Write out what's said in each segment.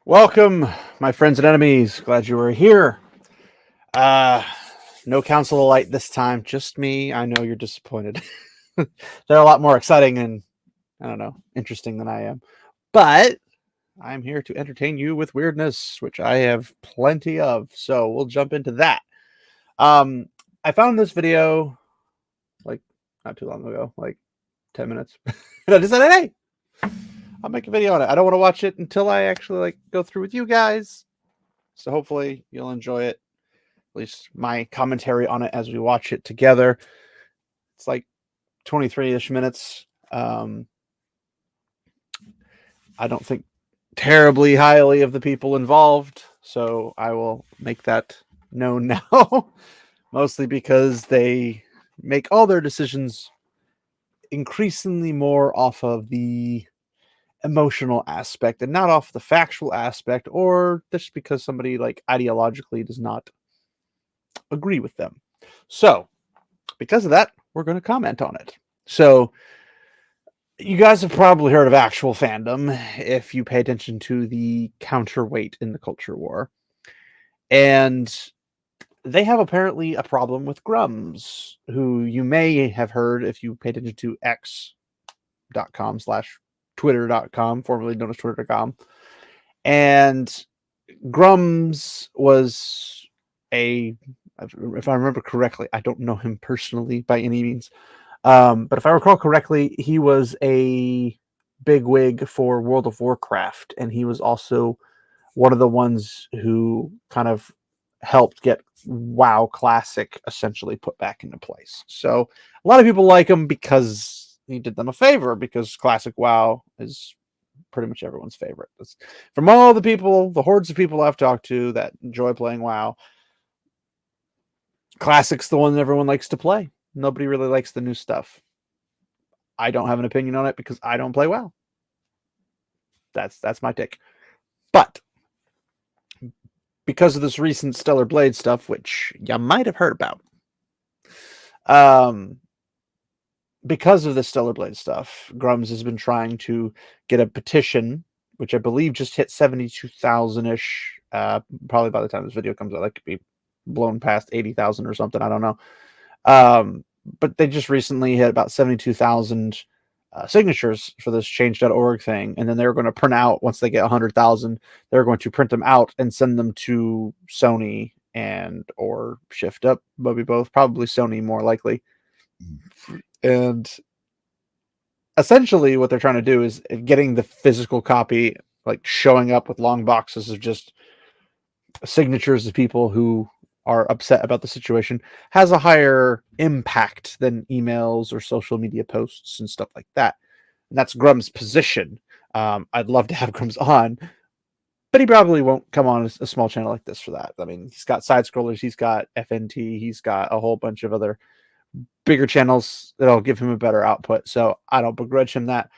Welcome, my friends and enemies. Glad you were here. No Council of Light this time, just me. I know you're disappointed. They're a lot more exciting and, I don't know, interesting than I am. But I'm here to entertain you with weirdness, which I have plenty of. So we'll jump into that. I found this video like not too long ago, like 10 minutes. And I decided, hey, I'll make a video on it. I don't want to watch it until I actually go through with you guys. So hopefully you'll enjoy it. At least my commentary on it as we watch it together. It's like 23-ish minutes. I don't think terribly highly of the people involved, so I will make that known now. Mostly because they make all their decisions increasingly more off of the emotional aspect and not off the factual aspect, or just because somebody ideologically does not agree with them. So because of that, we're going to comment on it. So you guys have probably heard of ActualFandom if you pay attention to the counterweight in the culture war. And they have apparently a problem with Grummz, who you may have heard if you paid attention to x.com/twitter.com, formerly known as twitter.com. And Grummz was if I remember correctly, I don't know him personally by any means, but if I recall correctly, he was a bigwig for World of Warcraft, and he was also one of the ones who kind of helped get WoW Classic essentially put back into place. So a lot of people like him because he did them a favor, because Classic WoW is pretty much everyone's favorite. From all the people, the hordes of people I've talked to that enjoy playing WoW, Classic's the one that everyone likes to play. Nobody really likes the new stuff. I don't have an opinion on it because I don't play WoW. That's my take. But because of this recent Stellar Blade stuff, which you might have heard about, because of the Stellar Blade stuff, Grummz has been trying to get a petition, which I believe just hit 72,000-ish. Probably by the time this video comes out, that could be blown past 80,000 or something. I don't know. But they just recently hit about 72,000 signatures for this change.org thing. And then they're going to print out, once they get 100,000, they're going to print them out and send them to Sony or Shift Up, maybe both, probably Sony more likely. And essentially what they're trying to do is getting the physical copy, showing up with long boxes of just signatures of people who are upset about the situation, has a higher impact than emails or social media posts and stuff like that. And that's Grumm's position. I'd love to have Grummz on, but he probably won't come on a small channel like this for that. I mean, he's got side scrollers, he's got FNT, he's got a whole bunch of other bigger channels that'll give him a better output. So I don't begrudge him that.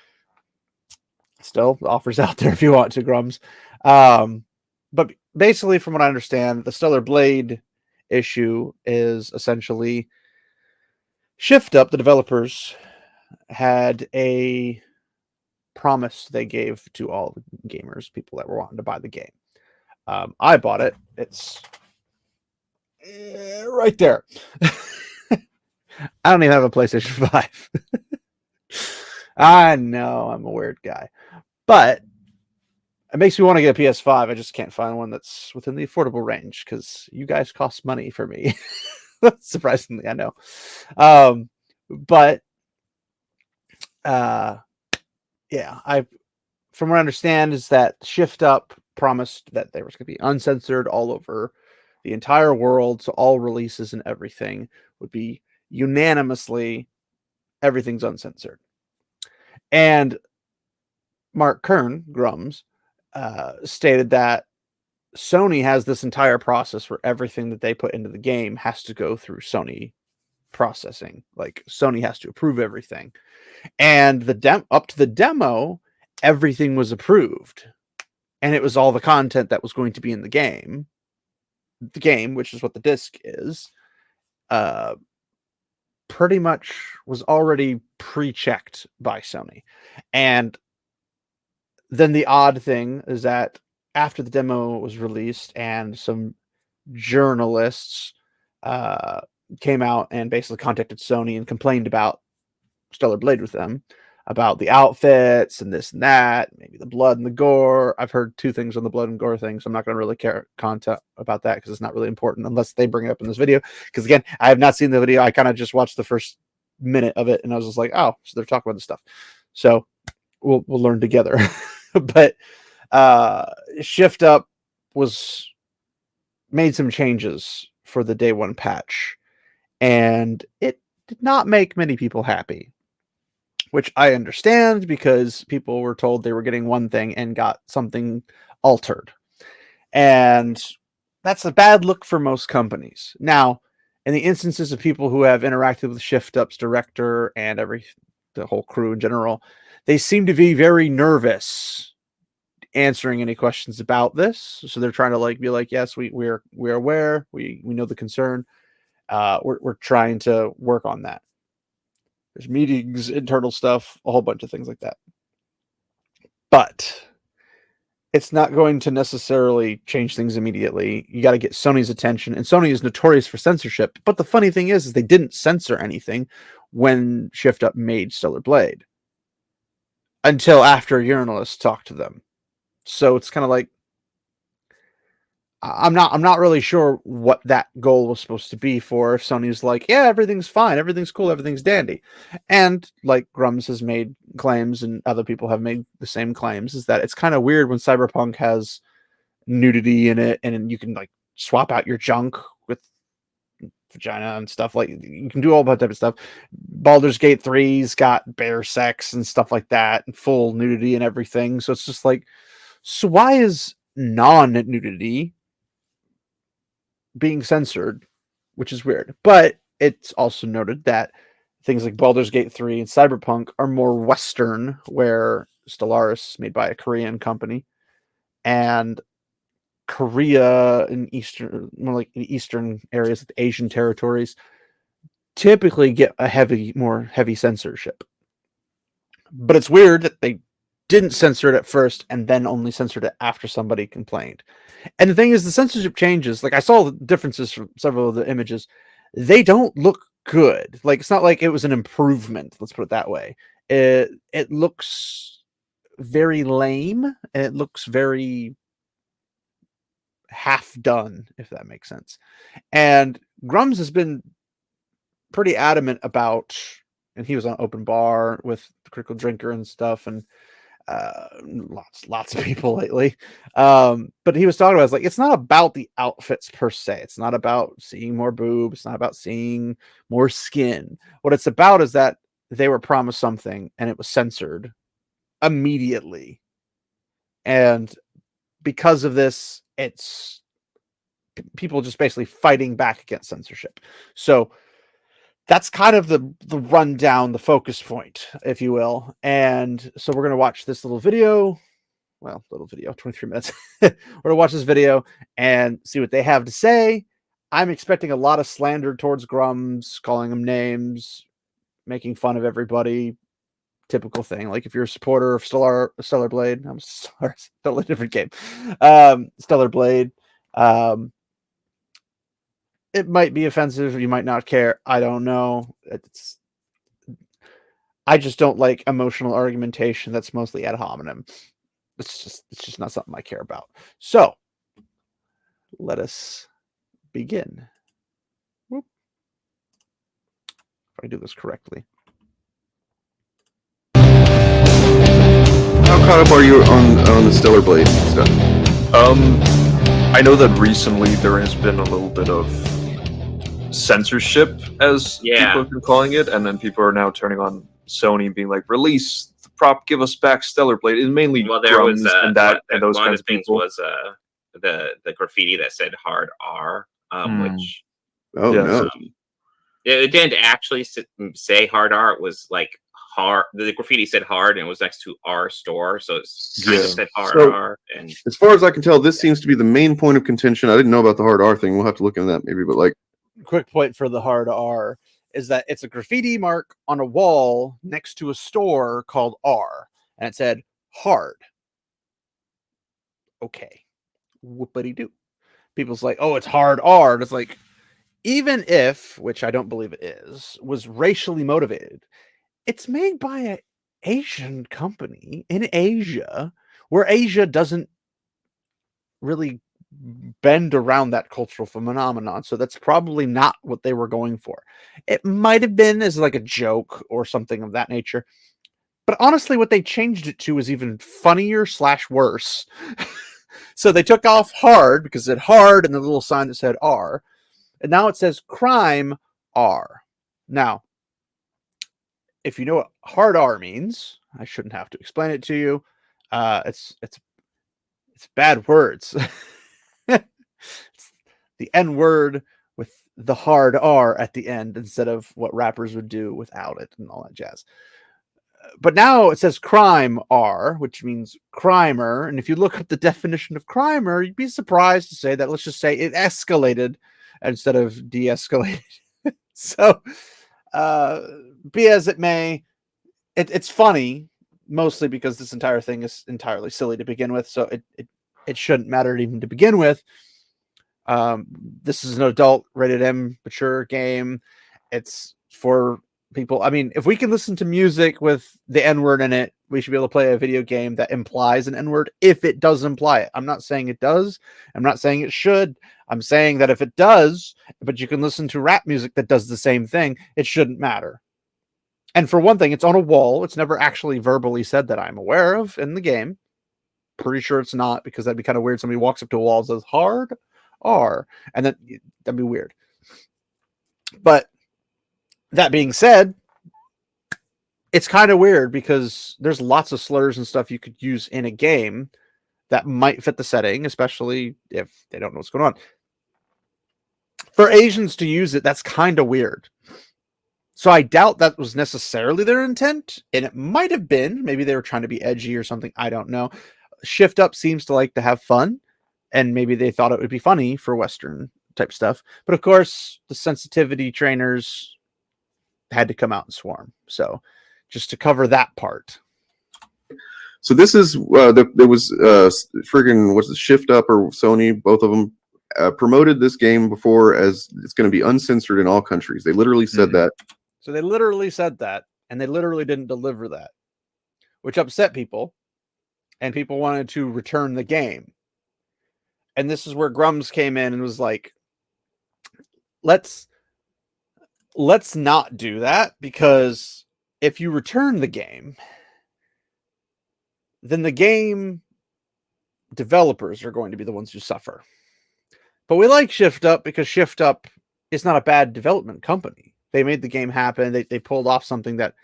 Still, the offer's out there if you want to, Grummz. But basically, from what I understand, the Stellar Blade issue is essentially Shift Up, the developers, had a promise they gave to all the gamers, people that were wanting to buy the game. I bought it. It's right there. I don't even have a PlayStation 5. I know I'm a weird guy, but it makes me want to get a PS5. I just can't find one that's within the affordable range because you guys cost money for me. Surprisingly, I know. But yeah, from what I understand is that Shift Up promised that there was going to be uncensored all over the entire world, so all releases and everything would be unanimously, everything's uncensored. And Mark Kern, Grummz, stated that Sony has this entire process where everything that they put into the game has to go through Sony processing. Sony has to approve everything. And up to the demo, everything was approved. And it was all the content that was going to be in the game. The game, which is what the disc is, pretty much was already pre-checked by Sony. And then the odd thing is that after the demo was released, and some journalists came out and basically contacted Sony and complained about Stellar Blade with them, about the outfits and this and that, maybe the blood and the gore. I've heard two things on the blood and gore thing, so I'm not going to really care content about that because it's not really important unless they bring it up in this video. Because again, I have not seen the video. I kind of just watched the first minute of it, and I was just like, oh, so they're talking about this stuff. So we'll learn together. But Shift Up was made some changes for the day one patch, and it did not make many people happy, which I understand because people were told they were getting one thing and got something altered. And that's a bad look for most companies. Now, in the instances of people who have interacted with Shift Up's director and the whole crew in general, they seem to be very nervous answering any questions about this. So they're trying to be like, yes, we're aware, we know the concern. We're trying to work on that. There's meetings, internal stuff, a whole bunch of things like that. But it's not going to necessarily change things immediately. You got to get Sony's attention, and Sony is notorious for censorship. But the funny thing is they didn't censor anything when Shift Up made Stellar Blade until after a journalist talked to them. So it's kind of like, I'm not really sure what that goal was supposed to be for. If Sony's like, yeah, everything's fine, everything's cool, everything's dandy, and like Grummz has made claims and other people have made the same claims, is that it's kind of weird when Cyberpunk has nudity in it and you can like swap out your junk with vagina and stuff. Like, you can do all that type of stuff. Baldur's Gate 3's got bare sex and stuff like that and full nudity and everything. So it's just like, so why is non-nudity being censored, which is weird. But it's also noted that things like Baldur's Gate 3 and Cyberpunk are more Western, where Stellaris, made by a Korean company, and Korea in Eastern, more like in Eastern areas, like the Asian territories, typically get a more heavy censorship. But it's weird that they didn't censor it at first and then only censored it after somebody complained. And the thing is, the censorship changes. Like, I saw the differences from several of the images. They don't look good. Like, it's not like it was an improvement. Let's put it that way. It looks very lame. And it looks very half done, if that makes sense. And Grummz has been pretty adamant about, and he was on Open Bar with the Critical Drinker and stuff, and lots of people lately. But he was talking about, it's like, it's not about the outfits per se. It's not about seeing more boobs. It's not about seeing more skin. What it's about is that they were promised something and it was censored immediately. And because of this, it's people just basically fighting back against censorship. So that's kind of the rundown, the focus point, if you will. And so we're going to watch this little video. Well, little video, 23 minutes. We're going to watch this video and see what they have to say. I'm expecting a lot of slander towards Grummz, calling him names, making fun of everybody. Typical thing. Like, if you're a supporter of Stellar Blade, I'm sorry, totally different game. Stellar Blade. It might be offensive. You might not care. I don't know. I just don't like emotional argumentation that's mostly ad hominem. It's just not something I care about. So let us begin. Whoop. If I do this correctly. How caught up are you on the Stellar Blade stuff? I know that recently there has been a little bit of censorship, as people have been calling it, and then people are now turning on Sony, being like, "Release the prop, give us back Stellar Blade." And mainly, there was and that and those one kinds of the of things people. was the graffiti that said "hard R," which it didn't actually say "hard R." It was like hard. The graffiti said "hard" and it was next to "R store," so it's kind of said "hard R." And as far as I can tell, this seems to be the main point of contention. I didn't know about the hard R thing. We'll have to look into that maybe, but like, quick point for the hard R is that it's a graffiti mark on a wall next to a store called R, and it said hard. okay, whoopity doo. People's like, oh, it's hard R. And it's like, even if, which I don't believe it is, was racially motivated, it's made by an Asian company in Asia, where Asia doesn't really bend around that cultural phenomenon. So that's probably not what they were going for. It might have been as like a joke or something of that nature. But honestly, what they changed it to is even funnier / worse. So they took off hard because it said hard and the little sign that said R. And now it says crime R. Now, if you know what hard R means, I shouldn't have to explain it to you. It's bad words. It's the N word with the hard R at the end instead of what rappers would do without it and all that jazz. But now it says crime R, which means crimer. And if you look up the definition of crimer, you'd be surprised to say that, let's just say it escalated instead of de-escalated. So, be as it may, it's funny, mostly because this entire thing is entirely silly to begin with. So it shouldn't matter even to begin with. This is an adult rated M mature game. It's for people. I mean, if we can listen to music with the N-word in it, we should be able to play a video game that implies an N-word if it does imply it. I'm not saying it does. I'm not saying it should. I'm saying that if it does, but you can listen to rap music that does the same thing, it shouldn't matter. And for one thing, it's on a wall. It's never actually verbally said that I'm aware of in the game. Pretty sure it's not, because that'd be kind of weird. Somebody walks up to a wall and says hard R, and then that'd be weird. But that being said, it's kind of weird because there's lots of slurs and stuff you could use in a game that might fit the setting, especially if they don't know what's going on. For Asians to use it, that's kind of weird. So I doubt that was necessarily their intent, and it might have been. Maybe they were trying to be edgy or something. I don't know. Shift Up seems to like to have fun, and maybe they thought it would be funny for Western type stuff. But of course, the sensitivity trainers had to come out and swarm. So just to cover that part. So this is there was friggin' what's it, Shift Up or Sony, both of them promoted this game before as it's going to be uncensored in all countries. They literally said that. So they literally said that, and they literally didn't deliver that, which upset people, and people wanted to return the game. And this is where Grummz came in and was like, let's not do that, because if you return the game, then the game developers are going to be the ones who suffer. But we like Shift Up because Shift Up is not a bad development company. They made the game happen. They pulled off something that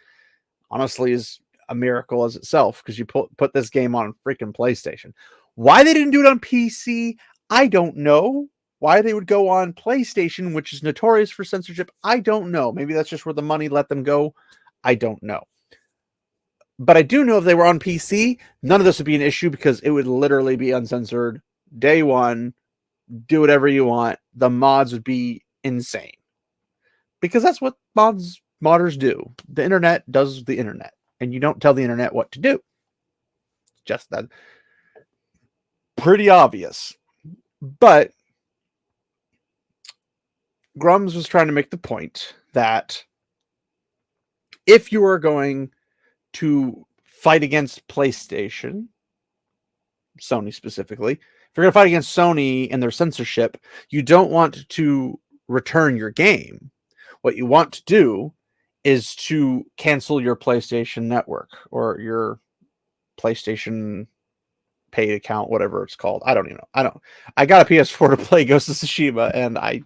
honestly is a miracle as itself, because you put this game on freaking PlayStation. Why they didn't do it on PC, I don't know. Why they would go on PlayStation, which is notorious for censorship, I don't know. Maybe that's just where the money let them go. I don't know. But I do know if they were on PC, none of this would be an issue, because it would literally be uncensored. Day one, do whatever you want. The mods would be insane. Because that's what modders do. The internet does the internet. And you don't tell the internet what to do. Just that. Pretty obvious. But Grummz was trying to make the point that if you are going to fight against PlayStation, Sony specifically, if you're going to fight against Sony and their censorship, you don't want to return your game. What you want to do is to cancel your PlayStation network or your PlayStation paid account, whatever it's called. I don't even know. I got a PS4 to play Ghost of Tsushima, and I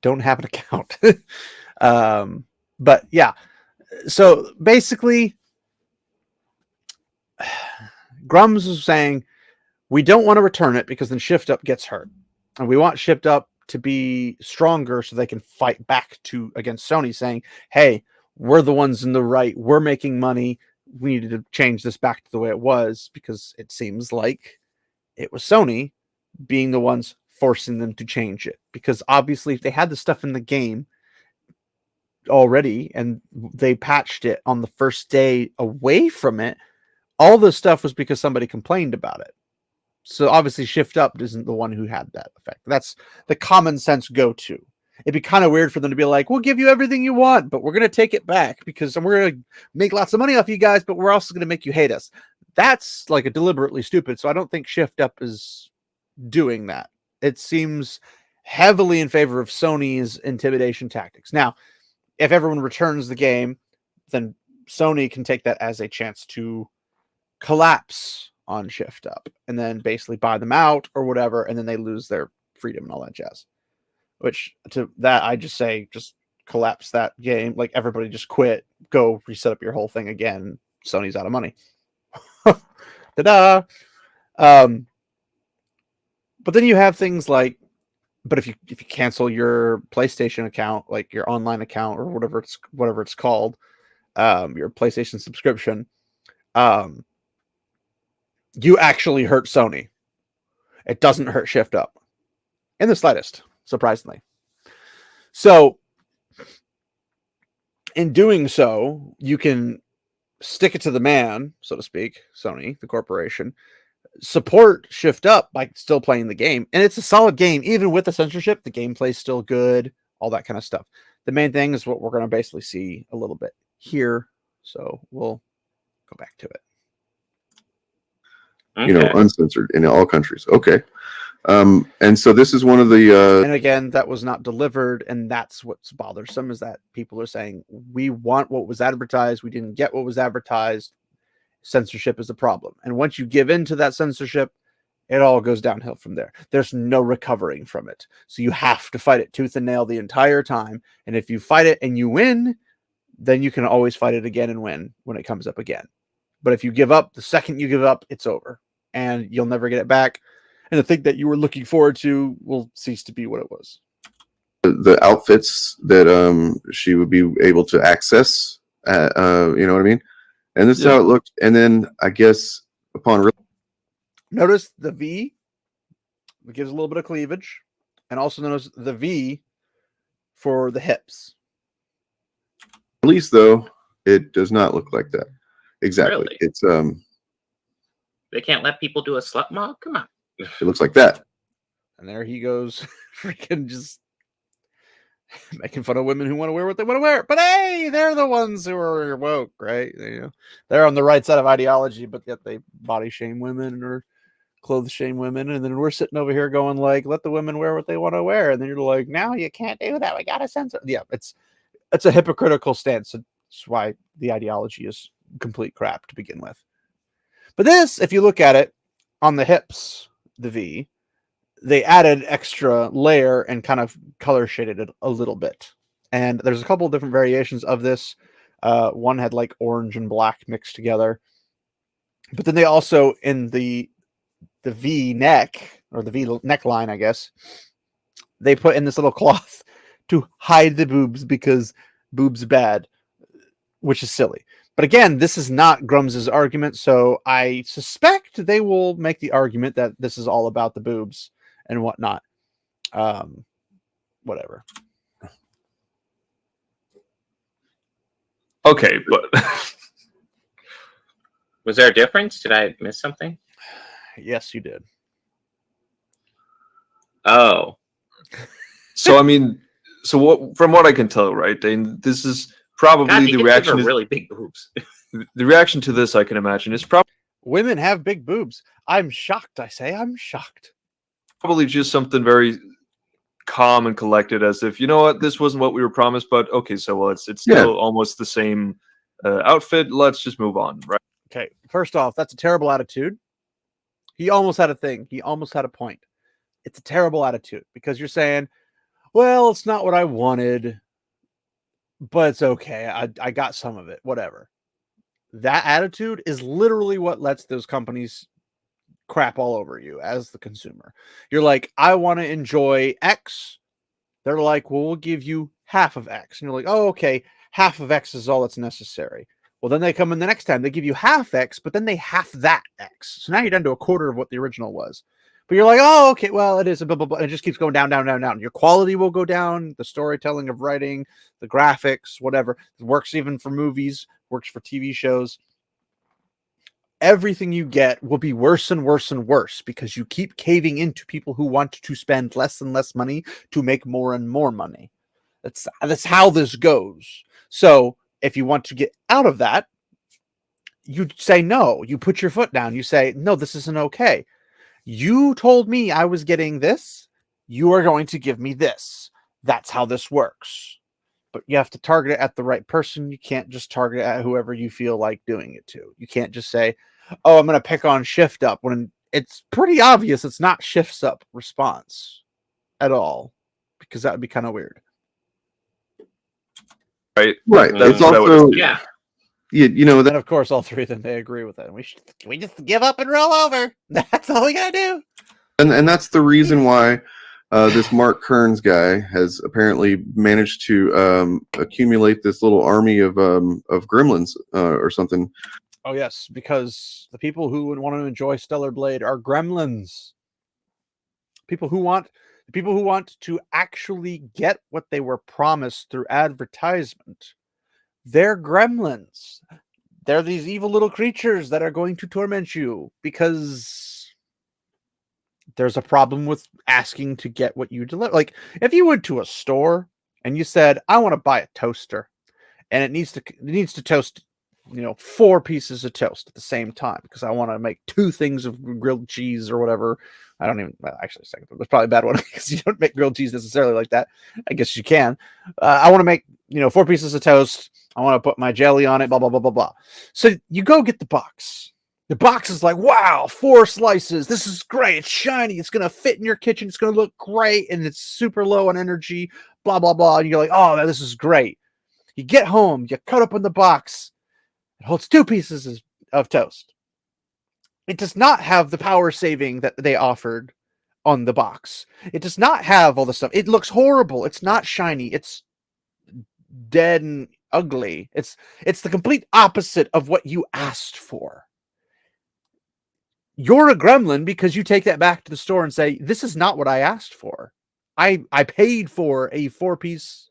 don't have an account. But yeah, so basically, Grummz was saying we don't want to return it because then Shift Up gets hurt, and we want Shift Up to be stronger so they can fight back against Sony, saying, "Hey, we're the ones in the right. We're making money. We needed to change this back to the way it was," because it seems like it was Sony being the ones forcing them to change it. Because obviously, if they had the stuff in the game already and they patched it on the first day away from it, All this stuff was because somebody complained about it. So obviously Shift Up isn't the one who had that effect. That's the common sense go-to. It'd be kind of weird for them to be like, we'll give you everything you want, but we're going to take it back because we're going to make lots of money off you guys, but we're also going to make you hate us. That's like a deliberately stupid. So I don't think Shift Up is doing that. It seems heavily in favor of Sony's intimidation tactics. Now, if everyone returns the game, then Sony can take that as a chance to collapse on Shift Up and then basically buy them out or whatever, and then they lose their freedom and all that jazz. Which to that I just say, just collapse that game. Like everybody just quit, go reset up your whole thing again. Sony's out of money. Ta-da! But then you have things like, but if you cancel your PlayStation account, like your online account or whatever it's called, your PlayStation subscription, you actually hurt Sony. It doesn't hurt Shift Up in the slightest, surprisingly. So in doing so, you can stick it to the man, so to speak, Sony, the corporation, support Shift Up by still playing the game. And it's a solid game. Even with the censorship, the gameplay's still good, all that kind of stuff. The main thing is what we're going to basically see a little bit here. So we'll go back to it. You know, uncensored in all countries. Okay. And so this is one of the and again, that was not delivered, and that's what's bothersome, is that people are saying we want what was advertised, we didn't get what was advertised. Censorship is a problem, and once you give in to that censorship, it all goes downhill from there. There's no recovering from it, so you have to fight it tooth and nail the entire time. And if you fight it and you win, then you can always fight it again and win when it comes up again. But if you give up, the second you give up, it's over, and you'll never get it back. And the thing that you were looking forward to will cease to be what it was. The outfits that she would be able to access, you know what I mean? And this is how it looked. And then I guess upon notice the V, it gives a little bit of cleavage, and also notice the V for the hips. Release, though, it does not look like that. Exactly. Really? It's They can't let people do a slut mob? Come on. it looks like that. And there he goes, freaking just making fun of women who want to wear what they want to wear. But hey, they're the ones who are woke, right? You know, they're on the right side of ideology, but yet they body shame women or clothes shame women. And then we're sitting over here going like, let the women wear what they want to wear. And then you're like, now you can't do that. We got to censor. Yeah, it's a hypocritical stance. That's why the ideology is complete crap to begin with. But this, if you look at it on the hips, the V, they added extra layer and kind of color shaded it a little bit. And there's a couple of different variations of this. One had like orange and black mixed together. But then they also, in the V neck, or the V neckline, I guess, they put in this little cloth to hide the boobs because boobs bad, which is silly. But again, this is not Grummz's argument, so I suspect they will make the argument that this is all about the boobs and whatnot. Whatever. Okay, but Was there a difference? Did I miss something? Yes, you did. Oh. so I mean, so what? From what I can tell, right? And this is probably God, the reaction. Really big boobs. The reaction to this, I can imagine, is women have big boobs. I'm shocked. I say I'm shocked. Probably just something very calm and collected, as if, you know what, this wasn't what we were promised, but okay, so well, it's still almost the same outfit. Let's just move on, right? Okay, first off, that's a terrible attitude. He almost had a thing. He almost had a point. It's a terrible attitude because you're saying, well, it's not what I wanted, but it's okay. I got some of it, whatever. That attitude is literally what lets those companies crap all over you as the consumer. You're like, I want to enjoy X. They're like, well, we'll give you half of X. And you're like, oh, okay, half of X is all that's necessary. Well, then they come in the next time, they give you half X, but then they half that X. So now you're down to a quarter of what the original was. But you're like, oh, okay, well, it is a blah, blah, blah. And it just keeps going down, down, down, down. Your quality will go down, the storytelling of writing, the graphics, whatever. It works even for movies, works for TV shows. everything you get will be worse and worse and worse because you keep caving into people who want to spend less and less money to make more and more money. That's how this goes. So if you want to get out of that, you say no. You put your foot down. You say, no, this isn't okay. You told me I was getting this. You are going to give me this. That's how this works. But you have to target it at the right person. You can't just target it at whoever you feel like doing it to. You can't just say, oh, I'm going to pick on Shift Up, when it's pretty obvious it's not Shift's Up response at all, because that would be kind of weird. Right. It's also, yeah. you know, And of course, all three of them, they agree with it. Can we just give up and roll over? That's all we got to do. and that's the reason why this Mark Kearns guy has apparently managed to accumulate this little army of gremlins or something. Oh yes, because the people who would want to enjoy Stellar Blade are gremlins. People who want to actually get what they were promised through advertisement. They're gremlins. They're these evil little creatures that are going to torment you because there's a problem with asking to get what you deliver. Like if you went to a store and you said, I want to buy a toaster and it needs to toast, 4 pieces of toast at the same time because I want to make 2 things of grilled cheese or whatever. I don't even actually second. That's probably a bad one because you don't make grilled cheese necessarily like that. I guess you can. I want to make 4 pieces of toast. I want to put my jelly on it. Blah blah blah blah blah. So you go get the box. The box is like, wow, 4 slices. This is great. It's shiny. It's gonna fit in your kitchen. It's gonna look great, and it's super low on energy. Blah blah blah. And you're like, oh, this is great. You get home. You cut open the box. It holds 2 pieces of toast. It does not have the power saving that they offered on the box. It does not have all the stuff. It looks horrible. It's not shiny. It's dead and ugly. It's the complete opposite of what you asked for. You're a gremlin because you take that back to the store and say, this is not what I asked for. I paid for a 4-piece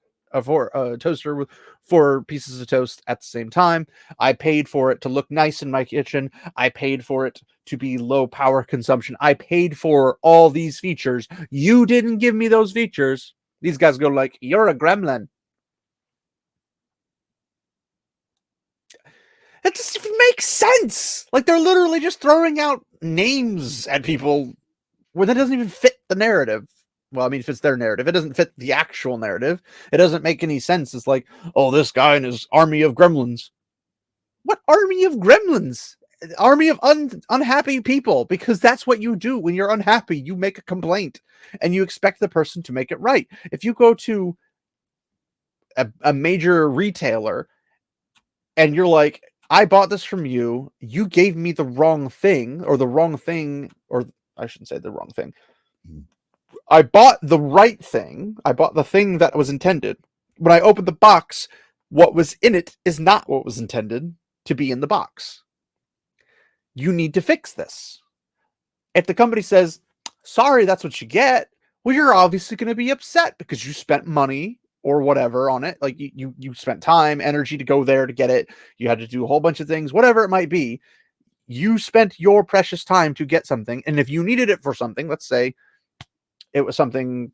toaster with 4 pieces of toast at the same time. I paid for it to look nice in my kitchen. I paid for it to be low power consumption. I paid for all these features. You didn't give me those features. These guys go like, you're a gremlin. It doesn't even make sense. Like they're literally just throwing out names at people where that doesn't even fit the narrative. Well, I mean, it fits their narrative. It doesn't fit the actual narrative. It doesn't make any sense. It's like, oh, this guy and his army of gremlins. What army of gremlins? Army of unhappy people, because that's what you do when you're unhappy. You make a complaint and you expect the person to make it right. If you go to a major retailer and you're like, I bought this from you. You gave me the wrong thing, or I shouldn't say the wrong thing. I bought the right thing. I bought the thing that was intended. When I opened the box, what was in it is not what was intended to be in the box. You need to fix this. If the company says, sorry, that's what you get, well, you're obviously going to be upset because you spent money or whatever on it. Like you spent time, energy to go there to get it. You had to do a whole bunch of things, whatever it might be. You spent your precious time to get something. And if you needed it for something, let's say it was something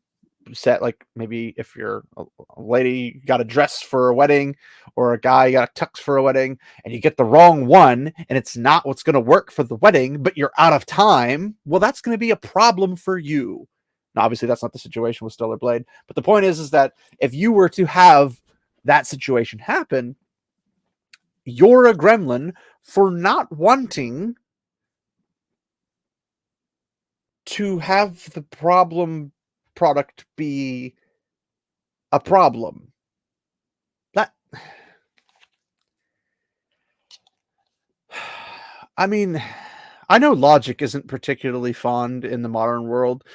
set, like maybe if you're a lady, got a dress for a wedding, or a guy got a tux for a wedding, and you get the wrong one and it's not what's going to work for the wedding, but you're out of time. Well, that's going to be a problem for you. Now, obviously that's not the situation with Stellar Blade, but the point is that if you were to have that situation happen, you're a gremlin for not wanting to have the product be a problem. I mean, I know logic isn't particularly fond in the modern world.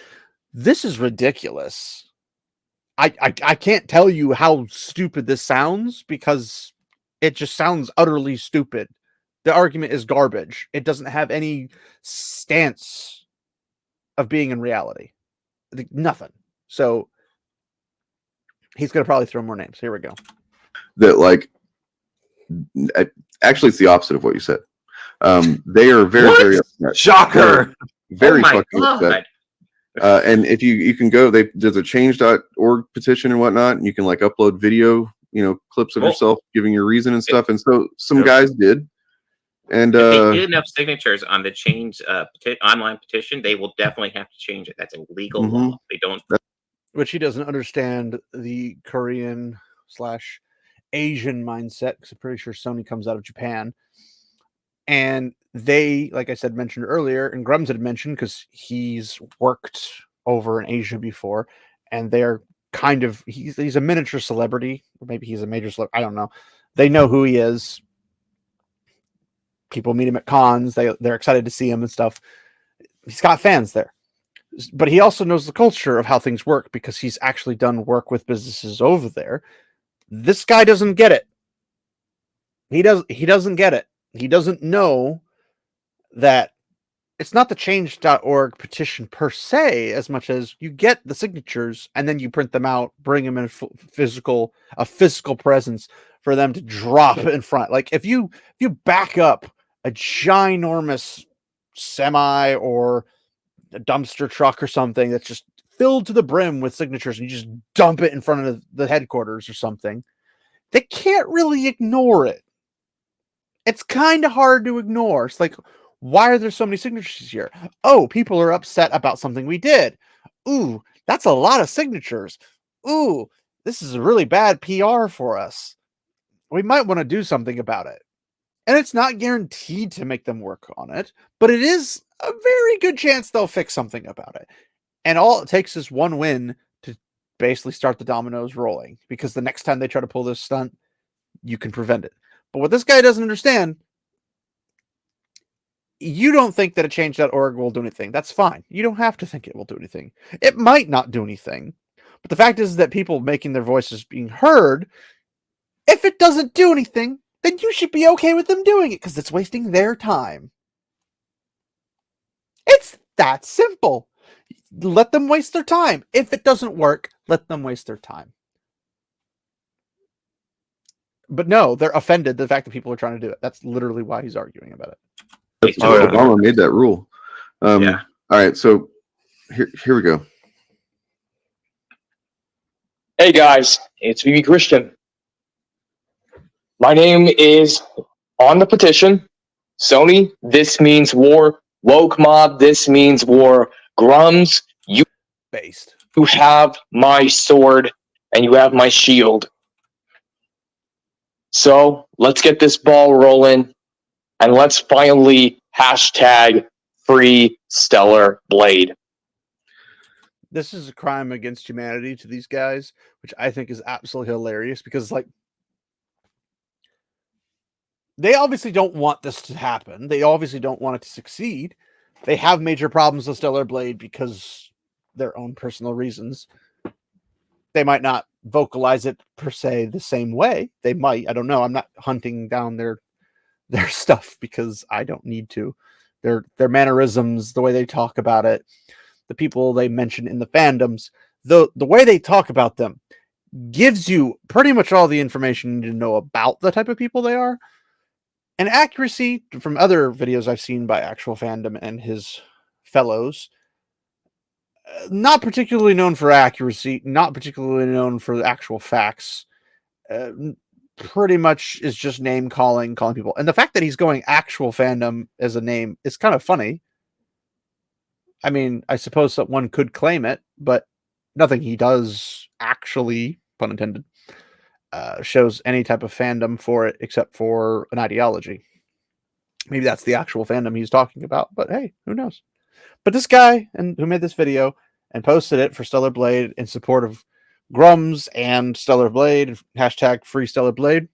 This is ridiculous. I can't tell you how stupid this sounds because it just sounds utterly stupid. The argument is garbage. It doesn't have any stance of being in reality. Nothing. So he's going to probably throw more names. Here we go. That, like, actually, it's the opposite of what you said. They are very, very upset. Shocker! Very Oh my fucking upset. God. And if you can go, there's a change.org petition and whatnot, and you can like upload video, clips of yourself giving your reason and stuff. And so some guys did. And if they get enough signatures on the change online petition, they will definitely have to change it. That's a legal law. They don't. Which he doesn't understand the Korean / Asian mindset, because I'm pretty sure Sony comes out of Japan. And they, like I said, mentioned earlier, and Grummz had mentioned, because he's worked over in Asia before, and they're kind of, he's a miniature celebrity, or maybe he's a major celebrity, I don't know. They know who he is. People meet him at cons. They're excited to see him and stuff. He's got fans there. But he also knows the culture of how things work, because he's actually done work with businesses over there. This guy doesn't get it. He doesn't get it. He doesn't know that it's not the change.org petition per se, as much as you get the signatures and then you print them out, bring them in a physical presence for them to drop in front. Like if you back up a ginormous semi or a dumpster truck or something that's just filled to the brim with signatures, and you just dump it in front of the headquarters or something, they can't really ignore it. It's kind of hard to ignore. It's like, why are there so many signatures here? Oh, people are upset about something we did. Ooh, that's a lot of signatures. Ooh, this is a really bad PR for us. We might want to do something about it. And it's not guaranteed to make them work on it, but it is a very good chance they'll fix something about it. And all it takes is one win to basically start the dominoes rolling, because the next time they try to pull this stunt, you can prevent it. But what this guy doesn't understand, you don't think that a change.org will do anything. That's fine. You don't have to think it will do anything. It might not do anything. But the fact is that people making their voices being heard, if it doesn't do anything, then you should be okay with them doing it, because it's wasting their time. It's that simple. Let them waste their time. If it doesn't work, let them waste their time. But no, they're offended the fact that people are trying to do it. That's literally why he's arguing about it. That's Obama made that rule. All right, so here we go. Hey guys, it's VB Christian. My name is on the petition. Sony, this means war. Woke mob, this means war. Grummz, you have my sword and you have my shield. So let's get this ball rolling, and let's finally hashtag free Stellar Blade. This is a crime against humanity to these guys, which I think is absolutely hilarious, because like, they obviously don't want this to happen. They obviously don't want it to succeed. They have major problems with Stellar Blade because their own personal reasons. They might not vocalize it per se the same way. They might. I don't know. I'm not hunting down their stuff, because I don't need to. Their mannerisms, the way they talk about it, the people they mention in the fandoms, the way they talk about them gives you pretty much all the information you need to know about the type of people they are. And accuracy, from other videos I've seen by ActualFandom and his fellows, not particularly known for accuracy, not particularly known for the actual facts. Pretty much is just name calling people. And the fact that he's going ActualFandom as a name is kind of funny. I mean, I suppose that one could claim it, but nothing he does actually, pun intended, shows any type of fandom for it except for an ideology. Maybe that's the actual fandom he's talking about, but hey, who knows? But this guy who made this video and posted it for Stellar Blade in support of Grummz and Stellar Blade, hashtag free Stellar Blade,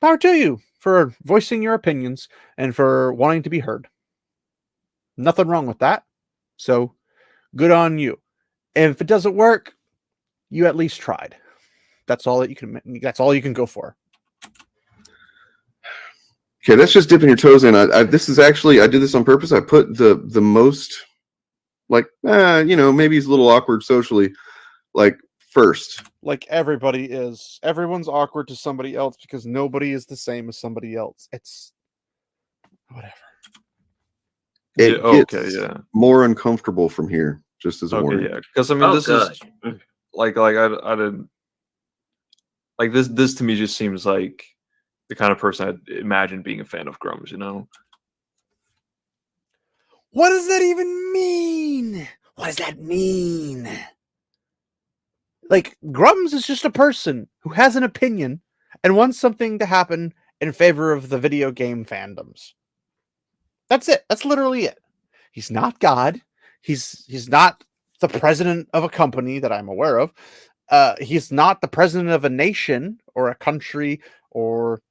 power to you for voicing your opinions and for wanting to be heard. Nothing wrong with that. So good on you. If it doesn't work, you at least tried. That's all that you can. That's all you can go for. Okay, that's just dipping your toes in. This is actually, I did this on purpose. I put the most, like, maybe he's a little awkward socially, like, first. Like everybody is. Everyone's awkward to somebody else because nobody is the same as somebody else. Whatever. It Yeah, gets okay, yeah. more uncomfortable from here. Just as a Okay, warning. yeah. Because I mean, Oh, this good. is like I didn't like this. This to me just seems like the kind of person I'd imagine being a fan of Grummz. You know? What does that even mean? What does that mean? Like, Grummz is just a person who has an opinion and wants something to happen in favor of the video game fandoms. That's it. That's literally it. He's not God. He's not the president of a company that I'm aware of. He's not the president of a nation or a country or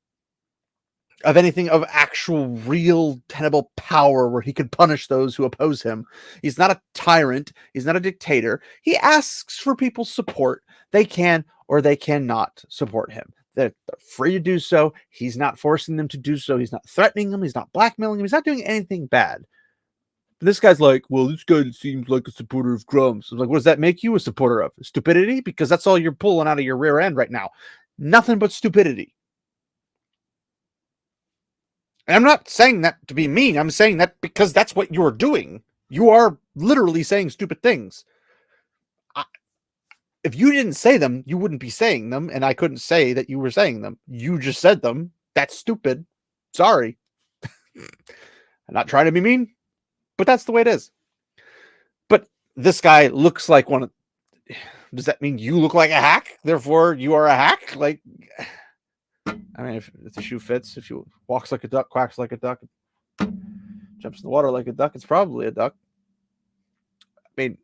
of anything of actual real tenable power where he could punish those who oppose him. He's not a tyrant. He's not a dictator. He asks for people's support. They can or they cannot support him. They're free to do so. He's not forcing them to do so. He's not threatening them. He's not blackmailing them. He's not doing anything bad. But this guy's like, well, this guy seems like a supporter of Grummz. I'm like, what does that make you a supporter of? Stupidity? Because that's all you're pulling out of your rear end right now. Nothing but stupidity. And I'm not saying that to be mean. I'm saying that because that's what you're doing. You are literally saying stupid things. If you didn't say them, you wouldn't be saying them, and I couldn't say that you were saying them. You just said them. That's stupid. Sorry. I'm not trying to be mean, but that's the way it is. But this guy looks like one of... Does that mean you look like a hack? Therefore, you are a hack? Like... I mean, if the shoe fits, if you walks like a duck, quacks like a duck, jumps in the water like a duck, it's probably a duck. I mean,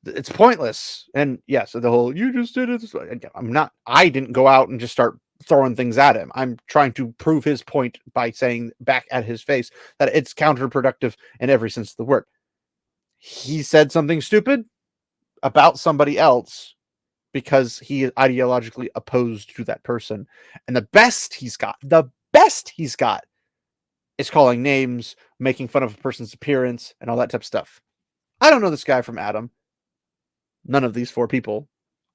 it's pointless. And yes, the whole, you just did it this way. I didn't go out and just start throwing things at him. I'm trying to prove his point by saying back at his face that it's counterproductive in every sense of the word. He said something stupid about somebody else because he is ideologically opposed to that person. And the best he's got is calling names, making fun of a person's appearance, and all that type of stuff. I don't know this guy from Adam. None of these four people.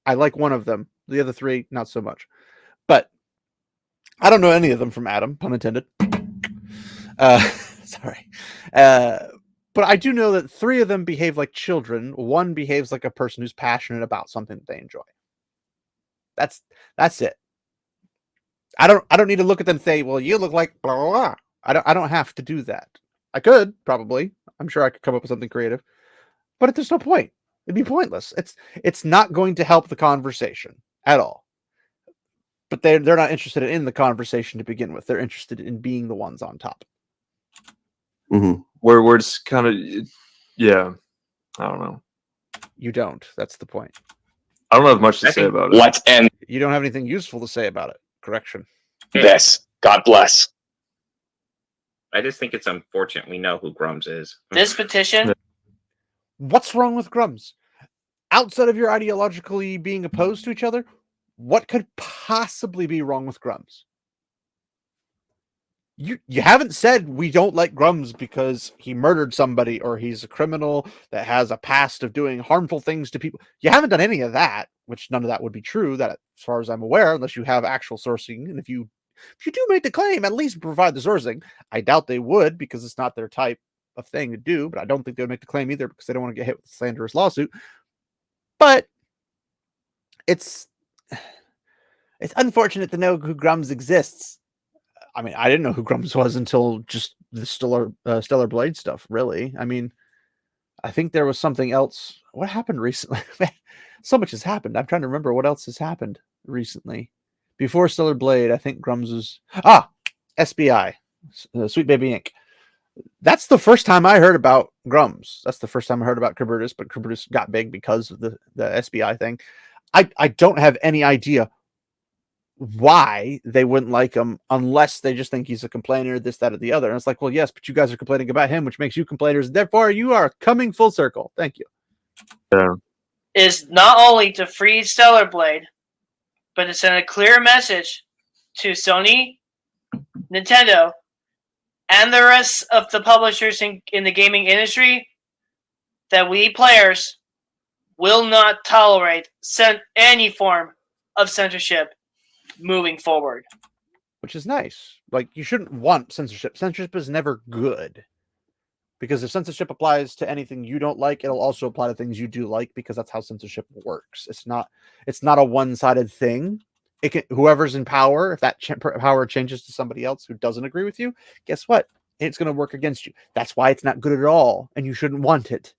I like one of them. The other three, not so much. But I don't know any of them from Adam, pun intended. Sorry. But I do know that three of them behave like children. One behaves like a person who's passionate about something that they enjoy. That's it. I don't need to look at them and say, well, you look like blah, blah, blah. I don't have to do that. I could, probably. I'm sure I could come up with something creative. But there's no point. It'd be pointless. It's not going to help the conversation at all. But they're not interested in the conversation to begin with. They're interested in being the ones on top. Mm-hmm. Where it's kind of, yeah, I don't know. You don't. That's the point. I don't have much to say about it. Let's end You don't have anything useful to say about it. Correction. this. God bless. I just think it's unfortunate we know who Grummz is. This petition, What's wrong with Grummz? Outside of your ideologically being opposed to each other, what could possibly be wrong with Grummz? You haven't said we don't like Grummz because he murdered somebody or he's a criminal that has a past of doing harmful things to people. You haven't done any of that, which none of that would be true, that as far as I'm aware, unless you have actual sourcing. And if you do make the claim, at least provide the sourcing. I doubt they would because it's not their type of thing to do, but I don't think they would make the claim either because they don't want to get hit with a slanderous lawsuit. But it's unfortunate to know who Grummz exists. I mean, I didn't know who Grummz was until just the Stellar Blade stuff, really. I mean, I think there was something else. What happened recently? So much has happened. I'm trying to remember what else has happened recently. Before Stellar Blade, I think Grummz was... SBI, Sweet Baby Inc. That's the first time I heard about Grummz. That's the first time I heard about Cribertus, but Cribertus got big because of the SBI thing. I don't have any idea why they wouldn't like him unless they just think he's a complainer, this, that, or the other. And it's like, well, yes, but you guys are complaining about him, which makes you complainers. Therefore, you are coming full circle. Thank you. Yeah. is not only to free Stellar Blade, but to send a clear message to Sony, Nintendo, and the rest of the publishers in the gaming industry that we players will not tolerate any form of censorship moving forward. which is nice. Like, you shouldn't want censorship. Censorship is never good. Because if censorship applies to anything you don't like, it'll also apply to things you do like, because that's how censorship works. It's not a one-sided thing. It can, whoever's in power, if that power changes to somebody else who doesn't agree with you, guess what? It's going to work against you. That's why it's not good at all, and you shouldn't want it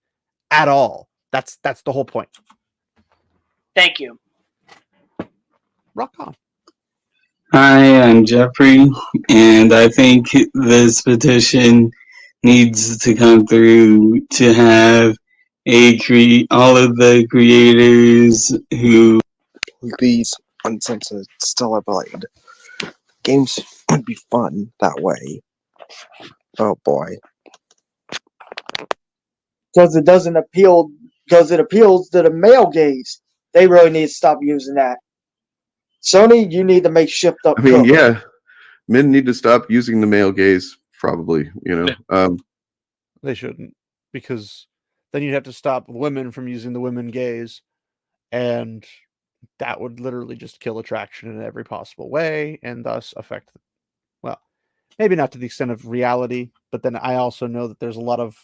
at all. That's the whole point. Thank you. Rock on. Hi, I'm Jeffrey, and I think this petition needs to come through to have all of the creators who Please uncensored Stellar Blade. Games would be fun that way. Oh boy. Because it doesn't appeal, because it appeals to the male gaze. They really need to stop using that. Sony, you need to make shift up. I mean, yeah, men need to stop using the male gaze. Probably, They shouldn't, because then you'd have to stop women from using the women gaze, and that would literally just kill attraction in every possible way, and thus affect, well, maybe not to the extent of reality, but then I also know that there's a lot of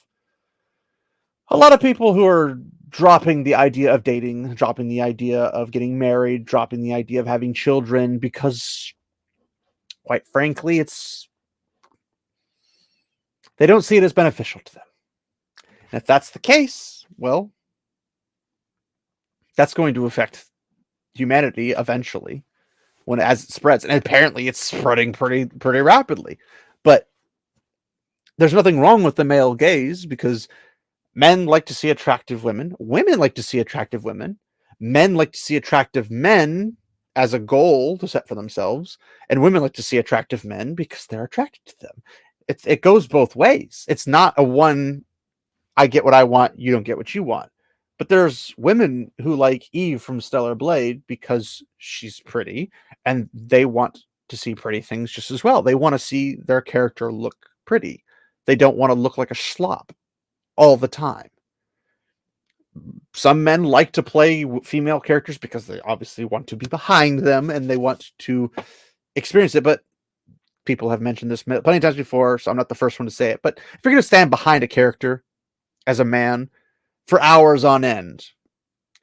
people who are dropping the idea of dating, dropping the idea of getting married, dropping the idea of having children, because, quite frankly, they don't see it as beneficial to them. And if that's the case, well, that's going to affect humanity eventually, as it spreads. And apparently it's spreading pretty rapidly. But there's nothing wrong with the male gaze, because men like to see attractive women. Women like to see attractive women. Men like to see attractive men as a goal to set for themselves. And women like to see attractive men because they're attracted to them. It goes both ways. It's not a one, I get what I want, you don't get what you want. But there's women who like Eve from Stellar Blade because she's pretty, and they want to see pretty things just as well. They want to see their character look pretty. They don't want to look like a schlop all the time. Some men like to play female characters because they obviously want to be behind them and they want to experience it. But people have mentioned this plenty of times before, so I'm not the first one to say it. But if you're going to stand behind a character as a man for hours on end,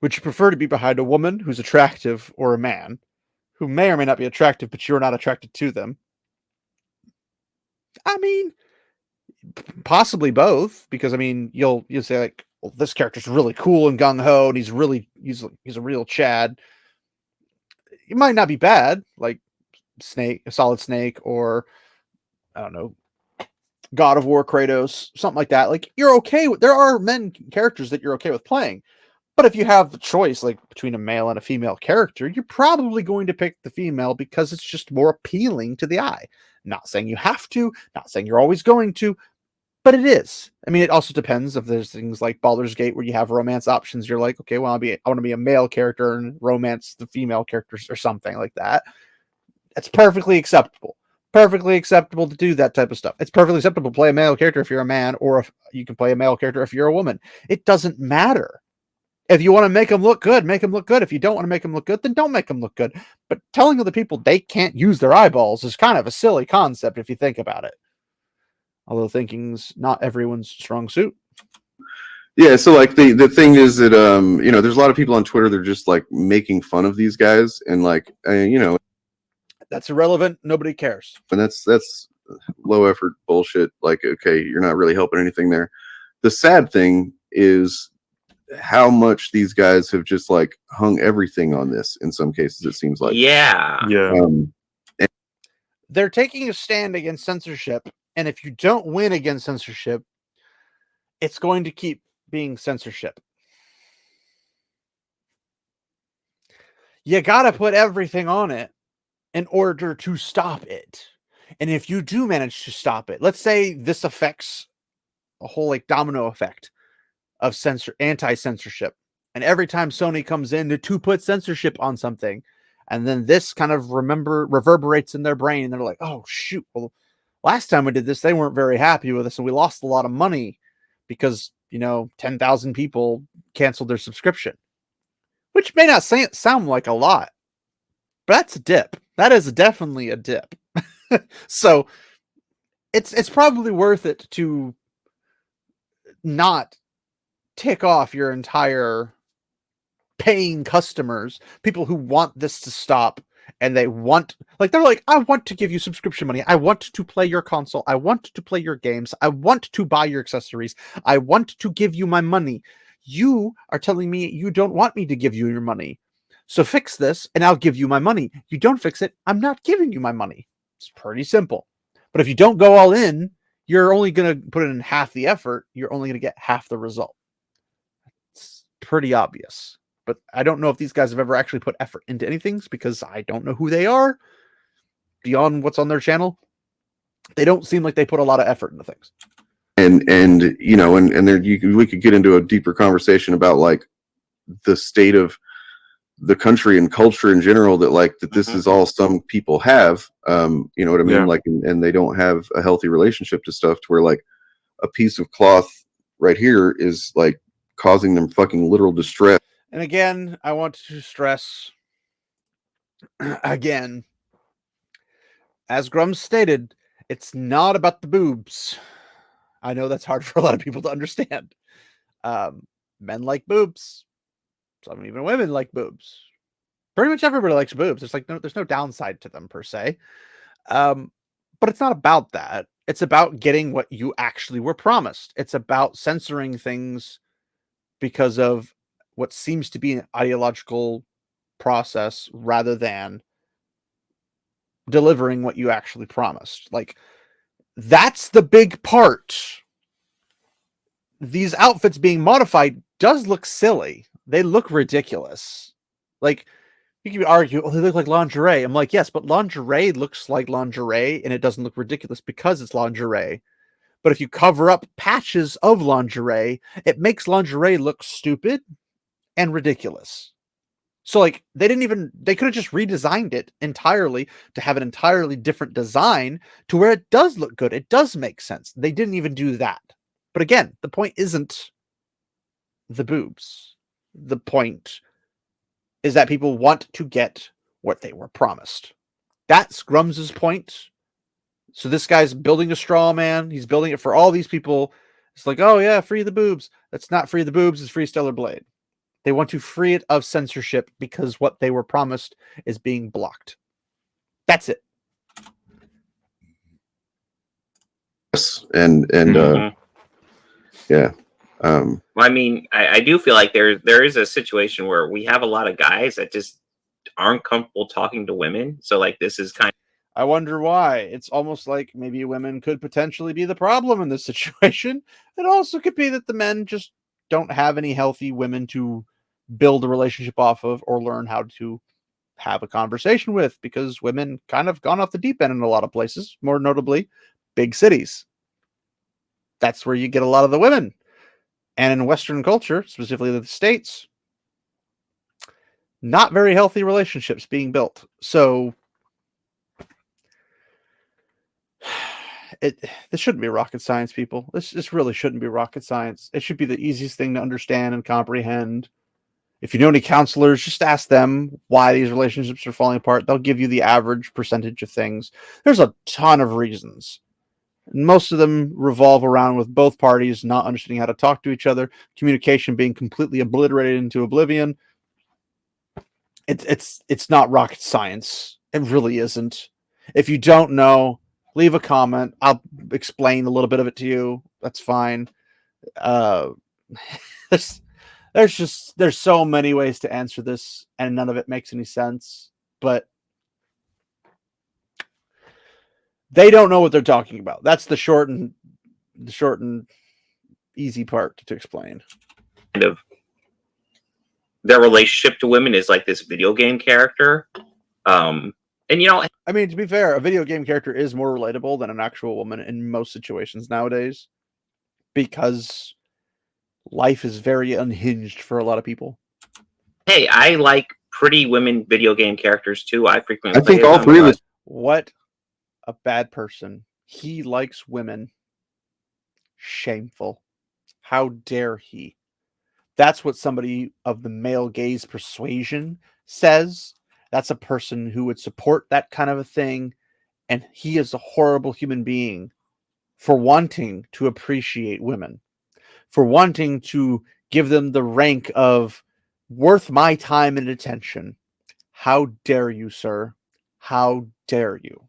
would you prefer to be behind a woman who's attractive or a man who may or may not be attractive, but you're not attracted to them? I mean, possibly both, because I mean, you'll say like, well, this character's really cool and gung ho, and he's a real Chad. It might not be bad, like Solid Snake, or I don't know, God of War Kratos, something like that. Like, you're okay with, there are men characters that you're okay with playing, but if you have the choice, like between a male and a female character, you're probably going to pick the female because it's just more appealing to the eye. Not saying you have to, not saying you're always going to, but it is. I mean, it also depends. If there's things like Baldur's Gate where you have romance options, you're like, okay, well, I want to be a male character and romance the female characters or something like that. That's perfectly acceptable. Perfectly acceptable to do that type of stuff. It's perfectly acceptable to play a male character if you're a man, or if you can play a male character if you're a woman. It doesn't matter. If you want to make them look good, make them look good. If you don't want to make them look good, then don't make them look good. But telling other people they can't use their eyeballs is kind of a silly concept if you think about it. Although thinking's not everyone's strong suit. Yeah, so like the thing is that there's a lot of people on Twitter that are just like making fun of these guys, and like that's irrelevant. Nobody cares. And that's low effort bullshit. Like, okay, you're not really helping anything there. The sad thing is how much these guys have just like hung everything on this in some cases, it seems like. Yeah. They're taking a stand against censorship, and if you don't win against censorship, it's going to keep being censorship. You gotta put everything on it in order to stop it. And if you do manage to stop it, let's say this affects a whole like domino effect of anti-censorship. And every time Sony comes in to put censorship on something, and then this kind of reverberates in their brain, and they're like, oh shoot, well, last time we did this, they weren't very happy with us, and we lost a lot of money because 10,000 people canceled their subscription, which may not sound like a lot, but that's a dip. That is definitely a dip. So it's probably worth it to not tick off your entire paying customers, people who want this to stop, and they want, like, they're like, I want to give you subscription money. I want to play your console. I want to play your games. I want to buy your accessories. I want to give you my money. You are telling me you don't want me to give you your money. So fix this and I'll give you my money. You don't fix it, I'm not giving you my money. It's pretty simple. But if you don't go all in, you're only going to put in half the effort. You're only going to get half the result. It's pretty obvious. But I don't know if these guys have ever actually put effort into anything because I don't know who they are beyond what's on their channel. They don't seem like they put a lot of effort into things. And you know, and there we could get into a deeper conversation about like the state of the country and culture in general, that like that this is all some people have, you know what I mean? Like, and they don't have a healthy relationship to stuff to where like a piece of cloth right here is like causing them fucking literal distress. And again, I want to stress again, as Grummz stated, it's not about the boobs. I know that's hard for a lot of people to understand. Men like boobs. Some even women like boobs. Pretty much everybody likes boobs. There's no downside to them per se. But it's not about that. It's about getting what you actually were promised. It's about censoring things because of what seems to be an ideological process rather than delivering what you actually promised. Like, that's the big part. These outfits being modified does look silly. They look ridiculous. Like, you can argue, oh, they look like lingerie. I'm like, yes, but lingerie looks like lingerie and it doesn't look ridiculous because it's lingerie. But if you cover up patches of lingerie, it makes lingerie look stupid and ridiculous. So like they could have just redesigned it entirely to have an entirely different design to where it does look good. It does make sense. They didn't even do that. But again, the point isn't the boobs. The point is that people want to get what they were promised. That's Grummz's point. So this guy's building a straw man. He's building it for all these people. It's like, oh yeah, free the boobs. That's not free the boobs. It's free Stellar Blade. They want to free it of censorship because what they were promised is being blocked. That's it. Yes, and yeah. Well, I mean, I do feel like there is a situation where we have a lot of guys that just aren't comfortable talking to women. So like this is kind of, I wonder why. It's almost like maybe women could potentially be the problem in this situation. It also could be that the men just don't have any healthy women to build a relationship off of or learn how to have a conversation with, because women kind of gone off the deep end in a lot of places, more notably big cities. That's where you get a lot of the women. And in Western culture, specifically the States, not very healthy relationships being built. So this shouldn't be rocket science, people. This really shouldn't be rocket science. It should be the easiest thing to understand and comprehend. If you know any counselors, just ask them why these relationships are falling apart. They'll give you the average percentage of things. There's a ton of reasons. Most of them revolve around with both parties not understanding how to talk to each other, communication being completely obliterated into oblivion. It's not rocket science. It really isn't. If you don't know, leave a comment. I'll explain a little bit of it to you. That's fine. There's so many ways to answer this, and none of it makes any sense. But they don't know what they're talking about. That's the short and easy part to explain. kind of their relationship to women is like this video game character. And you know, I mean, to be fair, a video game character is more relatable than an actual woman in most situations nowadays, because life is very unhinged for a lot of people. hey, I like pretty women video game characters too. I frequently I think play all them, three of but- us. What a bad person. He likes women. Shameful. How dare he? That's what somebody of the male gaze persuasion says. That's a person who would support that kind of a thing And he is a horrible human being for wanting to appreciate women, for wanting to give them the rank of worth my time and attention. How dare you, sir? How dare you?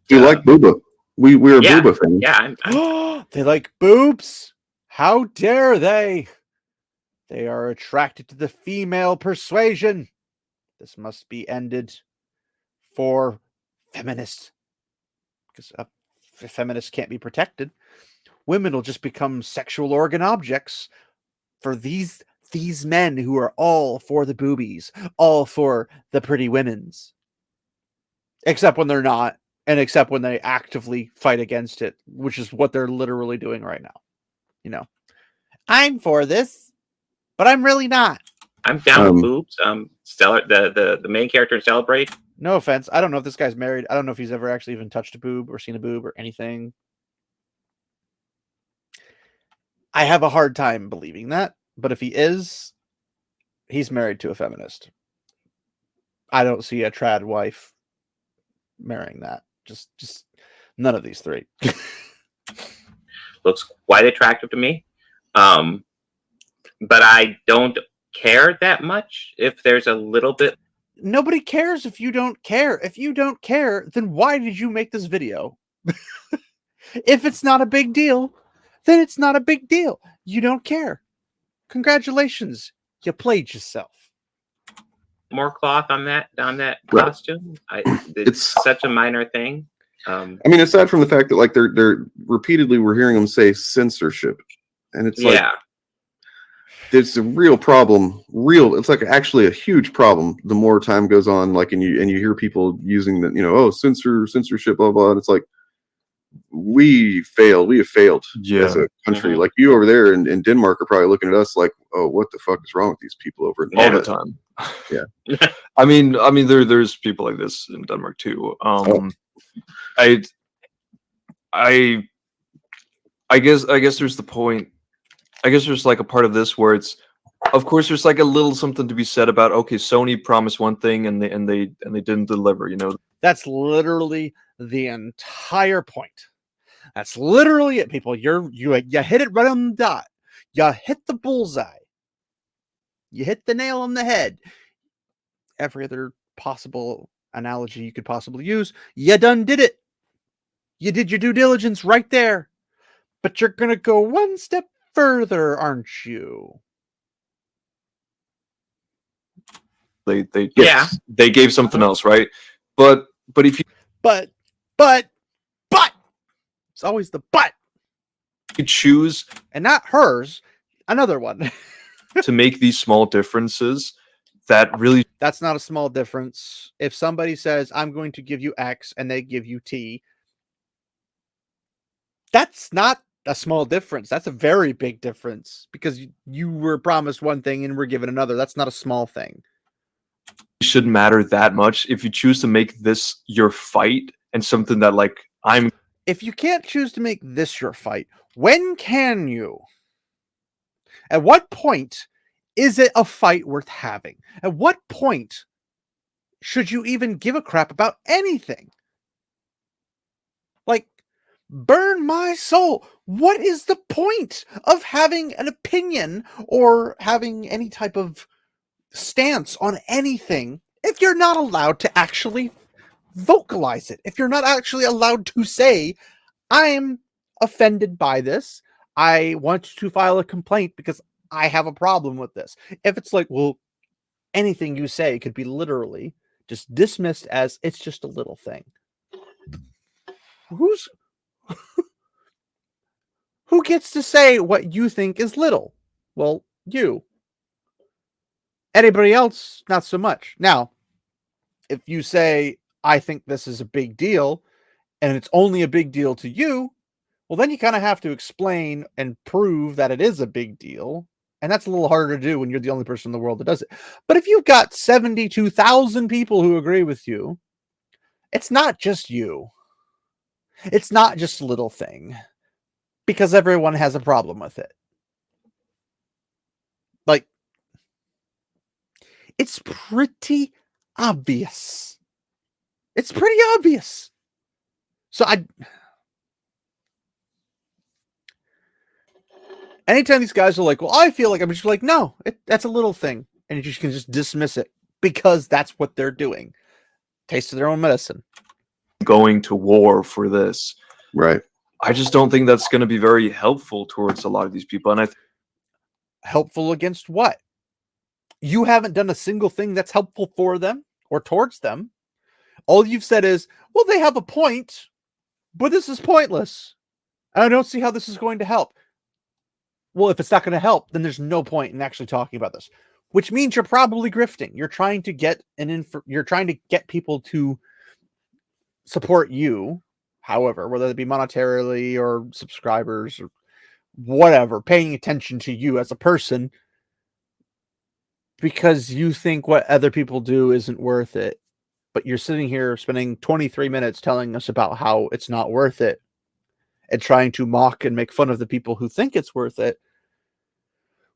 We like Booba. We're a Yeah. Booba fan. Yeah, They like boobs? How dare they? They are attracted to the female persuasion. This must be ended for feminists. Because if feminists can't be protected, women will just become sexual organ objects for these men who are all for the boobies, all for the pretty women's. Except when they're not, and except when they actively fight against it, which is what they're literally doing right now. You know, I'm for this, but I'm really not. I'm down with boobs. Stellar, the main character in Celebrate. No offense. I don't know if this guy's married. I don't know if he's ever actually even touched a boob or seen a boob or anything. I have a hard time believing that, but if he is, he's married to a feminist. I don't see a trad wife marrying that. Just none of these three. Looks quite attractive to me. But I don't care that much if there's a little bit. Nobody cares if you don't care. If you don't care, then why did you make this video? If it's not a big deal, then it's not a big deal. You don't care. Congratulations. You played yourself. More cloth on that Right. costume. It's such a minor thing. I mean, aside from the fact that like they're repeatedly we're hearing them say censorship, and it's like it's a real problem. It's like actually a huge problem. The more time goes on, like and you hear people using that, censorship, blah blah. And it's like we have failed as a country. Like you over there in Denmark are probably looking at us like, oh, what the fuck is wrong with these people over in all the time? Yeah. I mean, there's people like this in Denmark too. I guess there's the point. I guess there's like a part of this where it's, of course, there's like a little something to be said about, okay, Sony promised one thing and they didn't deliver. That's literally the entire point. That's literally it, people. You hit it right on the dot. You hit the bullseye. You hit the nail on the head. Every other possible analogy you could possibly use, you done did it. You did your due diligence right there. But you're gonna go one step further, aren't you? They gave something else, right? But if you but it's always the but. You choose, and not hers, another one. To make these small differences, that's not a small difference. If somebody says, I'm going to give you X and they give you T, that's not a small difference. That's a very big difference because you were promised one thing and were given another. That's not a small thing. It shouldn't matter that much. If you choose to make this your fight and something that if you can't choose to make this your fight, when can you? At what point is it a fight worth having? At what point should you even give a crap about anything? Like, burn my soul. What is the point of having an opinion or having any type of stance on anything if you're not allowed to actually vocalize it? If you're not actually allowed to say, I'm offended by this. I want to file a complaint because I have a problem with this. If it's like, well, anything you say could be literally just dismissed as it's just a little thing. Who gets to say what you think is little? Well, you. Anybody else, not so much. Now, if you say, I think this is a big deal, and it's only a big deal to you, well, then you kind of have to explain and prove that it is a big deal. And that's a little harder to do when you're the only person in the world that does it. But if you've got 72,000 people who agree with you, it's not just you. It's not just a little thing. Because everyone has a problem with it. Like, it's pretty obvious. It's pretty obvious. So anytime these guys are like, well, I feel like, I'm just like, no, that's a little thing. And you just can just dismiss it because that's what they're doing. Taste of their own medicine. Going to war for this. Right. I just don't think that's going to be very helpful towards a lot of these people. And helpful against what? You haven't done a single thing that's helpful for them or towards them. All you've said is, well, they have a point, but this is pointless. I don't see how this is going to help. Well, if it's not going to help, then there's no point in actually talking about this, which means you're probably grifting. You're trying to get you're trying to get people to support you, however, whether it be monetarily or subscribers or whatever, paying attention to you as a person because you think what other people do isn't worth it. But you're sitting here spending 23 minutes telling us about how it's not worth it and trying to mock and make fun of the people who think it's worth it,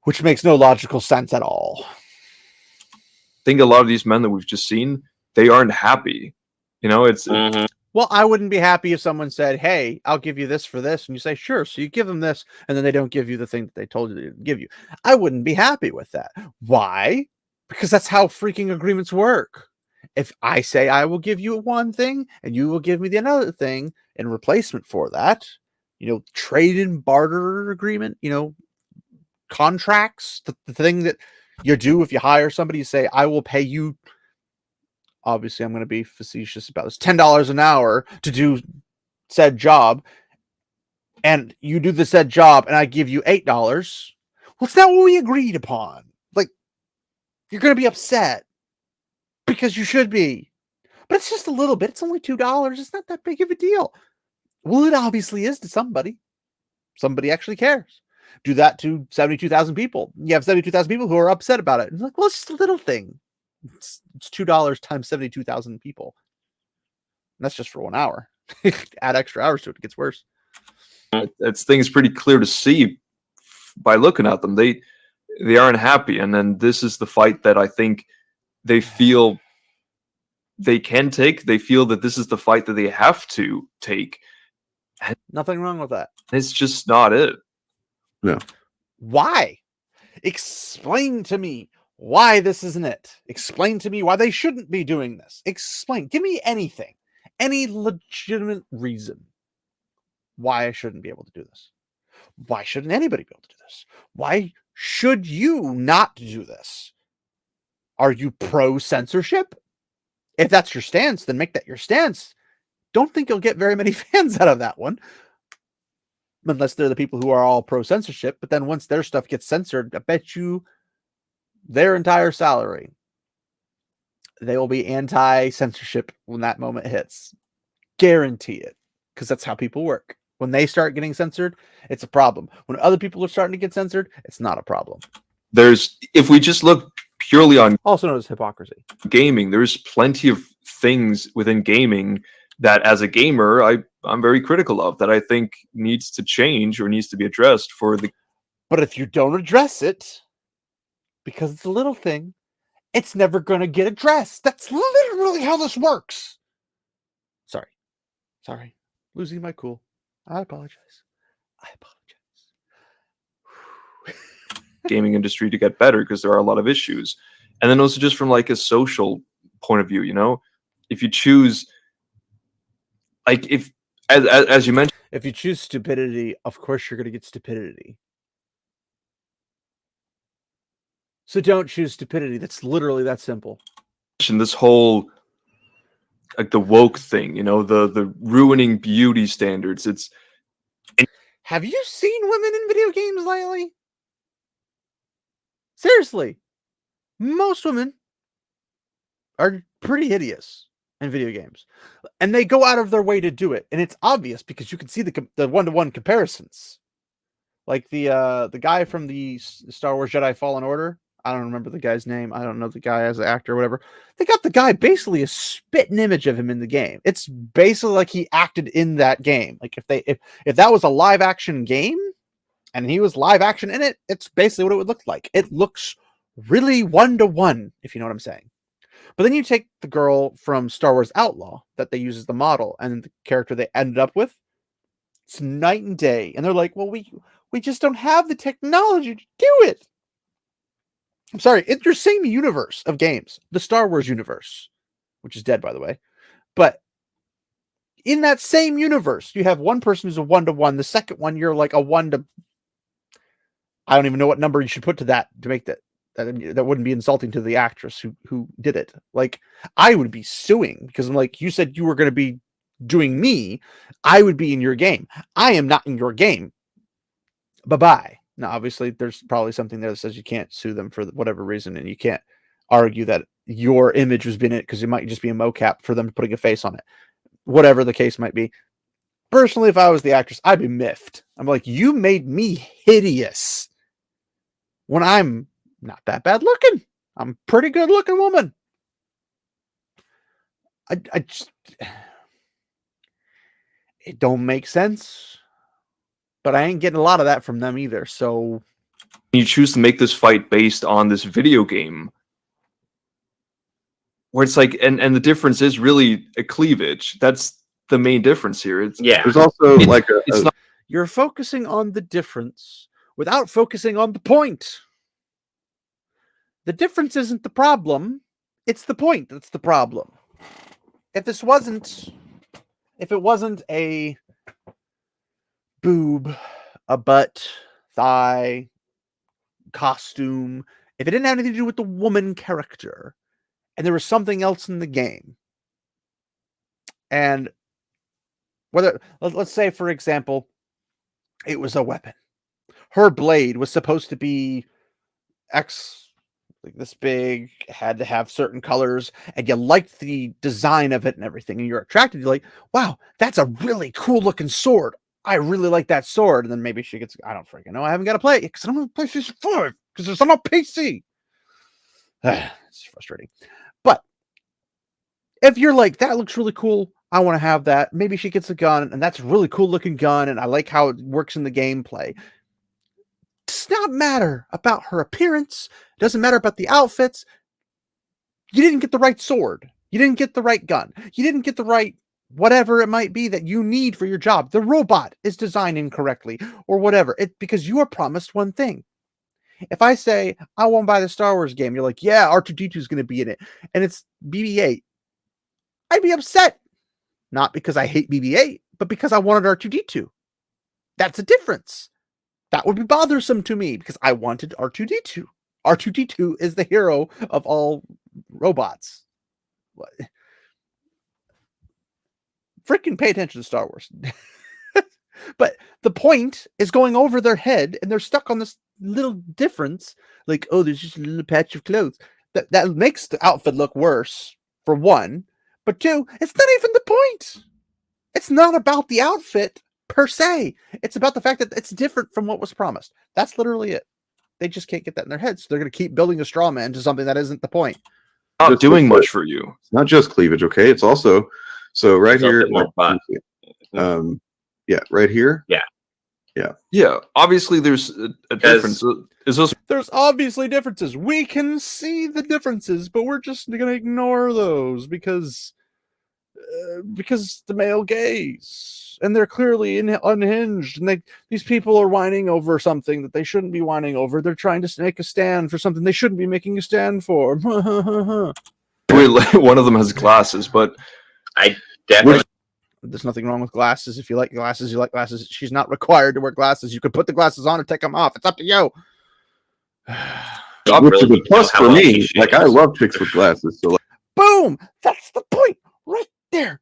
which makes no logical sense at all. I think a lot of these men that we've just seen, they aren't happy. You know, it's... Well, I wouldn't be happy if someone said, hey, I'll give you this for this. And you say, sure. So you give them this, and then they don't give you the thing that they told you to give you. I wouldn't be happy with that. Why? Because that's how freaking agreements work. If I say I will give you one thing, and you will give me the another thing in replacement for that, you know, trade and barter agreement, you know, contracts, the thing that you do if you hire somebody, you say, I will pay you. Obviously, I'm going to be facetious about this. $10 an hour to do said job, and you do the said job, and I give you $8. Well, it's not what we agreed upon. Like, you're going to be upset because you should be, but it's just a little bit. It's only $2. It's not that big of a deal. Well, it obviously is to somebody. Somebody actually cares. Do that to 72,000 people. You have 72,000 people who are upset about it. It's like, well, it's just a little thing. It's $2 times 72,000 people. And that's just for 1 hour. Add extra hours to it, it gets worse. It's things pretty clear to see by looking at them. They aren't happy, and then this is the fight that I think they feel they can take. They feel that this is the fight that they have to take. And nothing wrong with that. It's just not it. No. Why? Explain to me why this isn't it. Explain to me why they shouldn't be doing this. Explain. Give me anything. Any legitimate reason why I shouldn't be able to do this. Why shouldn't anybody be able to do this? Why should you not do this? Are you pro-censorship? If that's your stance, then make that your stance. Don't think you'll get very many fans out of that one. Unless they're the people who are all pro-censorship. But then once their stuff gets censored, I bet you their entire salary, they will be anti-censorship when that moment hits. Guarantee it. Because that's how people work. When they start getting censored, it's a problem. When other people are starting to get censored, it's not a problem. If we just look purely on also known as hypocrisy gaming, there's plenty of things within gaming that as a gamer I'm very critical of, that I think needs to change or needs to be addressed for the... But if you don't address it, because it's a little thing, it's never going to get addressed. That's literally how this works. Sorry. Losing my cool. I apologize. Gaming industry to get better, because there are a lot of issues. And then also just from like a social point of view, you know, if you choose, like, if as you mentioned, if you choose stupidity, of course you're going to get stupidity. So don't choose stupidity. That's literally that simple. This whole, like, the woke thing, you know, the ruining beauty standards. Have you seen women in video games lately? Seriously, most women are pretty hideous in video games, and they go out of their way to do it, and it's obvious because you can see the one-to-one comparisons. Like the guy from the Star Wars Jedi Fallen Order. I don't remember the guy's name. I don't know the guy as an actor or whatever. They got the guy basically a spitting image of him in the game. It's basically like he acted in that game. Like if that was a live action game and he was live action in it, it's basically what it would look like. It looks really one-to-one, if you know what I'm saying. But then you take the girl from Star Wars Outlaw that they use as the model, and the character they ended up with, it's night and day. And they're like, well, we just don't have the technology to do it. I'm sorry, it's your same universe of games, the Star Wars universe, which is dead, by the way. But in that same universe, you have one person who's a 1-to-1. The second one, you're like a 1 to... I don't even know what number you should put to that to make that. That wouldn't be insulting to the actress who did it. Like, I would be suing because I'm like, you said you were going to be doing me. I would be in your game. I am not in your game. Bye-bye. Now, obviously, there's probably something there that says you can't sue them for whatever reason, and you can't argue that your image was in it because it might just be a mocap for them putting a face on it. Whatever the case might be. Personally, if I was the actress, I'd be miffed. I'm like, you made me hideous when I'm not that bad looking. I'm a pretty good looking woman. I just... It don't make sense. But I ain't getting a lot of that from them either, so... You choose to make this fight based on this video game, where it's like, and the difference is really a cleavage. That's the main difference here. It's There's also like it's not... You're focusing on the difference without focusing on the point. The difference isn't the problem. It's the point that's the problem. If it wasn't a boob, a butt, thigh, costume, if it didn't have anything to do with the woman character, and there was something else in the game, and whether, let's say, for example, it was a weapon. Her blade was supposed to be like this big, had to have certain colors, and you liked the design of it and everything, and you're attracted. You're like, wow, that's a really cool looking sword. I really like that sword. And then maybe she gets, I don't freaking know. I haven't got to play it because I don't have PlayStation 5 because it's on a PC. It's frustrating. But if you're like, that looks really cool, I want to have that. Maybe she gets a gun, and that's a really cool looking gun, and I like how it works in the gameplay. It does not matter about her appearance. It doesn't matter about the outfits. You didn't get the right sword. You didn't get the right gun. You didn't get the right whatever it might be that you need for your job. The robot is designed incorrectly or whatever. Because you are promised one thing. If I say, I want to buy the Star Wars game, you're like, yeah, R2-D2 is going to be in it, and it's BB-8. I'd be upset. Not because I hate BB-8, but because I wanted R2-D2. That's a difference. That would be bothersome to me because I wanted R2-D2. R2-D2 is the hero of all robots. What? Freaking pay attention to Star Wars. But the point is going over their head, and they're stuck on this little difference. Like, oh, there's just a little patch of clothes. That makes the outfit look worse, for one. But two, it's not even the point. It's not about the outfit per se. It's about the fact that it's different from what was promised. That's literally it. They just can't get that in their heads. So they're going to keep building a straw man to something that isn't the point. Not Just doing like- much for you. It's not just cleavage, okay? It's also right It's a here. bit more butt. Yeah, right here. Yeah, obviously there's a difference. Is this There's obviously differences. We can see the differences, but we're just going to ignore those because the male gaze, and they're clearly unhinged, and these people are whining over something that they shouldn't be whining over. They're trying to make a stand for something they shouldn't be making a stand for. one of them has glasses, but I definitely. There's nothing wrong with glasses. If you like glasses, you like glasses. She's not required to wear glasses. You could put the glasses on or take them off. It's up to you. Which really is a need to plus know for how me. old she Like, I is. love chicks with glasses. So, like, Boom! That's the point right there.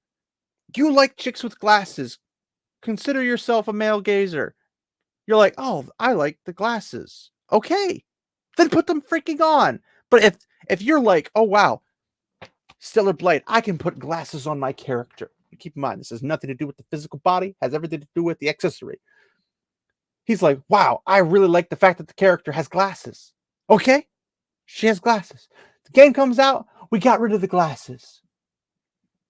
You like chicks with glasses. Consider yourself a male gazer. You're like, oh, I like the glasses. Okay. Then put them freaking on. But if you're like, oh, wow, Stellar Blade, I can put glasses on my character. Keep in mind, this has nothing to do with the physical body, has everything to do with the accessory. He's like, wow, I really like the fact that the character has glasses. Okay, she has glasses. The game comes out, we got rid of the glasses.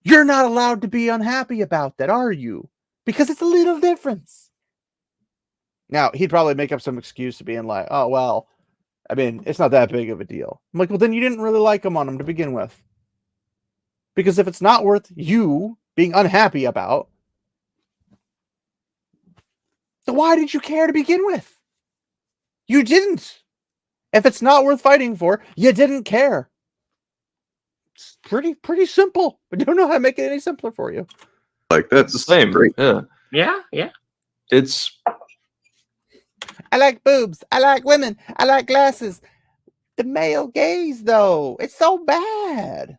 You're not allowed to be unhappy about that, are you? Because it's a little difference. Now, he'd probably make up some excuse to being like, oh, well, I mean, it's not that big of a deal. I'm like, well, then you didn't really like him on him to begin with. Because if it's not worth you being unhappy about, then why did you care to begin with? You didn't. If it's not worth fighting for, you didn't care. It's pretty simple. I don't know how to make it any simpler for you. Like that's the same. Great. Yeah, yeah. It's I like boobs. I like women. I like glasses. The male gaze, though, it's so bad.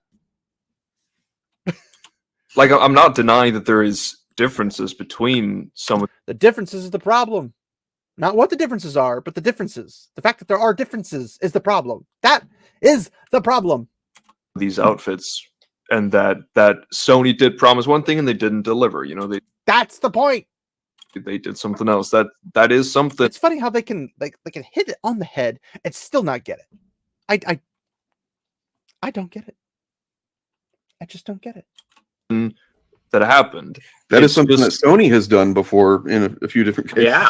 like I'm not denying that there is differences between some of The differences is the problem. Not what the differences are, but the differences. The fact that there are differences is the problem. That is the problem. these outfits, and that Sony did promise one thing and they didn't deliver. You know, That's the point. they did something else. That is something. It's funny how they can hit it on the head and still not get it. I don't get it. I just don't get it. That happened. That is It's something just- that Sony has done before in a few different cases. Yeah.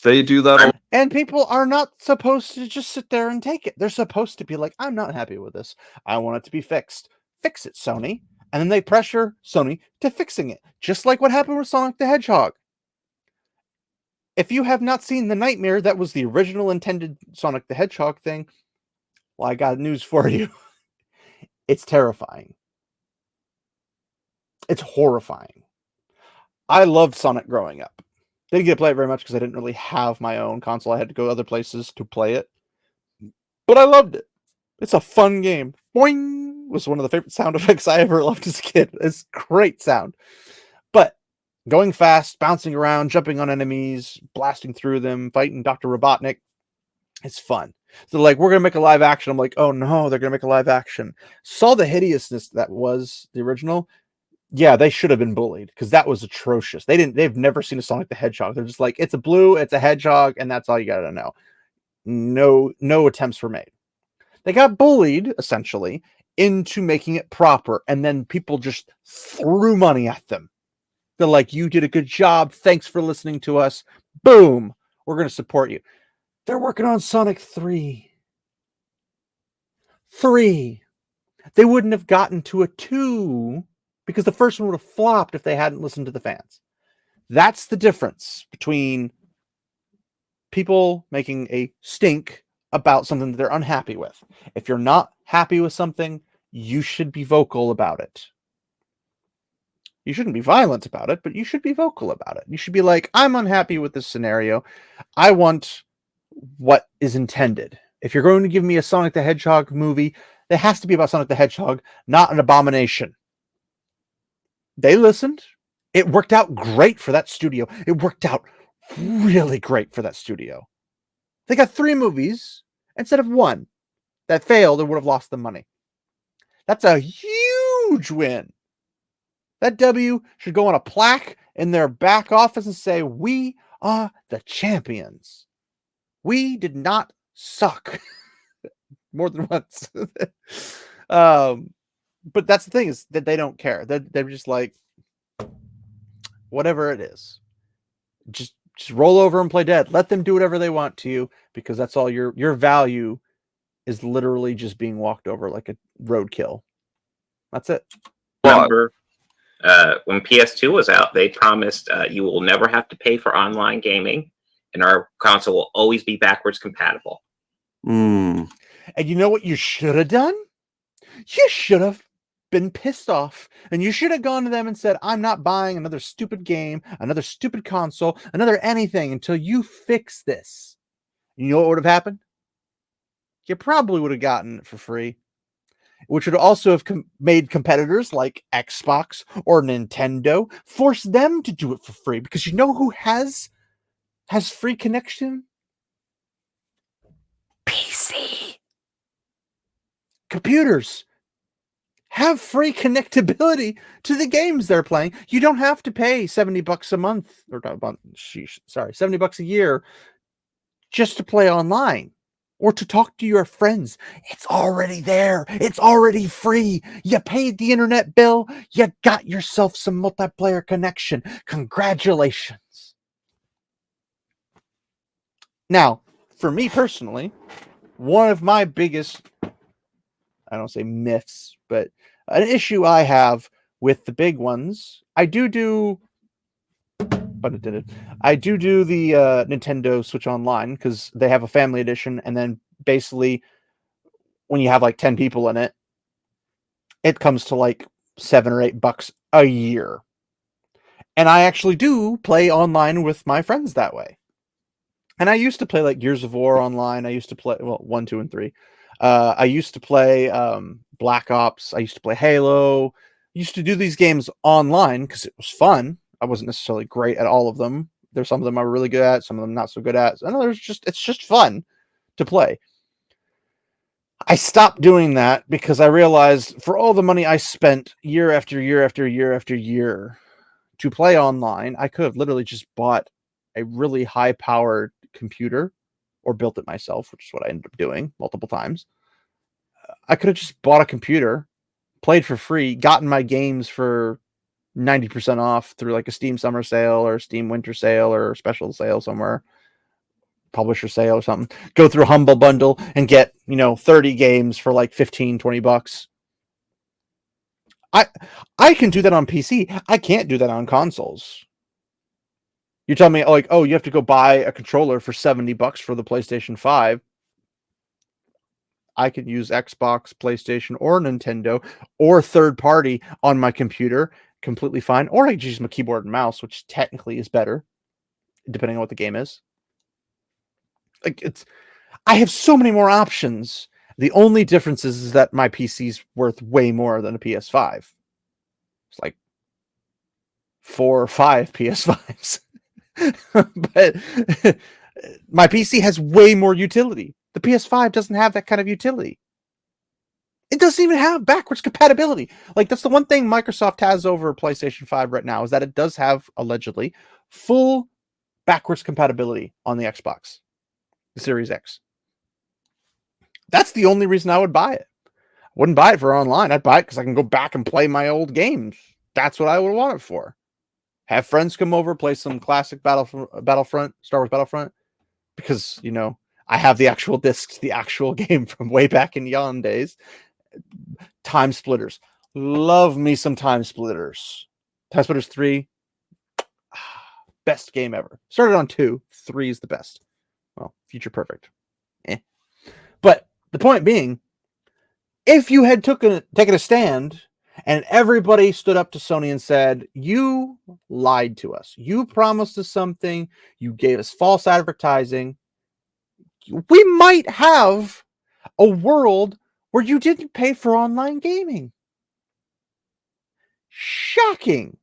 They do that. And people are not supposed to just sit there and take it. They're supposed to be like, I'm not happy with this. I want it to be fixed. Fix it, Sony. And then they pressure Sony to fixing it. Just like what happened with Sonic the Hedgehog. If you have not seen the nightmare that was the original intended Sonic the Hedgehog thing, well, I got news for you. It's terrifying. It's horrifying. I loved Sonic growing up. Didn't get to play it very much because I didn't really have my own console. I had to go other places to play it. But I loved it. It's a fun game. Boing was one of the favorite sound effects I ever loved as a kid. It's great sound. But going fast, bouncing around, jumping on enemies, blasting through them, fighting Dr. Robotnik, it's fun. So like, we're going to make a live action. I'm like, oh no, they're going to make a live action. Saw the hideousness that was the original. Yeah, they should have been bullied because that was atrocious. They've never seen a Sonic the Hedgehog. They're just like, it's a blue, it's a hedgehog, and that's all you got to know. No attempts were made. They got bullied essentially into making it proper, and then people just threw money at them. They're like, you did a good job. Thanks for listening to us. Boom. We're going to support you. They're working on Sonic 3. 3. They wouldn't have gotten to a 2 because the first one would have flopped if they hadn't listened to the fans. That's the difference between people making a stink about something that they're unhappy with. If you're not happy with something, you should be vocal about it. You shouldn't be violent about it, but you should be vocal about it. You should be like, I'm unhappy with this scenario. I want what is intended. If you're going to give me a Sonic the Hedgehog movie, it has to be about Sonic the Hedgehog, not an abomination. They listened. It worked out great for that studio. It worked out really great for that studio. They got 3 movies instead of 1 that failed and would have lost them money. That's a huge win. That W should go on a plaque in their back office and say, we are the champions. We did not suck. More than once. But that's the thing, is that they don't care. They're just like, whatever it is, just roll over and play dead. Let them do whatever they want to you, because that's all your value is literally just being walked over like a roadkill. That's it. Remember, when PS2 was out, they promised you will never have to pay for online gaming, and our console will always be backwards compatible. Mm. And you know what you should have done? You should have been pissed off, and you should have gone to them and said, I'm not buying another stupid game, another stupid console, another anything until you fix this. You know what would have happened? You probably would have gotten it for free, which would also have made competitors like Xbox or Nintendo force them to do it for free, because you know who has free connection? PC. Computers have free connectability to the games they're playing. You don't have to pay $70 a month, or $70 a year just to play online or to talk to your friends. It's already there. It's already free. You paid the internet bill. You got yourself some multiplayer connection. Congratulations. Now, for me personally, one of my biggest, I don't say myths, but an issue I have with the big ones. I do pun intended. I do the Nintendo Switch Online because they have a family edition, and then basically when you have like 10 people in it, it comes to like $7 or $8 a year. And I actually do play online with my friends that way. And I used to play like Gears of War online. I used to play 1, 2, and 3. I used to play Black Ops. I used to play Halo. I used to do these games online because it was fun. I wasn't necessarily great at all of them. There's some of them I'm really good at, some of them not so good at. And it's just fun to play. I stopped doing that because I realized for all the money I spent year after year after year after year to play online, I could have literally just bought a really high-powered computer or built it myself, which is what I ended up doing multiple times. I could have just bought a computer, played for free, gotten my games for 90% off through like a Steam summer sale or Steam winter sale or special sale somewhere, publisher sale or something, go through Humble Bundle and get, 30 games for like $15-20. I can do that on PC. I can't do that on consoles. You tell me like, oh, you have to go buy a controller for $70 for the PlayStation 5. I can use Xbox, PlayStation, or Nintendo or third party on my computer completely fine. Or I can use my keyboard and mouse, which technically is better, depending on what the game is. Like I have so many more options. The only difference is that my PC's worth way more than a PS5. It's like 4 or 5 PS5s. But my PC has way more utility. The PS5 doesn't have that kind of utility. It doesn't even have backwards compatibility. Like, that's the one thing Microsoft has over PlayStation 5 right now, is that it does have, allegedly, full backwards compatibility on the Xbox, the Series X. That's the only reason I would buy it. I wouldn't buy it for online. I'd buy it because I can go back and play my old games. That's what I would want it for. Have friends come over, play some classic Battlefront, Star Wars Battlefront, because, I have the actual discs, the actual game from way back in yon days. Time Splitters. Love me some Time Splitters. Time Splitters 3, best game ever. Started on 2, 3 is the best. Well, Future Perfect. But the point being, if you had taken a stand and everybody stood up to Sony and said, you lied to us, you promised us something, you gave us false advertising, we might have a world where you didn't pay for online gaming. Shocking.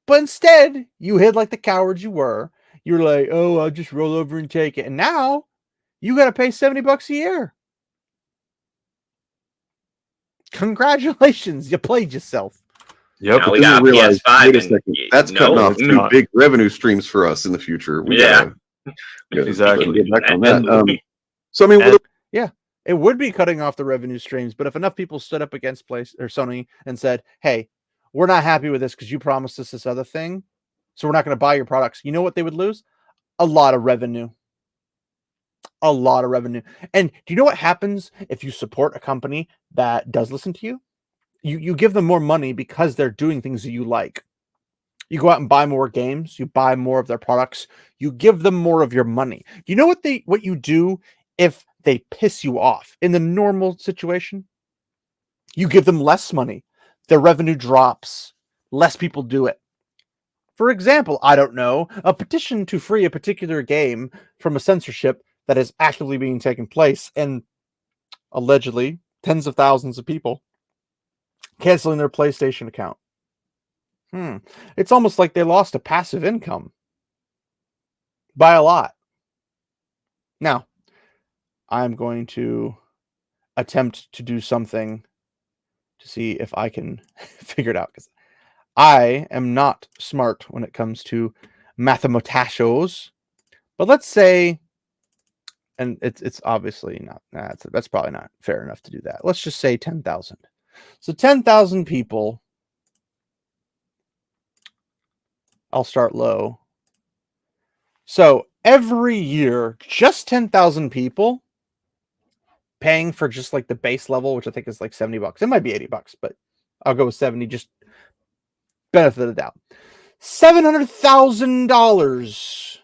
But instead, you hid like the cowards you were. You're like, oh, I'll just roll over and take it. And now you got to pay $70 a year. Congratulations, you played yourself. Yep. Now we got realize, PS5. wait a second, that's cutting off two no. big revenue streams for us in the future. We gotta Exactly. get back on And- that. So I mean, and- It would be cutting off the revenue streams, but if enough people stood up against Sony and said, hey, we're not happy with this because you promised us this other thing, so we're not going to buy your products, you know what they would lose? A lot of revenue. A lot of revenue. And do you know what happens if you support a company that does listen to you? You give them more money because they're doing things that you like. You go out and buy more games, you buy more of their products, you give them more of your money. Do you know what you do if they piss you off in the normal situation? You give them less money. Their revenue drops. Less people do it. For example, I don't know, a petition to free a particular game from a censorship that is actively being taken place, and allegedly tens of thousands of people canceling their PlayStation account. It's almost like they lost a passive income by a lot. Now, I'm going to attempt to do something to see if I can figure it out, because I am not smart when it comes to mathematics. But let's say, and it's obviously not, that's probably not fair enough to do that. Let's just say 10,000. So 10,000 people. I'll start low. So every year, just 10,000 people paying for just like the base level, which I think is like $70. It might be $80, but I'll go with 70. Just benefit of the doubt. $700,000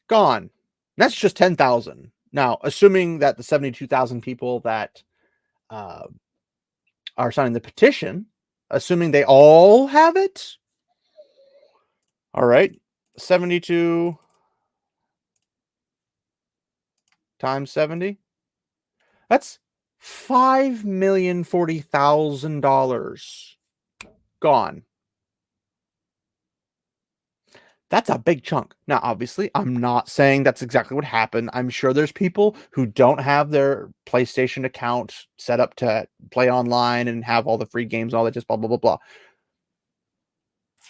gone. That's just 10,000. Now, assuming that the 72,000 people that are signing the petition, assuming they all have it. All right, 72 times 70. That's $5,040,000 gone. That's a big chunk. Now, obviously, I'm not saying that's exactly what happened. I'm sure there's people who don't have their PlayStation account set up to play online and have all the free games and all that, just blah, blah, blah, blah.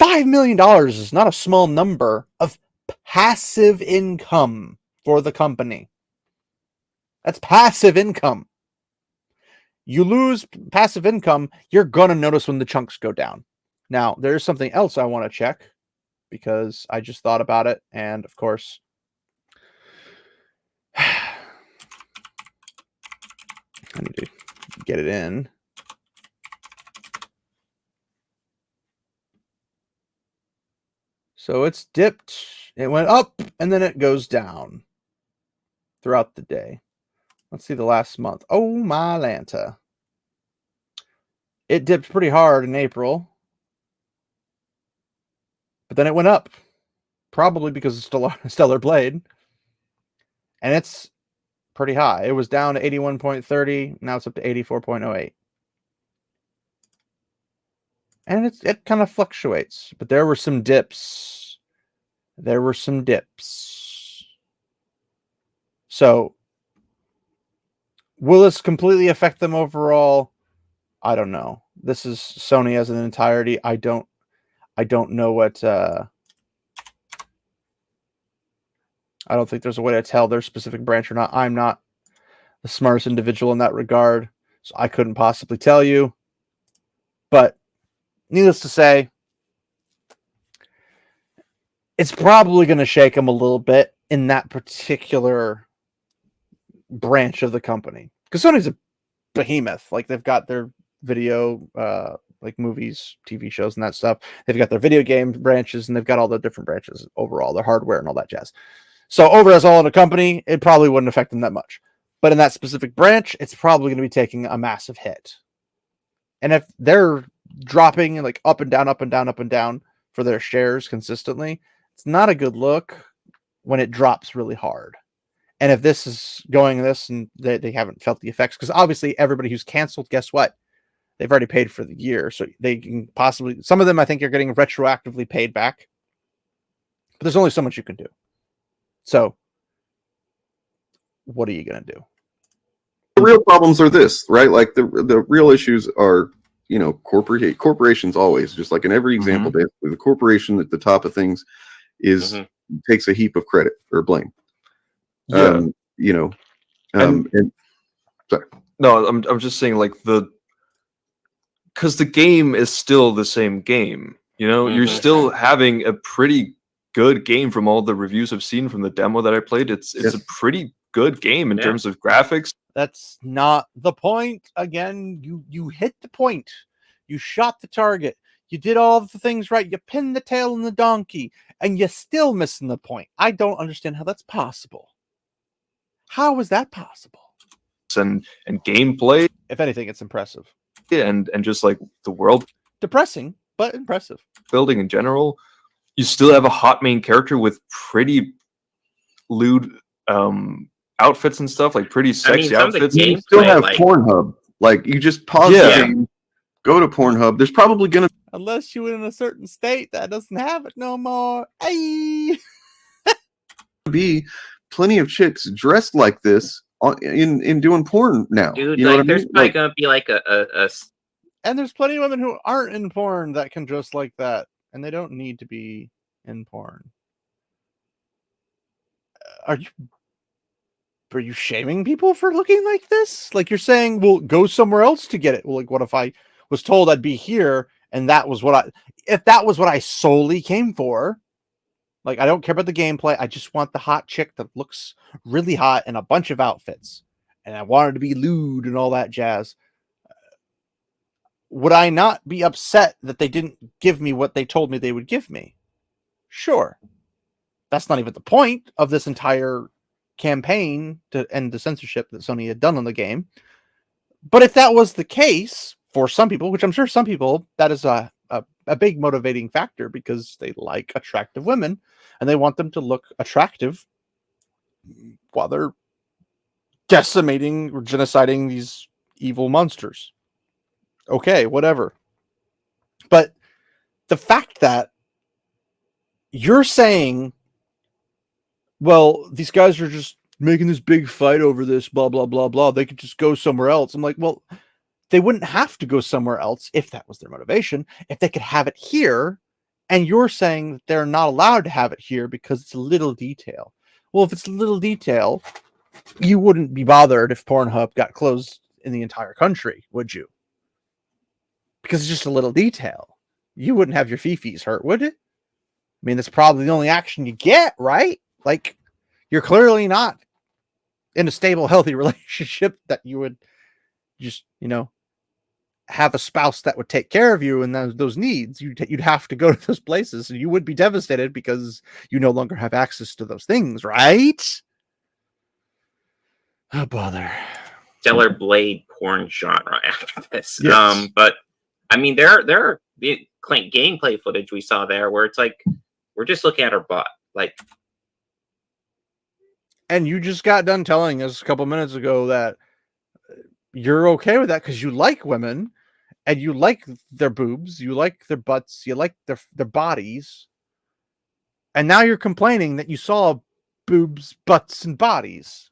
$5 million is not a small number of passive income for the company. That's passive income. You lose passive income, you're going to notice when the chunks go down. Now, there's something else I want to check because I just thought about it. And of course, I need to get it in. So it's dipped, it went up, and then it goes down throughout the day. Let's see the last month. Oh, my Lanta. It dipped pretty hard in April. But then it went up. Probably because of Stellar Blade. And it's pretty high. It was down to 81.30. Now it's up to 84.08. And it kind of fluctuates. But there were some dips. There were some dips. So, will this completely affect them overall? I don't know. This is Sony as an entirety. I don't know what I don't think there's a way to tell their specific branch or not. I'm not the smartest individual in that regard, so I couldn't possibly tell you. But needless to say, it's probably going to shake them a little bit in that particular branch of the company. Because Sony's a behemoth. Like, they've got their video, like movies, TV shows, and that stuff. They've got their video game branches, and they've got all the different branches overall, their hardware and all that jazz. So over as all in a company, it probably wouldn't affect them that much. But in that specific branch, it's probably going to be taking a massive hit. And if they're dropping like up and down, up and down, up and down for their shares consistently, it's not a good look when it drops really hard. And if this is going this and they haven't felt the effects, because obviously everybody who's canceled, guess what? They've already paid for the year. So they can possibly, some of them I think are getting retroactively paid back. But there's only so much you can do. So what are you going to do? The real problems are this, right? Like the real issues are, you know, corporations always, just like in every example, basically the corporation at the top of things is takes a heap of credit or blame. Yeah. You know, and sorry. No, I'm just saying, like, because the game is still the same game. You know, you're still having a pretty good game from all the reviews I've seen from the demo that I played. It's a pretty good game in terms of graphics. That's not the point. Again, you hit the point. You shot the target. You did all the things right. You pinned the tail on the donkey, and you're still missing the point. I don't understand how that's possible. How is that possible? And gameplay. If anything, it's impressive. And just like the world. Depressing, but impressive. Building in general. You still have a hot main character with pretty lewd outfits and stuff, like pretty sexy outfits. You still have Pornhub. Like, you just pause the game, go to Pornhub. There's probably gonna, unless you're in a certain state that doesn't have it no more. Hey, be plenty of chicks dressed like this in doing porn now. Dude, you know like, there's probably like, gonna be like a and there's plenty of women who aren't in porn that can dress like that, and they don't need to be in porn. Are you shaming people for looking like this? Like, you're saying, well, go somewhere else to get it. Well, like, what if I was told I'd be here and that was if that was what I solely came for? Like, I don't care about the gameplay. I just want the hot chick that looks really hot in a bunch of outfits. And I want her to be lewd and all that jazz. would I not be upset that they didn't give me what they told me they would give me? Sure. That's not even the point of this entire campaign to end the censorship that Sony had done on the game. But if that was the case for some people, which I'm sure some people, that is a big motivating factor because they like attractive women and they want them to look attractive while they're decimating or genociding these evil monsters. Okay, whatever. But the fact that you're saying, well, these guys are just making this big fight over this, blah, blah, blah, blah. They could just go somewhere else. I'm like, well, they wouldn't have to go somewhere else if that was their motivation, if they could have it here. And you're saying that they're not allowed to have it here because it's a little detail. Well, if it's a little detail, you wouldn't be bothered if Pornhub got closed in the entire country, would you? Because it's just a little detail. You wouldn't have your fifis hurt, would it? I mean, that's probably the only action you get, right? Like, you're clearly not in a stable, healthy relationship that you would just, have a spouse that would take care of you and those needs. You'd have to go to those places and you would be devastated because you no longer have access to those things, right? Oh, bother. Stellar Blade porn genre after this. Yes. But I mean, there are the gameplay footage we saw there where it's like we're just looking at her butt, like. And you just got done telling us a couple minutes ago that you're okay with that because you like women and you like their boobs, you like their butts, you like their bodies. And now you're complaining that you saw boobs, butts, and bodies.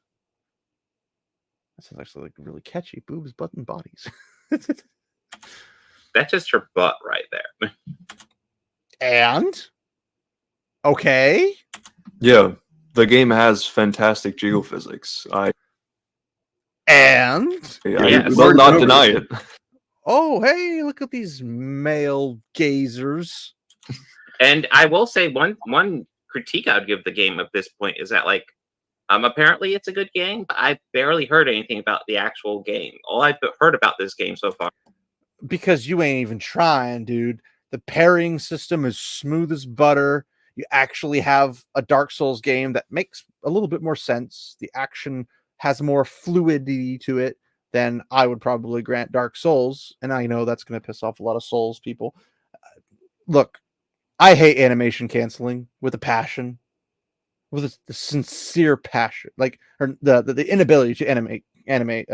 That sounds actually like really catchy. Boobs, butts, and bodies. That's just her butt right there. And? Okay. Yeah, the game has fantastic geophysics. And? I will not deny it. Oh, hey, look at these male gazers. And I will say one critique I'd give the game at this point is that, like, apparently it's a good game, but I've barely heard anything about the actual game. All I've heard about this game so far. Because you ain't even trying, dude. The parrying system is smooth as butter. You actually have a Dark Souls game that makes a little bit more sense. The action has more fluidity to it than I would probably grant Dark Souls. And I know that's going to piss off a lot of Souls people. Look, I hate animation canceling with a passion, with a sincere passion, like, or the inability to animate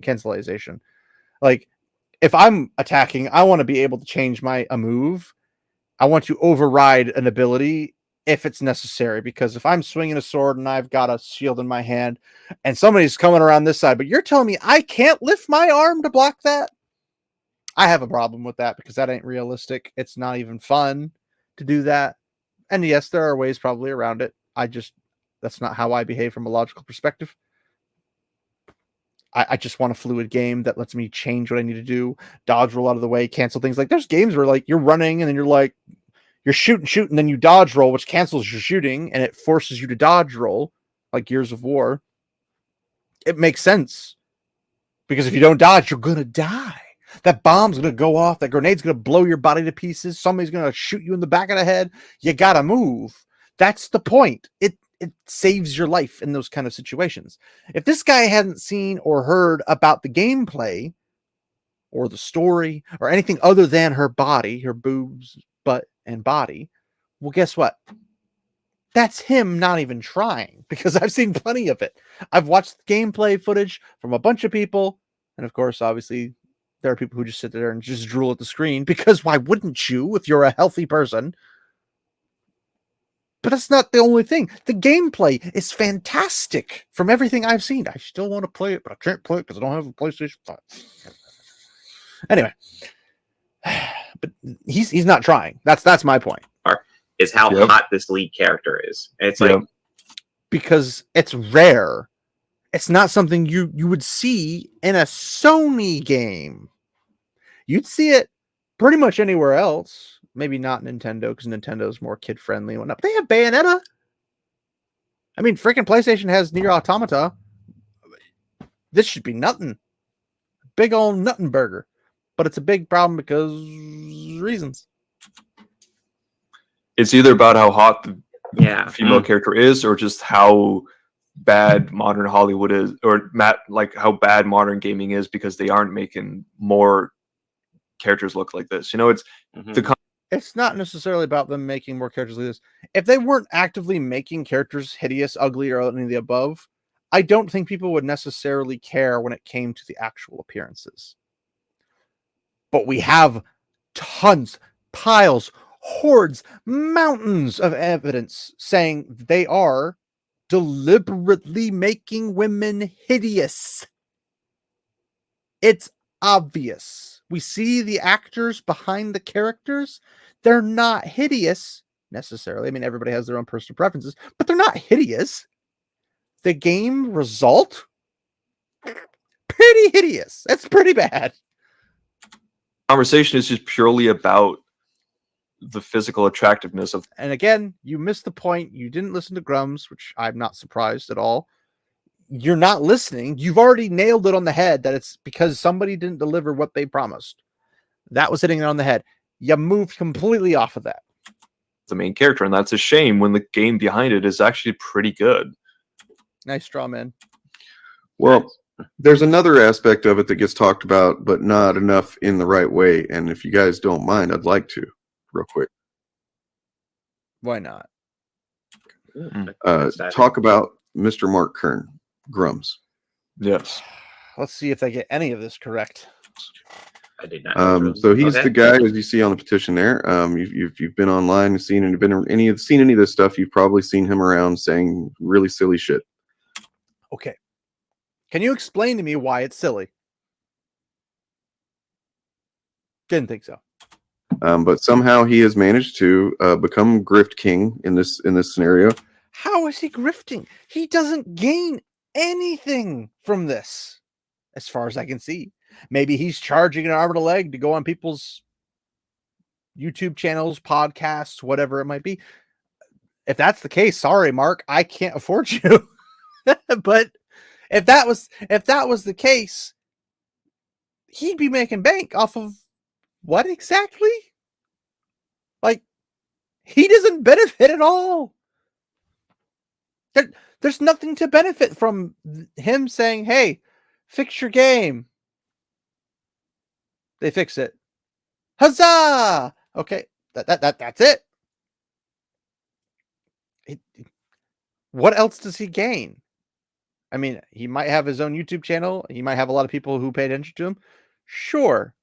cancelization. Like, if I'm attacking, I want to be able to change a move. I want to override an ability if it's necessary, because if I'm swinging a sword and I've got a shield in my hand and somebody's coming around this side, but you're telling me I can't lift my arm to block that, I have a problem with that because that ain't realistic. It's not even fun to do that. And yes, there are ways probably around it. That's not how I behave from a logical perspective. I just want a fluid game that lets me change what I need to do, dodge roll out of the way, cancel things. Like, there's games where, like, you're running and then you're shooting, and then you dodge roll, which cancels your shooting, and it forces you to dodge roll, like Gears of War. It makes sense. Because if you don't dodge, you're going to die. That bomb's going to go off. That grenade's going to blow your body to pieces. Somebody's going to shoot you in the back of the head. You got to move. That's the point. It saves your life in those kind of situations. If this guy hadn't seen or heard about the gameplay or the story or anything other than her body, her boobs, butt, and body, well, guess what? That's him not even trying, because I've seen plenty of it. I've watched gameplay footage from a bunch of people. And of course, obviously, there are people who just sit there and just drool at the screen, because why wouldn't you if you're a healthy person? But that's not the only thing. The gameplay is fantastic from everything I've seen. I still want to play it, but I can't play it because I don't have a PlayStation 5. Anyway, but he's not trying. That's my point. Is how hot this lead character is. And it's like, because it's rare. It's not something you would see in a Sony game. You'd see it pretty much anywhere else. Maybe not Nintendo, because Nintendo's more kid-friendly and whatnot. But they have Bayonetta. I mean, freaking PlayStation has Nier Automata. This should be nothing. Big old nuttin' burger. but it's a big problem because reasons. It's either about how hot the Yeah. female character is, or just how bad modern Hollywood is, or like how bad modern gaming is, because they aren't making more characters look like this. You know, it's Mhm. It's not necessarily about them making more characters like this. If they weren't actively making characters hideous, ugly, or any of the above, I don't think people would necessarily care when it came to the actual appearances. But we have tons, piles, hordes, mountains of evidence saying they are deliberately making women hideous. It's obvious. We see the actors behind the characters. They're not hideous necessarily. I mean, everybody has their own personal preferences, but they're not hideous. The game result, pretty hideous. That's pretty bad. conversation is just purely about the physical attractiveness of. And again, you missed the point. You didn't listen to Grummz, which I'm not surprised at all. You're not listening. You've already nailed it on the head that it's because somebody didn't deliver what they promised. That was hitting it on the head. You moved completely off of that. The main character, and that's a shame when the game behind it is actually pretty good. Nice straw man. Well, there's another aspect of it that gets talked about, but not enough in the right way. And if you guys don't mind, I'd like to, real quick. Why not? Talk about Mr. Mark Kern, Grummz. Yes. Let's see if they get any of this correct. I did not. know So he's Okay. the guy, as you see on the petition there. You've been online and seen any of this stuff. You've probably seen him around saying really silly shit. Okay. Can you explain to me why it's silly? Didn't think so. But somehow he has managed to become grift king in this scenario. How is he grifting? He doesn't gain anything from this, as far as I can see. Maybe he's charging an arm and a leg to go on people's YouTube channels, podcasts, whatever it might be. If that's the case, sorry, Mark, I can't afford you. But if that was the case, he'd be making bank off of what exactly? Like, he doesn't benefit at all. There's nothing to benefit from him saying, hey, fix your game. They fix it. Huzzah! Okay, that's it. What else does he gain? I mean, he might have his own YouTube channel. He might have a lot of people who pay attention to him. Sure.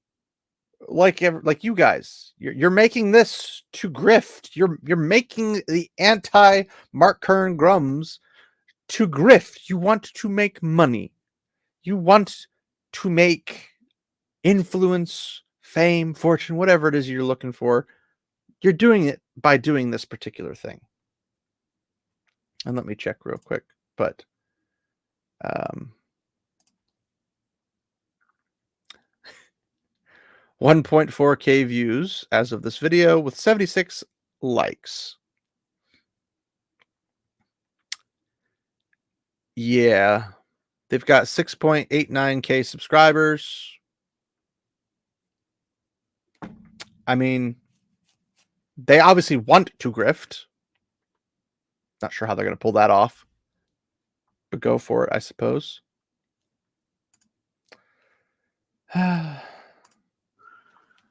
Like you guys, you're making this to grift. You're making the anti Mark Kern Grummz to grift. You want to make money. You want to make influence, fame, fortune, whatever it is you're looking for. You're doing it by doing this particular thing. And let me check real quick, but 1.4K views as of this video with 76 likes. Yeah, they've got 6.89K subscribers. I mean, they obviously want to grift. Not sure how they're going to pull that off, but go for it, I suppose.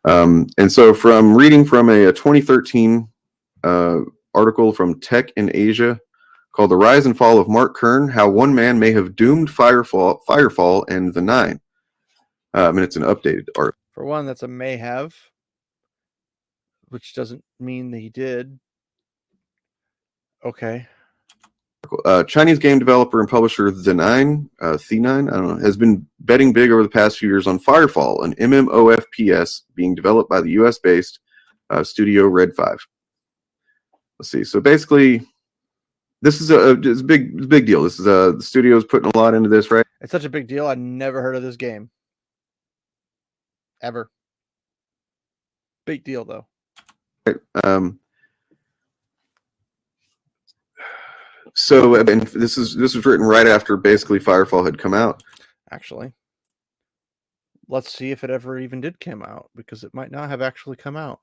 And so from reading from a 2013 article from Tech in Asia called The Rise and Fall of Mark Kern, How One Man May Have Doomed Firefall and the Nine. And it's an updated article. For one, that's a may have, which doesn't mean that he did. Okay. Chinese game developer and publisher The9, I don't know, has been betting big over the past few years on Firefall, an MMOFPS being developed by the US-based studio Red 5. Let's see. So basically, this is it's a big deal. This is the studio's putting a lot into this, right? It's such a big deal. I never heard of this game. Ever. Big deal, though. Right. So, and this was written right after basically Firefall had come out. Actually, let's see if it ever even did come out, because it might not have actually come out.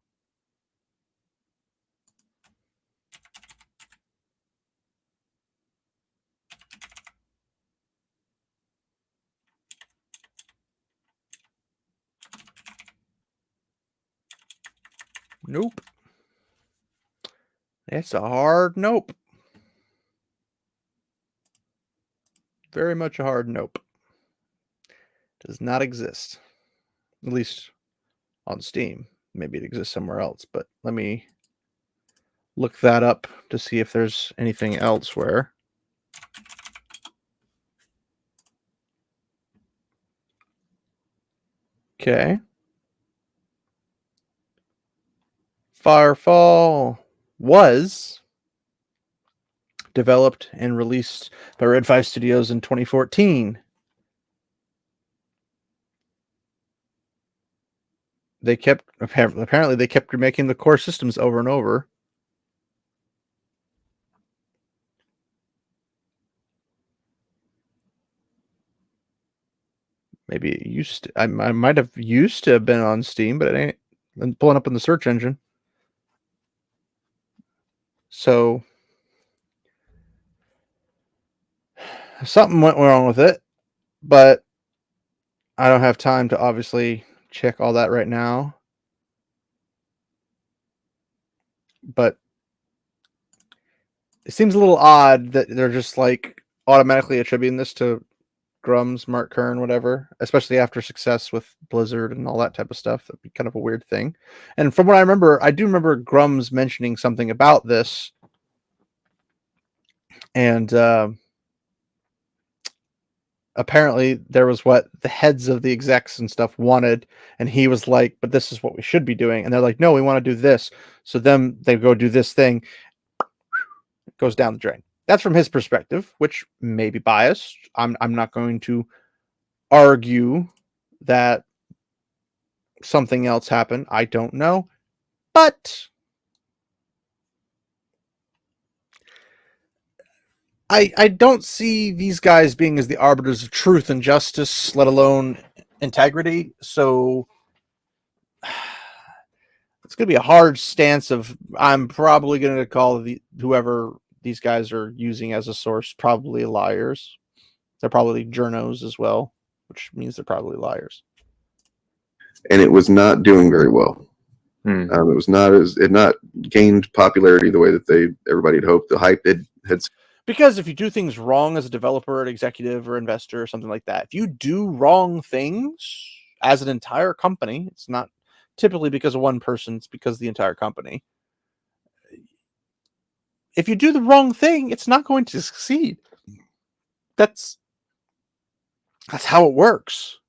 Nope. It's a hard nope. Very much a hard nope. Does not exist. At least on Steam. Maybe it exists somewhere else, but let me look that up to see if there's anything elsewhere. Okay. Firefall was developed and released by Red 5 Studios in 2014. They kept apparently they kept remaking the core systems over and over. Maybe it used to, I might have used to have been on Steam, but it ain't. I'm pulling up in the search engine. So something went wrong with it, but I don't have time to obviously check all that right now. But it seems a little odd that they're just like automatically attributing this to Grummz, Mark Kern, whatever, especially after success with Blizzard and all that type of stuff. That'd be kind of a weird thing. And from what I remember, I do remember Grummz mentioning something about this. And apparently there was what the heads of the execs and stuff wanted. And he was like, but this is what we should be doing. And they're like, no, we want to do this. So then they go do this thing. It goes down the drain. That's from his perspective, which may be biased. I'm not going to argue that something else happened. I don't know. But I don't see these guys being as the arbiters of truth and justice, let alone integrity. So it's going to be a hard stance of I'm probably going to call whoever these guys are using as a source probably liars. They're probably journos as well, which means they're probably liars. And it was not doing very well. It was not it not gained popularity the way that everybody had hoped. The hype had because if you do things wrong as a developer, an executive, or investor, or something like that, if you do wrong things as an entire company, it's not typically because of one person, it's because of the entire company. If you do the wrong thing, it's not going to succeed. That's how it works.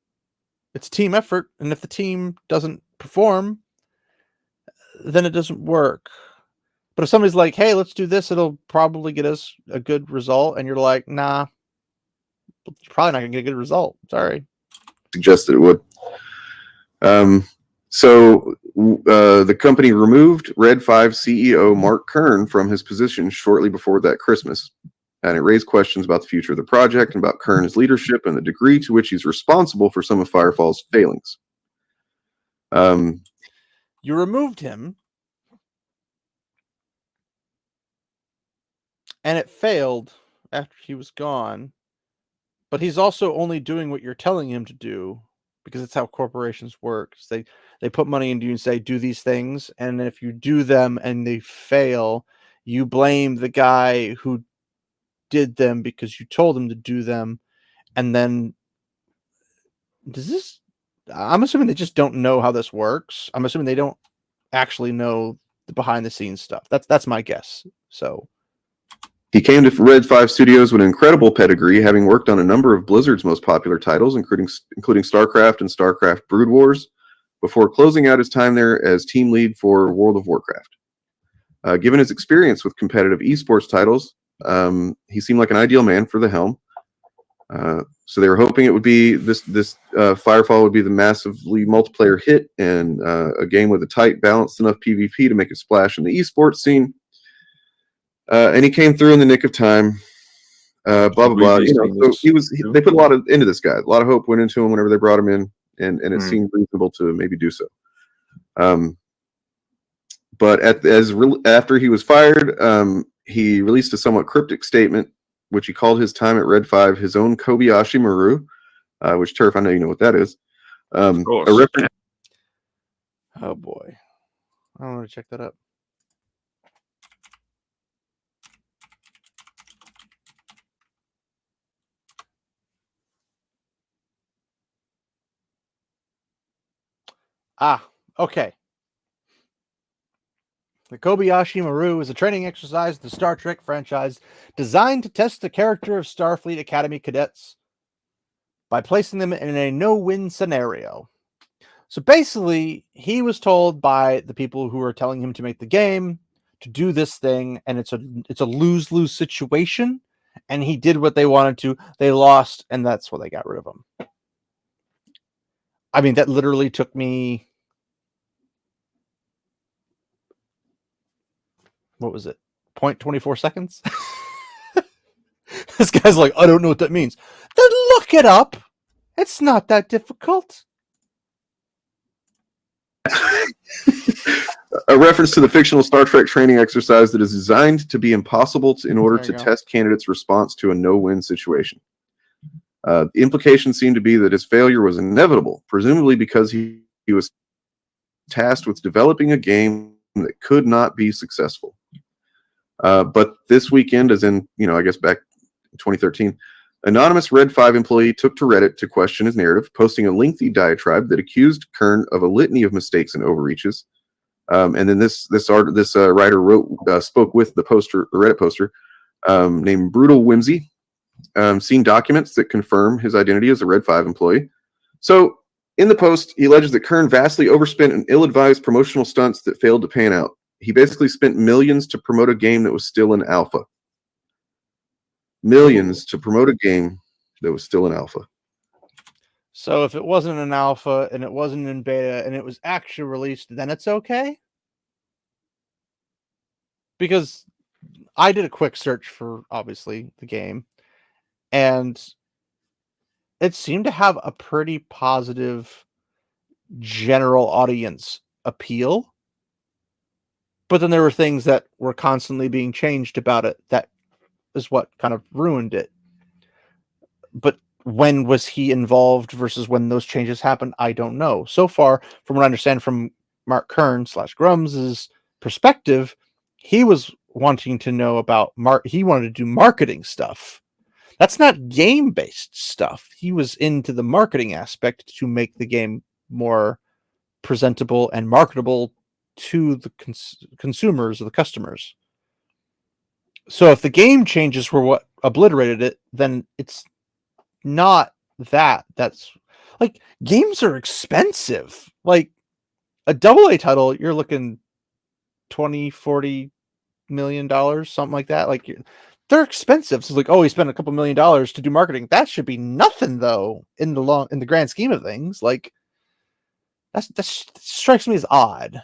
It's team effort, and if the team doesn't perform, then it doesn't work. But if somebody's like, hey, let's do this, it'll probably get us a good result, and you're like, nah, you're probably not going to get a good result. Sorry. Suggested it would. So the company removed Red 5 CEO Mark Kern from his position shortly before that Christmas. And it raised questions about the future of the project and about Kern's leadership and the degree to which he's responsible for some of Firefall's failings. You removed him, and it failed after he was gone. But he's also only doing what you're telling him to do, because it's how corporations work. They put money into you and say, do these things. And if you do them and they fail, you blame the guy who did them because you told him to do them. And then I'm assuming they just don't know how this works. I'm assuming they don't actually know the behind the scenes stuff. That's my guess. So he came to Red 5 Studios with an incredible pedigree, having worked on a number of Blizzard's most popular titles, including StarCraft and StarCraft Brood Wars, before closing out his time there as team lead for World of Warcraft. Given his experience with competitive esports titles, he seemed like an ideal man for the helm. So they were hoping it would be this Firefall would be the massively multiplayer hit and a game with a tight, balanced enough PvP to make a splash in the esports scene. And he came through in the nick of time. Blah blah blah. So they put a lot into this guy. A lot of hope went into him whenever they brought him in. and it seemed reasonable to maybe do so. But after he was fired, he released a somewhat cryptic statement, which he called his time at Red 5 his own Kobayashi Maru, which, Turf, I know you know what that is. Of course. A reference. Oh boy, I want to check that up. Okay. The Kobayashi Maru is a training exercise in the Star Trek franchise designed to test the character of Starfleet Academy cadets by placing them in a no-win scenario. So basically, he was told by the people who were telling him to make the game to do this thing, and it's a lose-lose situation, and he did what they wanted to. They lost, and that's why they got rid of him. I mean, that literally took me... What was it? 0.24 seconds? This guy's like, I don't know what that means. Then look it up. It's not that difficult. A reference to the fictional Star Trek training exercise that is designed to be impossible in order to test candidates' response to a no-win situation. The implication seemed to be that his failure was inevitable, presumably because he was tasked with developing a game that could not be successful. But this weekend, as in, I guess back in 2013, anonymous Red 5 employee took to Reddit to question his narrative, posting a lengthy diatribe that accused Kern of a litany of mistakes and overreaches. And then this writer spoke with the Reddit poster named Brutal Whimsy, seen documents that confirm his identity as a Red 5 employee. So in the post, he alleges that Kern vastly overspent in ill-advised promotional stunts that failed to pan out. He basically spent millions to promote a game that was still in alpha. Millions to promote a game that was still in alpha. So if it wasn't in alpha and it wasn't in beta and it was actually released, then it's okay? Because I did a quick search for, obviously, the game, and it seemed to have a pretty positive general audience appeal. But then there were things that were constantly being changed about it that is what kind of ruined it. But when was he involved versus when those changes happened? I don't know. So far, from what I understand from Mark Kern / Grummz' perspective, he was wanting to know about he wanted to do marketing stuff. That's not game-based stuff. He was into the marketing aspect to make the game more presentable and marketable to the consumers or the customers. So if the game changes were what obliterated it, then it's not that. That's like, games are expensive. Like a AA title, you're looking $20-40 million, something like that. Like, they're expensive. So it's like, oh, he spent a couple $1 million to do marketing. That should be nothing, though, in the grand scheme of things. Like, that strikes me as odd.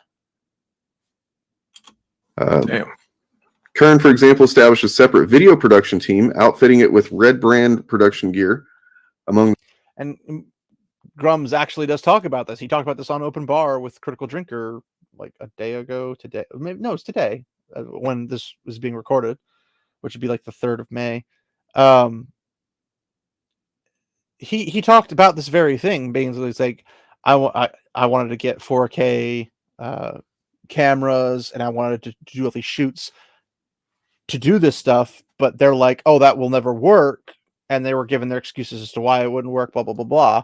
Damn. Kern, for example, established a separate video production team, outfitting it with Red brand production gear. And Grummz actually does talk about this. He talked about this on Open Bar with Critical Drinker like a day ago today. Maybe, no, it's today when this was being recorded, which would be like the 3rd of May. He talked about this very thing, being like, I wanted to get 4K cameras, and I wanted to do all these shoots to do this stuff, but they're like, oh, that will never work. And they were given their excuses as to why it wouldn't work, blah, blah, blah, blah.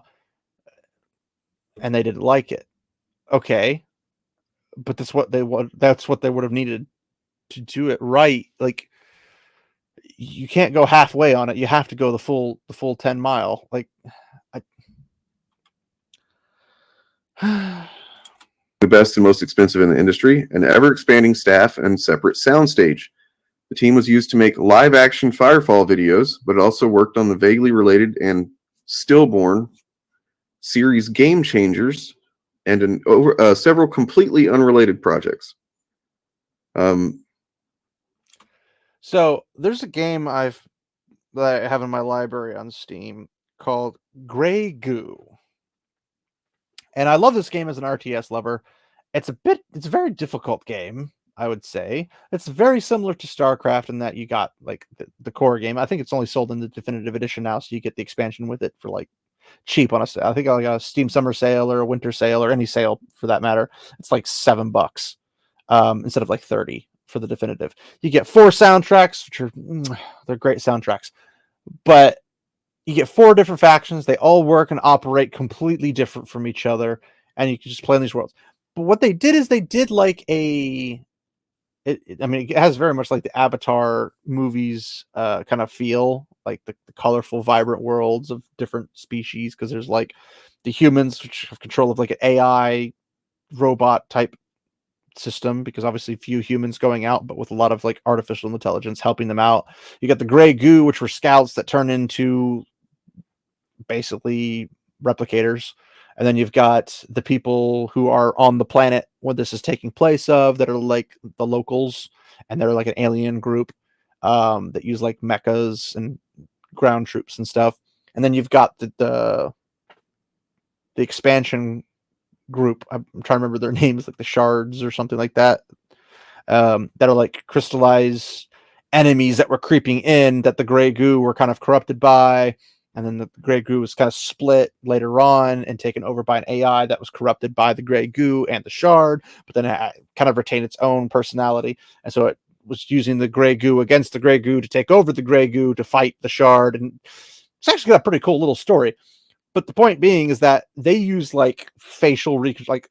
And they didn't like it. Okay. But that's what they would have needed to do it right. Like, you can't go halfway on it. You have to go the full 10 mile. Like, the best and most expensive in the industry, an ever-expanding staff, and separate soundstage. The team was used to make live-action Firefall videos, but it also worked on the vaguely related and stillborn series Game Changers and several completely unrelated projects. So there's a game that I have in my library on Steam called Grey Goo. And I love this game as an RTS lover. It's a very difficult game, I would say. It's very similar to StarCraft in that you got like the core game. I think it's only sold in the definitive edition now, so you get the expansion with it for like cheap on a sale. I think I got a Steam summer sale or a winter sale or any sale for that matter. It's like $7 instead of like 30 for the definitive. You get 4 soundtracks, which are they're great soundtracks, but you get 4 different factions. They all work and operate completely different from each other, and you can just play in these worlds. But what they did is they did like it has very much like the Avatar movies kind of feel, like the colorful, vibrant worlds of different species, because there's like the humans, which have control of like an AI robot type system, because obviously few humans going out, but with a lot of like artificial intelligence helping them out. You got the gray goo, which were scouts that turn into basically replicators. And then you've got the people who are on the planet where this is taking place of, that are like the locals, and they're like an alien group that use like mechas and ground troops and stuff. And then you've got the expansion group. I'm trying to remember their names, like the shards or something like that, that are like crystallized enemies that were creeping in, that the gray goo were kind of corrupted by. And then the gray goo was kind of split later on and taken over by an AI that was corrupted by the gray goo and the shard, but then it kind of retained its own personality. And so it was using the gray goo against the gray goo to take over the gray goo to fight the shard. And it's actually got a pretty cool little story. But the point being is that they use like facial like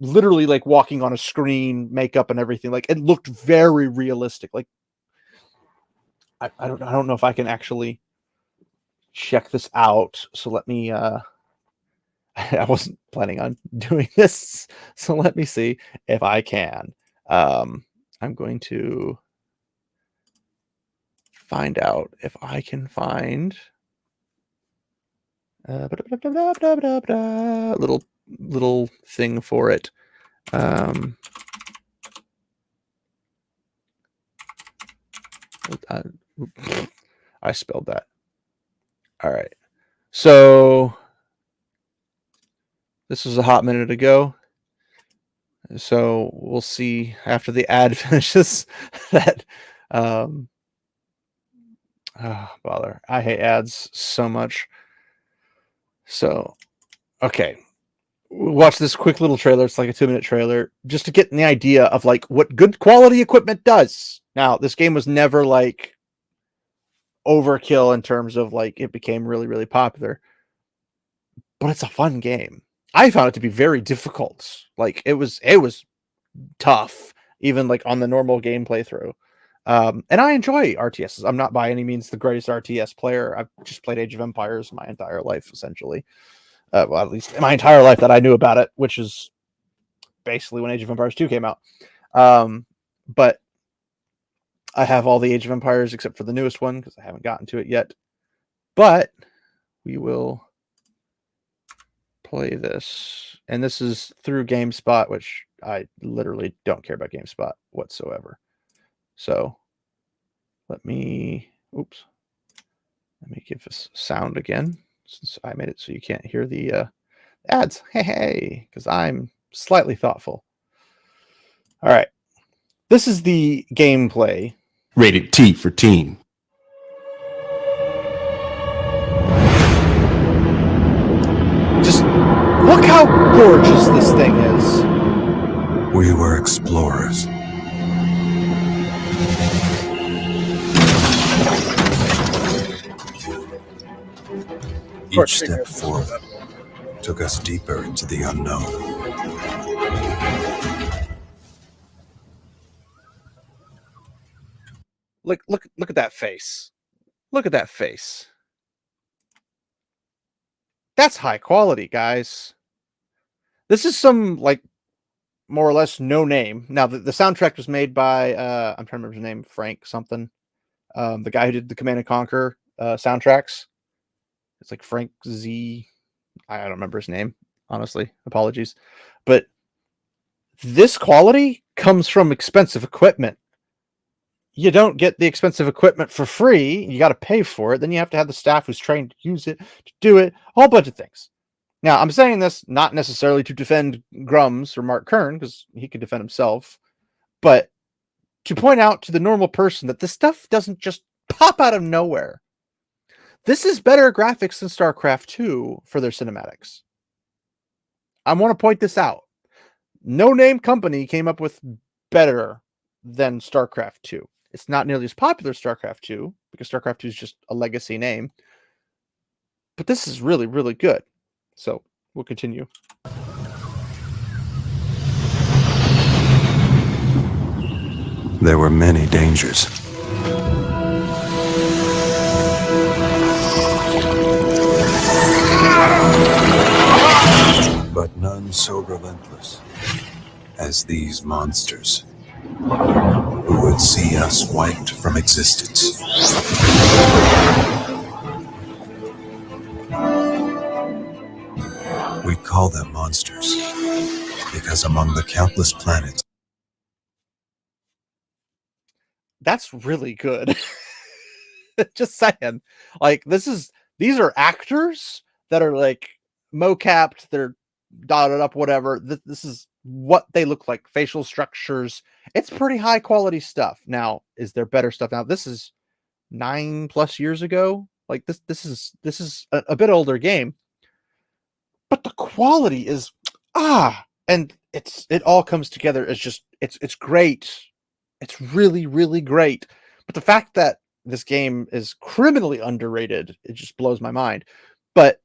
literally like walking on a screen, makeup and everything. Like it looked very realistic. Like I don't know if I can actually check this out. So let me I wasn't planning on doing this, so let me see if I can. I'm going to find out if I can find little thing for it. I spelled that. All right. So this was a hot minute ago. So we'll see after the ad finishes that bother. I hate ads so much. So okay. Watch this quick little trailer. It's like a 2-minute trailer just to get the idea of like what good quality equipment does. Now, this game was never like overkill in terms of like it became really, really popular, but it's a fun game. I found it to be very difficult. Like it was tough, even like on the normal game playthrough. And I enjoy RTSs. I'm not by any means the greatest RTS player. I've just played Age of Empires my entire life, essentially. Well, at least my entire life that I knew about it, which is basically when Age of Empires 2 came out. But I have all the Age of Empires except for the newest one because I haven't gotten to it yet. But we will play this. And this is through GameSpot, which I literally don't care about GameSpot whatsoever. So let me give this sound again, since I made it so you can't hear the ads. Hey, because I'm slightly thoughtful. All right. This is the gameplay. Rated T for teen. Just look how gorgeous this thing is. We were explorers. Each step forward took us deeper into the unknown. Look at that face. Look at that face. That's high quality, guys. This is some like more or less no name. Now the soundtrack was made by I'm trying to remember his name, Frank something. The guy who did the Command and Conquer soundtracks. It's like Frank Z. I don't remember his name, honestly. Apologies. But this quality comes from expensive equipment. You don't get the expensive equipment for free. You got to pay for it. Then you have to have the staff who's trained to use it, to do it, a whole bunch of things. Now, I'm saying this not necessarily to defend Grummz or Mark Kern, because he can defend himself, but to point out to the normal person that this stuff doesn't just pop out of nowhere. This is better graphics than StarCraft 2 for their cinematics. I want to point this out. No name company came up with better than StarCraft 2. It's not nearly as popular as StarCraft 2, because StarCraft 2 is just a legacy name. But this is really, really good. So we'll continue. There were many dangers. But none so relentless as these monsters who would see us wiped from existence. We call them monsters because among the countless planets, That's really good. Just saying. Like, these are actors that are like mocapped, they're dotted up, whatever. This is what they look like, facial structures. It's pretty high quality stuff. Now, is there better stuff now? This is 9+ years ago. Like this is a bit older game, but the quality is and it all comes together as just it's great. It's really, really great. But the fact that this game is criminally underrated, it just blows my mind. But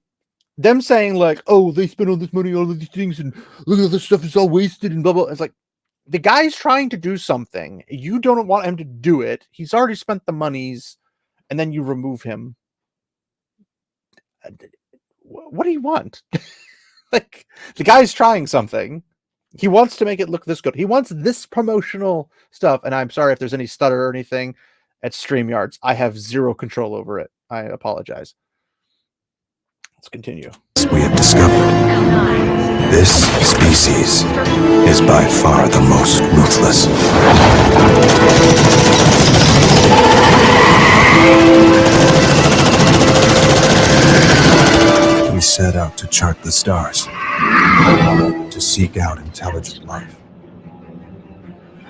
them saying like, oh, they spent all this money on all of these things and look at this stuff is all wasted and blah blah. It's like, the guy's trying to do something. You don't want him to do it. He's already spent the monies, and then you remove him. What do you want? Like, the guy's trying something. He wants to make it look this good. He wants this promotional stuff. And I'm sorry if there's any stutter or anything at StreamYards. I have zero control over it. I apologize. Let's continue. we have discovered, this species is by far the most ruthless. We set out to chart the stars, to seek out intelligent life.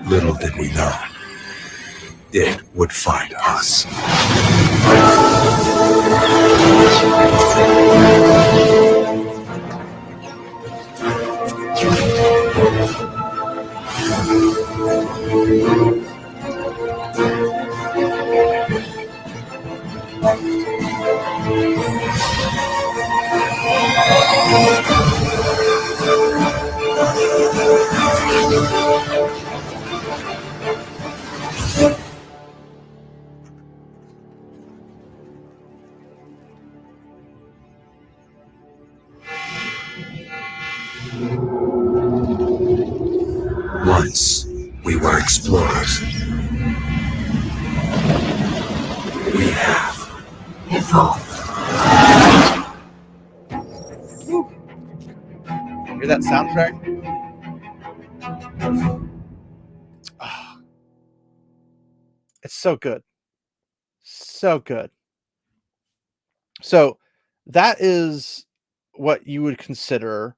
Little did we know, it would find us. Once, we were explorers. We have evolved. Hear that soundtrack? It's so good. So good. So that is what you would consider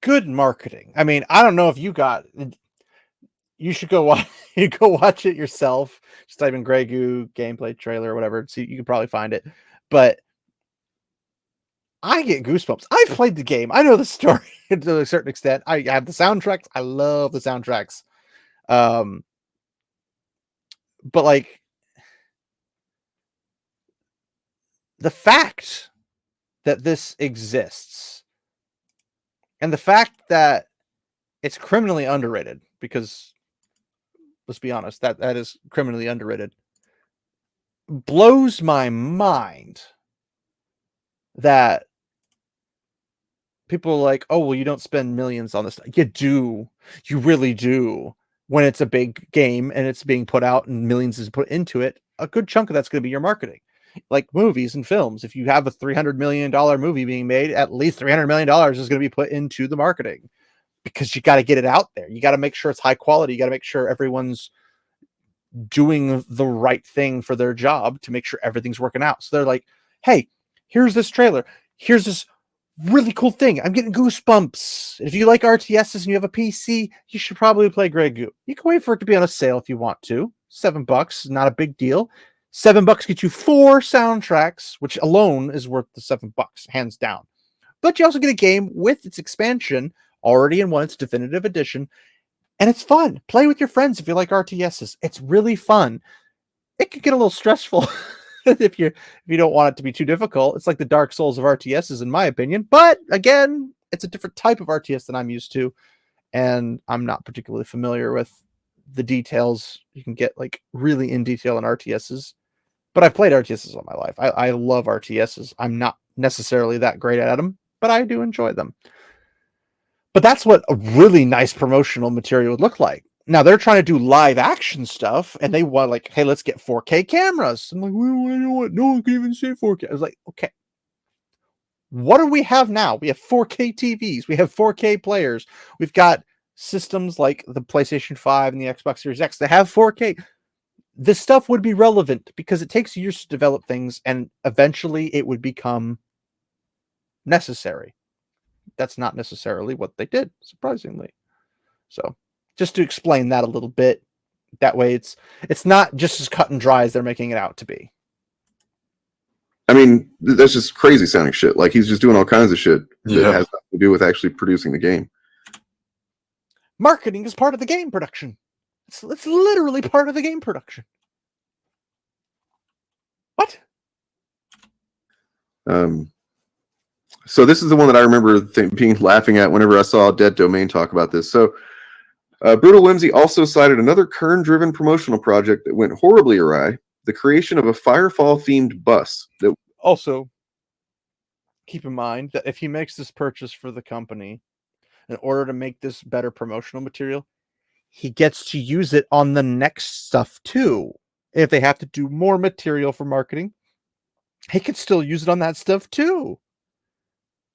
good marketing. I mean, I don't know if you should go watch it yourself. Just type in Grey Goo gameplay trailer or whatever. See, you can probably find it. But I get goosebumps. I've played the game. I know the story to a certain extent. I have the soundtracks. I love the soundtracks. But like, the fact that this exists and the fact that it's criminally underrated, because let's be honest, that is criminally underrated, blows my mind. That people are like, oh, well, you don't spend millions on this. You do. You really do. When it's a big game and it's being put out and millions is put into it, a good chunk of that's going to be your marketing. Like movies and films. If you have a $300 million movie being made, at least $300 million is going to be put into the marketing, because you got to get it out there. You got to make sure it's high quality. You got to make sure everyone's doing the right thing for their job to make sure everything's working out. So they're like, hey, here's this trailer. Here's this really cool thing. I'm getting goosebumps. If you like RTSs and you have a PC, you should probably play Grey Goo. You can wait for it to be on a sale if you want to. $7, not a big deal. $7 gets you 4 soundtracks, which alone is worth the $7, hands down. But you also get a game with its expansion already in its definitive edition, and it's fun. Play with your friends if you like RTSs. It's really fun. It can get a little stressful if you don't want it to be too difficult. It's like the Dark Souls of RTSs, in my opinion. But again, it's a different type of RTS than I'm used to, and I'm not particularly familiar with the details. You can get like really in detail in RTSs, but I've played RTSs all my life. I love RTSs. I'm not necessarily that great at them, but I do enjoy them. But that's what a really nice promotional material would look like. Now they're trying to do live action stuff, and they want like, hey, let's get 4K cameras. I'm like, we don't know what. No one can even say 4K. I was like, okay, what do we have now? We have 4K TVs. We have 4K players. We've got systems like the PlayStation 5 and the Xbox Series X that have 4K. This stuff would be relevant because it takes years to develop things, and eventually it would become necessary. That's not necessarily what they did, surprisingly. So just to explain that a little bit, that way it's not just as cut and dry as they're making it out to be. I mean, that's just crazy sounding shit. Like he's just doing all kinds of shit that has nothing to do with actually producing the game. Marketing is part of the game production. It's literally part of the game production. What? So this is the one that I remember being laughing at whenever I saw Dead Domain talk about this. So Brutal Whimsy also cited another Kern-driven promotional project that went horribly awry, the creation of a Firefall-themed bus. That also, keep in mind that if he makes this purchase for the company, in order to make this better promotional material, he gets to use it on the next stuff too. If they have to do more material for marketing, he can still use it on that stuff too.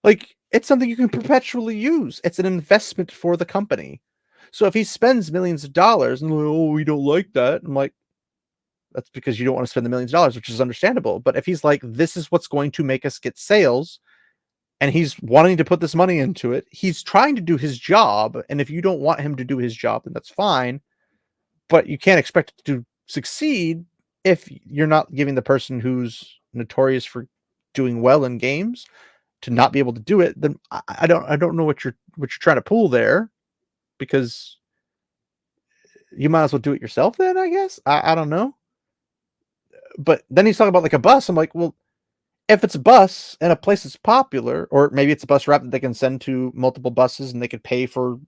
Like, it's something you can perpetually use. It's an investment for the company. So if he spends millions of dollars and, oh, we don't like that, I'm like, that's because you don't want to spend the millions of dollars, which is understandable. But if he's like, this is what's going to make us get sales, and he's wanting to put this money into it, he's trying to do his job. And if you don't want him to do his job, then that's fine. But you can't expect it to succeed if you're not giving the person who's notorious for doing well in games to not be able to do it. Then I don't know what you're trying to pull there, because you might as well do it yourself then, I guess. I don't know. But then he's talking about like a bus. I'm like, well, if it's a bus and a place is popular, or maybe it's a bus route that they can send to multiple buses and they could pay for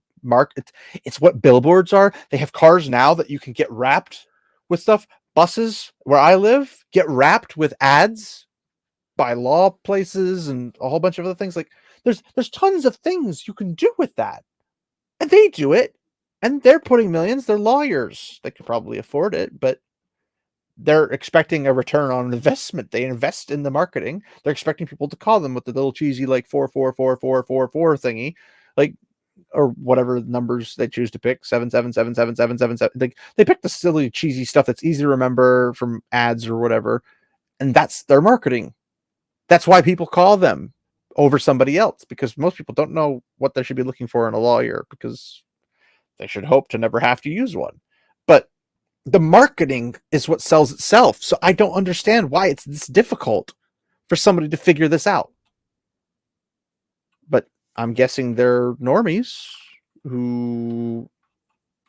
it's what billboards are. They have cars now that you can get wrapped with stuff. Buses where I live get wrapped with ads by law places and a whole bunch of other things. Like there's tons of things you can do with that. And they do it. And they're putting millions. They're lawyers. They could probably afford it, but they're expecting a return on investment. They invest in the marketing. They're expecting people to call them with the little cheesy like 444444 thingy, like, or whatever numbers they choose to pick, 77777777. They pick the silly cheesy stuff that's easy to remember from ads or whatever, and that's their marketing. That's why people call them over somebody else, because most people don't know what they should be looking for in a lawyer, because they should hope to never have to use one. But the marketing is what sells itself. So I don't understand why it's this difficult for somebody to figure this out. But I'm guessing they're normies who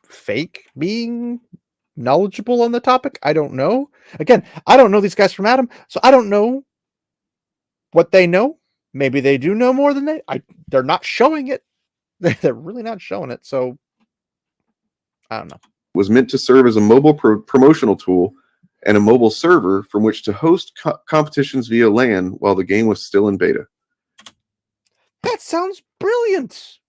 fake being knowledgeable on the topic. I don't know. Again, I don't know these guys from Adam, so I don't know what they know. Maybe they do know more than they're not showing it. They're really not showing it. So I don't know. Was meant to serve as a mobile promotional tool and a mobile server from which to host competitions via LAN while the game was still in beta. That sounds brilliant.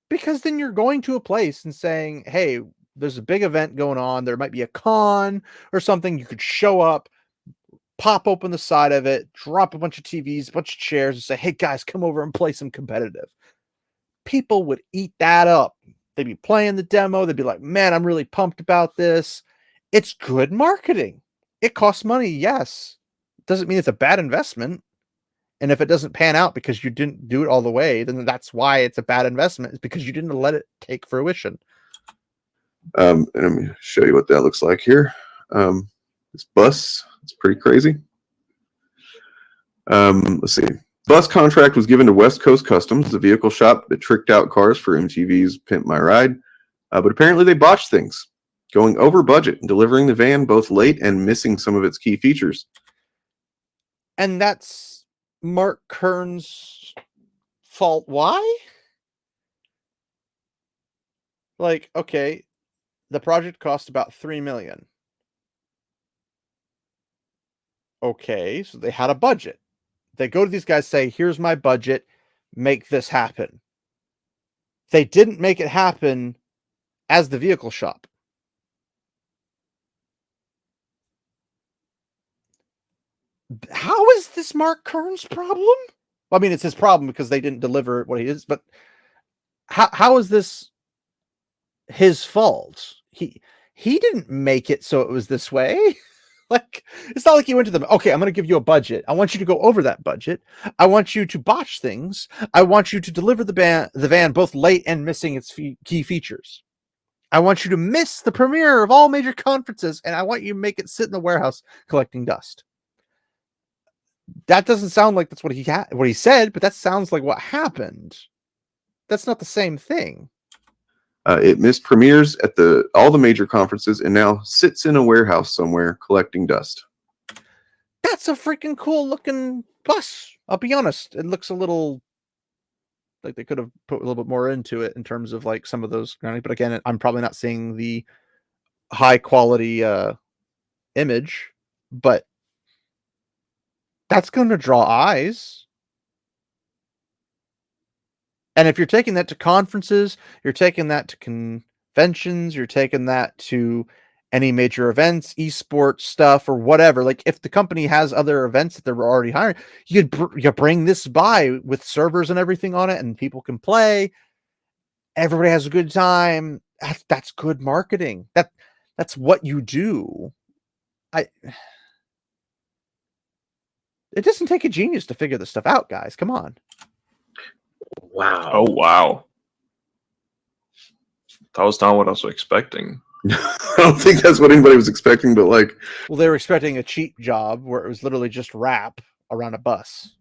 Because then you're going to a place and saying, hey, there's a big event going on. There might be a con or something. You could show up, pop open the side of it, drop a bunch of TVs, a bunch of chairs, and say, hey, guys, come over and play some competitive. People would eat that up. They'd be playing the demo. They'd be like, man, I'm really pumped about this. It's good marketing. It costs money, yes. Doesn't mean it's a bad investment. And if it doesn't pan out because you didn't do it all the way, then that's why it's a bad investment. It's because you didn't let it take fruition. And let me show you what that looks like here. This bus, it's pretty crazy. Let's see. Bus contract was given to West Coast Customs, the vehicle shop that tricked out cars for MTV's Pimp My Ride. But apparently they botched things, going over budget and delivering the van both late and missing some of its key features. And that's Mark Kern's fault. Why? Like, okay, the project cost about $3 million. Okay, so they had a budget. They go to these guys, say, here's my budget, make this happen. They didn't make it happen as the vehicle shop. How is this Mark Kern's problem? Well, I mean, it's his problem because they didn't deliver what he is, but how is this his fault? He didn't make it so it was this way. Like, it's not like he went to them, okay, I'm going to give you a budget. I want you to go over that budget. I want you to botch things. I want you to deliver the van both late and missing its key features. I want you to miss the premiere of all major conferences, and I want you to make it sit in the warehouse collecting dust. That doesn't sound like that's what he said, but that sounds like what happened. That's not the same thing. It missed premieres at all the major conferences and now sits in a warehouse somewhere collecting dust. That's a freaking cool looking bus. I'll be honest. It looks a little like they could have put a little bit more into it in terms of like some of those. But again, I'm probably not seeing the high quality image, but that's going to draw eyes. And if you're taking that to conferences, you're taking that to conventions, you're taking that to any major events, esports stuff, or whatever. Like if the company has other events that they're already hiring, you bring this by with servers and everything on it, and people can play. Everybody has a good time. That's good marketing. That's what you do. It doesn't take a genius to figure this stuff out, guys. Come on. Wow. Oh, wow. That was not what I was expecting. I don't think that's what anybody was expecting, but like... Well, they were expecting a cheap job where it was literally just wrap around a bus.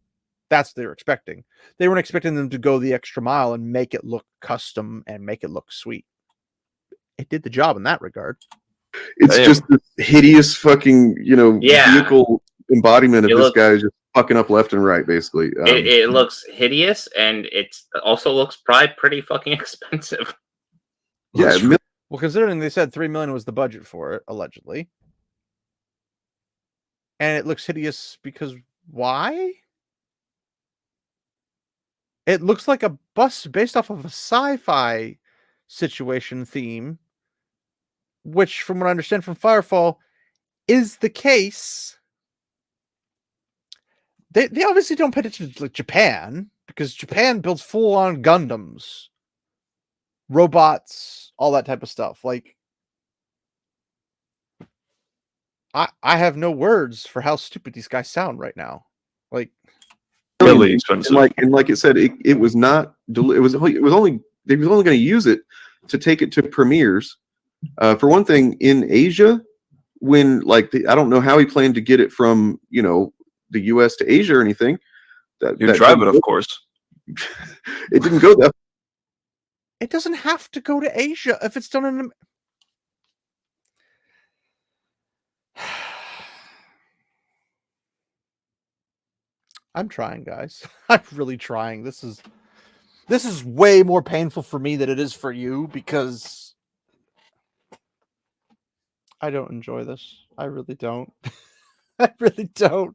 That's what they were expecting. They weren't expecting them to go the extra mile and make it look custom and make it look sweet. It did the job in that regard. It's just this hideous fucking, vehicle embodiment of this guy just fucking up left and right, basically. It looks hideous, and it also looks probably pretty fucking expensive. Yeah. Well, considering they said $3 million was the budget for it, allegedly. And it looks hideous because why? It looks like a bus based off of a sci-fi situation theme, which, from what I understand from Firefall, is the case. They obviously don't pay attention to like Japan, because Japan builds full-on Gundams, robots, all that type of stuff. Like, I have no words for how stupid these guys sound right now. Like, really expensive. And like it said, it was not. It was only they was only going to use it to take it to premieres. For one thing, in Asia, when I don't know how he planned to get it from the U.S. to Asia or anything. You drive it, of course. It didn't go that. It doesn't have to go to Asia if it's done in. I'm trying, guys. I'm really trying. This is way more painful for me than it is for you, because I don't enjoy this. I really don't. I really don't.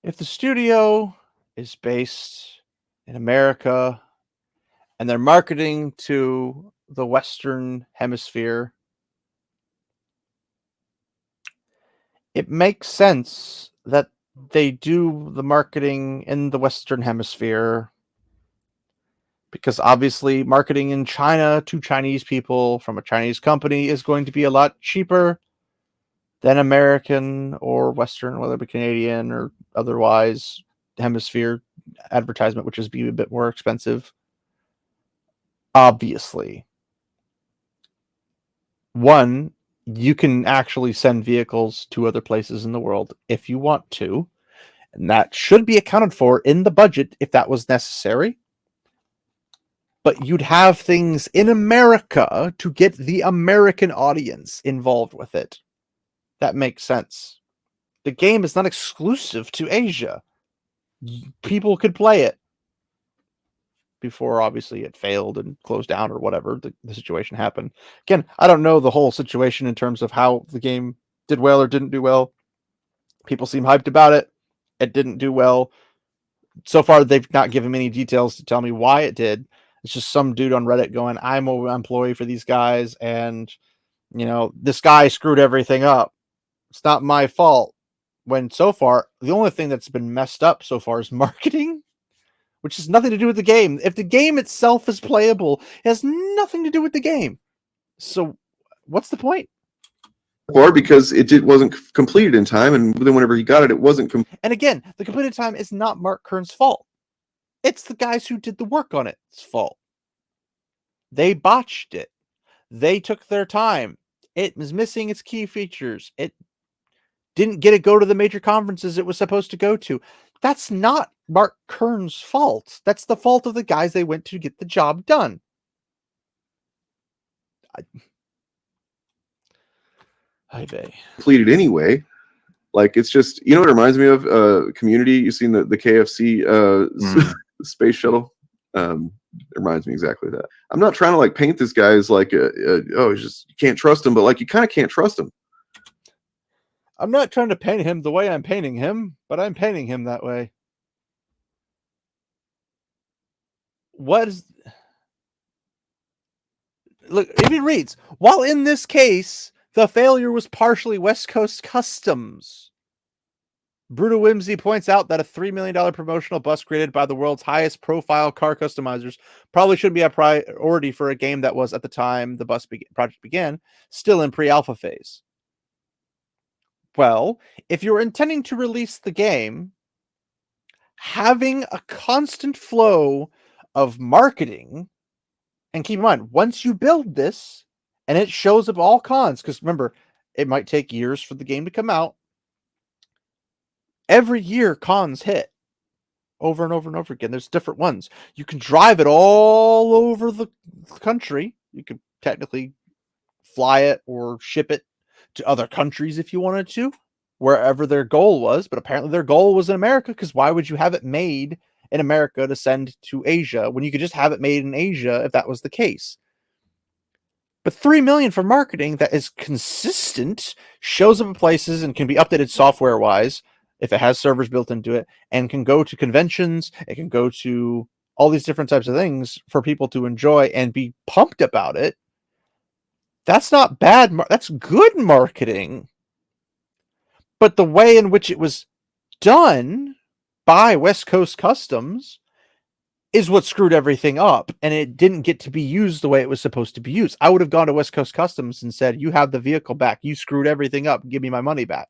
If the studio is based in America and they're marketing to the Western Hemisphere, it makes sense that they do the marketing in the Western Hemisphere, because obviously marketing in China to Chinese people from a Chinese company is going to be a lot cheaper than American or Western, whether it be Canadian or otherwise, hemisphere advertisement, which is be a bit more expensive. Obviously. One, you can actually send vehicles to other places in the world if you want to, and that should be accounted for in the budget if that was necessary. But you'd have things in America to get the American audience involved with it. That makes sense. The game is not exclusive to Asia. People could play it before, obviously, it failed and closed down or whatever the situation happened. Again, I don't know the whole situation in terms of how the game did well or didn't do well. People seem hyped about it. It didn't do well. So far, they've not given me any details to tell me why it did. It's just some dude on Reddit going, I'm an employee for these guys, and, this guy screwed everything up. It's not my fault. When so far, the only thing that's been messed up so far is marketing, which has nothing to do with the game. If the game itself is playable, it has nothing to do with the game. So what's the point? Or because it wasn't completed in time, and then whenever he got it, it wasn't completed. And again, the completed time is not Mark Kern's fault. It's the guys who did the work on it's fault. They botched it. They took their time. It was missing its key features. It didn't get to go to the major conferences it was supposed to go to. That's not Mark Kern's fault. That's the fault of the guys they went to get the job done. Completed anyway. Like, it's just, what it reminds me of? Community. You've seen the KFC space shuttle? It reminds me exactly of that. I'm not trying to paint this guy as it's just, you can't trust him, but you kind of can't trust him. I'm not trying to paint him the way I'm painting him, but I'm painting him that way. Look, if it reads, while in this case, the failure was partially West Coast Customs. Brutal Whimsy points out that a $3 million promotional bus created by the world's highest profile car customizers probably shouldn't be a priority for a game that was, at the time the bus project began, still in pre-alpha phase. Well, if you're intending to release the game, having a constant flow of marketing, and keep in mind, once you build this, and it shows up all cons, because remember, it might take years for the game to come out. Every year, cons hit over and over and over again. There's different ones. You can drive it all over the country. You could technically fly it or ship it to other countries if you wanted to, wherever their goal was. But apparently their goal was in America, because why would you have it made in America to send to Asia when you could just have it made in Asia if that was the case? But $3 million for marketing that is consistent, shows up in places, and can be updated software-wise if it has servers built into it, and can go to conventions, it can go to all these different types of things for people to enjoy and be pumped about it. That's not bad. That's good marketing. But the way in which it was done by West Coast Customs is what screwed everything up, and it didn't get to be used the way it was supposed to be used. I would have gone to West Coast Customs and said, you have the vehicle back. You screwed everything up. Give me my money back.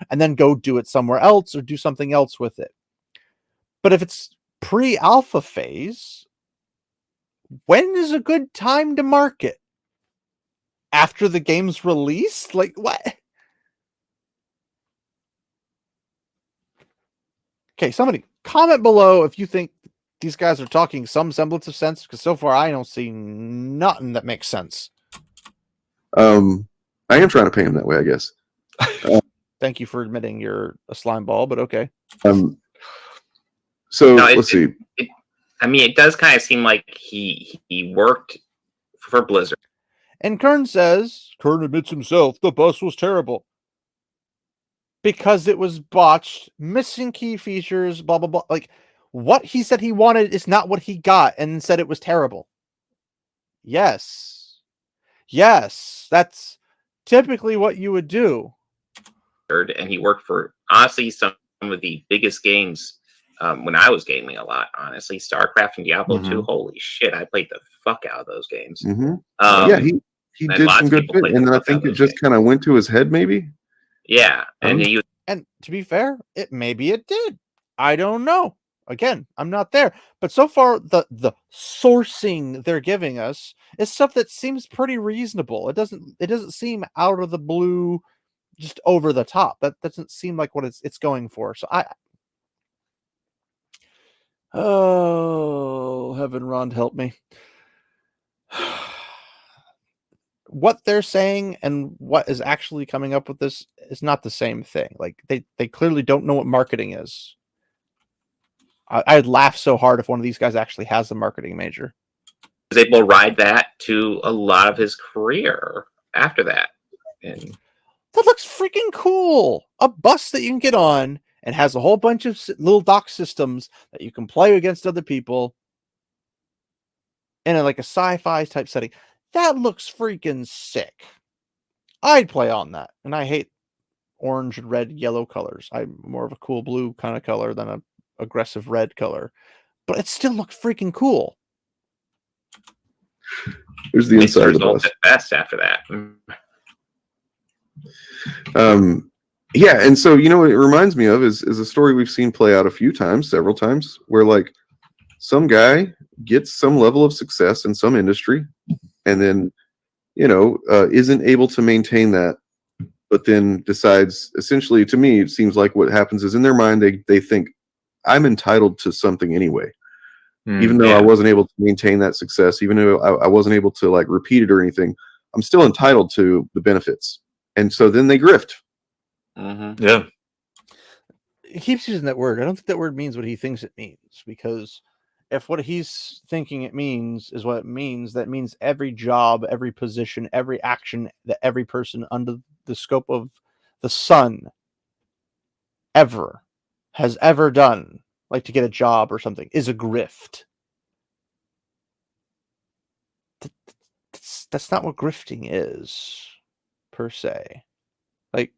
And then go do it somewhere else or do something else with it. But if it's pre-alpha phase, when is a good time to market? After the game's released? What? Okay, somebody comment below if you think these guys are talking some semblance of sense, because so far I don't see nothing that makes sense. I am trying to paint him that way, I guess. Thank you for admitting you're a slime ball, but okay. So let's see. It does kind of seem like he worked for Blizzard. And Kern admits himself, the bus was terrible. Because it was botched, missing key features, blah, blah, blah. What he said he wanted is not what he got, and said it was terrible. Yes. Yes, that's typically what you would do. And he worked for, honestly, some of the biggest games when I was gaming a lot, honestly. StarCraft and Diablo 2, holy shit, I played the fuck out of those games. Yeah, he did some good shit, and then I think it just kind of went to his head, maybe? Yeah, and you And to be fair, maybe it did. I don't know. Again, I'm not there. But so far, the sourcing they're giving us is stuff that seems pretty reasonable. It doesn't seem out of the blue, just over the top. That doesn't seem like what it's going for. So oh, heaven, Rond, help me. What they're saying and what is actually coming up with this is not the same thing. Like they clearly don't know what marketing is. I'd laugh so hard if one of these guys actually has a marketing major. was able to ride that to a lot of his career after that. And That looks freaking cool. A bus that you can get on and has a whole bunch of little dock systems that you can play against other people in like a sci-fi type setting. That looks freaking sick. I'd play on that. And I hate orange, red, yellow colors. I'm more of a cool blue kind of color than a aggressive red color. But it still looks freaking cool. Here's the inside of the bus. At best after that. Yeah, and so what it reminds me of is a story we've seen play out several times, where like some guy gets some level of success in some industry, and then isn't able to maintain that, but then decides, essentially, to me, it seems like what happens is in their mind they think, I'm entitled to something anyway. Even though I wasn't able to maintain that success, even though I wasn't able to like repeat it or anything, I'm still entitled to the benefits. And so then they grift. Mm-hmm. Yeah. He keeps using that word. I don't think that word means what he thinks it means, because if what he's thinking it means is what it means, that means every job, every position, every action that every person under the scope of the sun has ever done, like to get a job or something, is a grift. That's not what grifting is, per se. Like,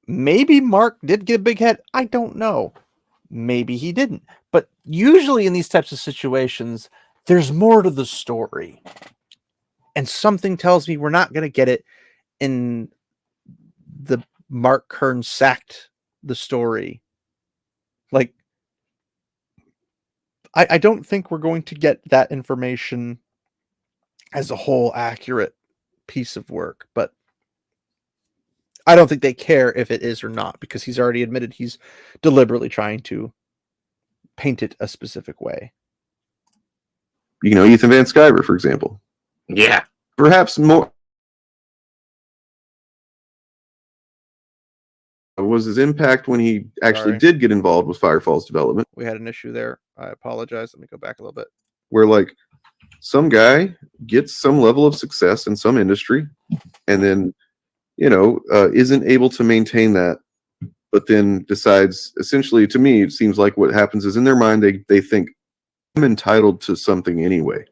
maybe Mark did get a big head. I don't know. Maybe he didn't. But usually in these types of situations, there's more to the story. And something tells me we're not going to get it in the Mark Kern sacked the story. Like, I don't think we're going to get that information as a whole accurate piece of work, but I don't think they care if it is or not, because he's already admitted he's deliberately trying to paint it a specific way. Ethan Van Sciver, for example. Yeah. Perhaps more was his impact when he actually did get involved with Firefall's development. We had an issue there. I apologize. Let me go back a little bit. Where like some guy gets some level of success in some industry, and then isn't able to maintain that, but then decides, essentially, to me, it seems like what happens is in their mind they think, I'm entitled to something anyway.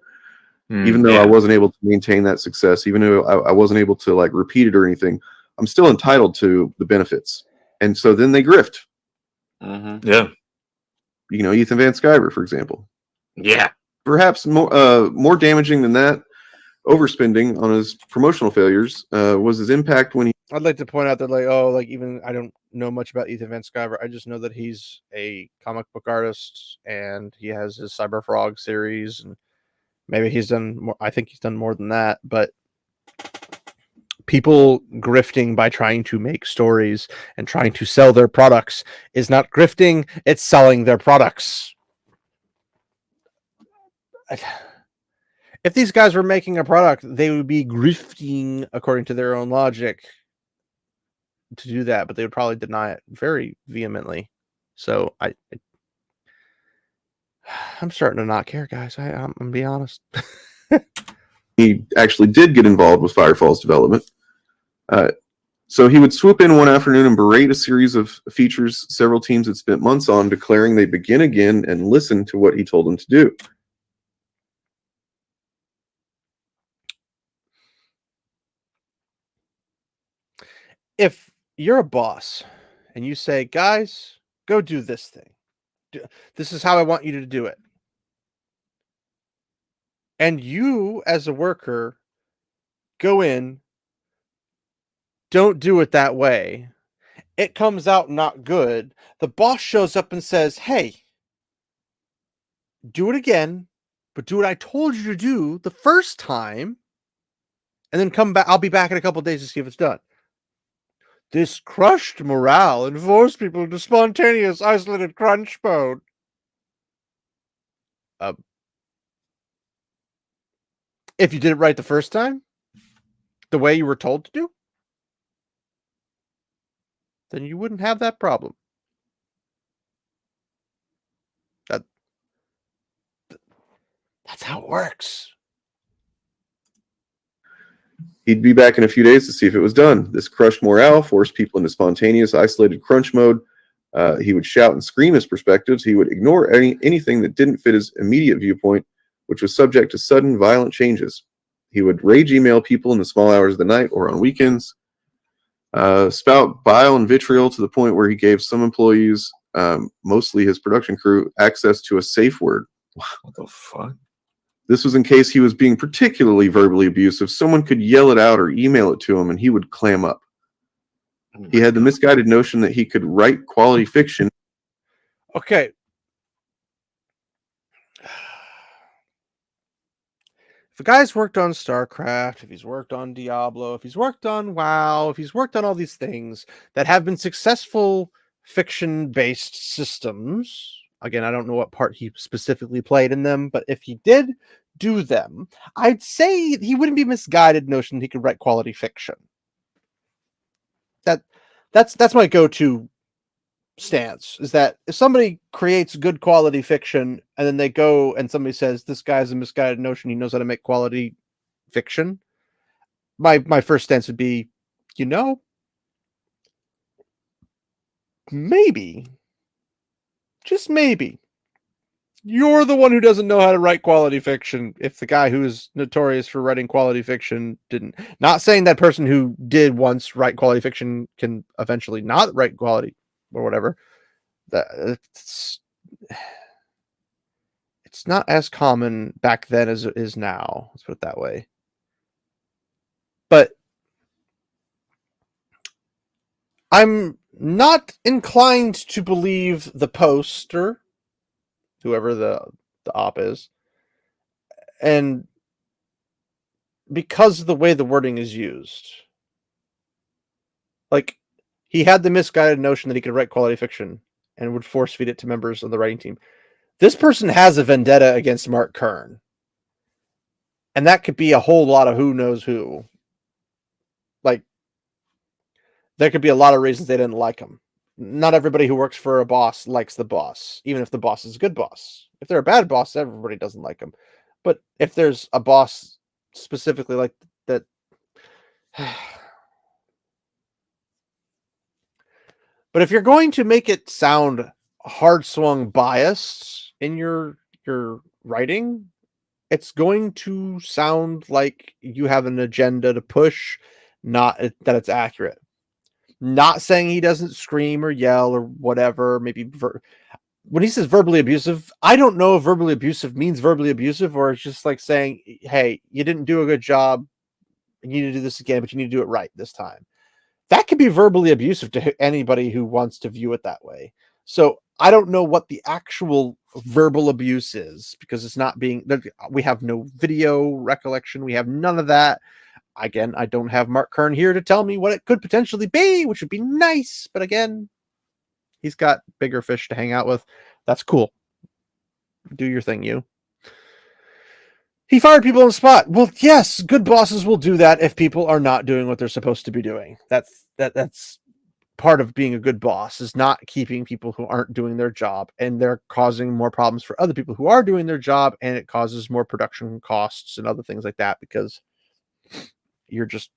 Even though I wasn't able to maintain that success, even though I wasn't able to like repeat it or anything, I'm still entitled to the benefits. And so then they grift. Mm-hmm. Yeah. Ethan Van Sciver, for example. Yeah. Perhaps more damaging than that, overspending on his promotional failures was his impact when he... I'd like to point out that even I don't know much about Ethan Van Sciver. I just know that he's a comic book artist and he has his Cyber Frog series, and maybe he's done more. I think he's done more than that, but people grifting by trying to make stories and trying to sell their products is not grifting, it's selling their products. If these guys were making a product, they would be grifting according to their own logic to do that, but they would probably deny it very vehemently. So I'm starting to not care, guys. I'm gonna be honest. He actually did get involved with Firefall's development. So he would swoop in one afternoon and berate a series of features several teams had spent months on, declaring they begin again and listen to what he told them to do. If you're a boss and you say, guys, go do this thing. This is how I want you to do it. And you, as a worker, go in, don't do it that way. It comes out not good. The boss shows up and says, hey, do it again, but do what I told you to do the first time, and then come back. I'll be back in a couple of days to see if it's done. This crushed morale and forced people into spontaneous, isolated crunch mode. If you did it right the first time, the way you were told to do, then you wouldn't have that problem. That's how it works. He'd be back in a few days to see if it was done. This crushed morale forced people into spontaneous, isolated crunch mode. He would shout and scream his perspectives. He would ignore anything that didn't fit his immediate viewpoint, which was subject to sudden, violent changes. He would rage email people in the small hours of the night or on weekends. Spout bile and vitriol to the point where he gave some employees, mostly his production crew, access to a safe word. What the fuck? This was in case he was being particularly verbally abusive. Someone could yell it out or email it to him, and he would clam up. He had the misguided notion that he could write quality fiction. Okay. If a guy's worked on StarCraft, if he's worked on Diablo, if he's worked on WoW, if he's worked on all these things that have been successful fiction-based systems, again, I don't know what part he specifically played in them, but if he did do them, I'd say he wouldn't be misguided notion he could write quality fiction. That's my go-to stance, is that if somebody creates good quality fiction and then they go and somebody says this guy's a misguided notion, he knows how to make quality fiction, my first stance would be, maybe, just maybe, you're the one who doesn't know how to write quality fiction if the guy who is notorious for writing quality fiction didn't. Not saying that person who did once write quality fiction can eventually not write quality or whatever. It's not as common back then as it is now. Let's put it that way. But I'm not inclined to believe the poster, whoever the op is, and because of the way the wording is used. Like, he had the misguided notion that he could write quality fiction and would force feed it to members of the writing team. This person has a vendetta against Mark Kern. And that could be a whole lot of who knows who. Like, there could be a lot of reasons they didn't like him. Not everybody who works for a boss likes the boss, even if the boss is a good boss. If they're a bad boss, everybody doesn't like them. But if there's a boss specifically like that, but if you're going to make it sound hard-swung biased in your writing, it's going to sound like you have an agenda to push, not that it's accurate. Not saying he doesn't scream or yell or whatever. Maybe when he says verbally abusive, I don't know if verbally abusive means verbally abusive or it's just like saying, hey, you didn't do a good job. You need to do this again, but you need to do it right this time. That could be verbally abusive to anybody who wants to view it that way. So I don't know what the actual verbal abuse is because it's not being, we have no video recollection. We have none of that. Again, I don't have Mark Kern here to tell me what it could potentially be, which would be nice. But again, he's got bigger fish to hang out with. That's cool. Do your thing, you. He fired people on the spot. Well, yes, good bosses will do that if people are not doing what they're supposed to be doing. That's part of being a good boss, is not keeping people who aren't doing their job, and they're causing more problems for other people who are doing their job, and it causes more production costs and other things like that because you're just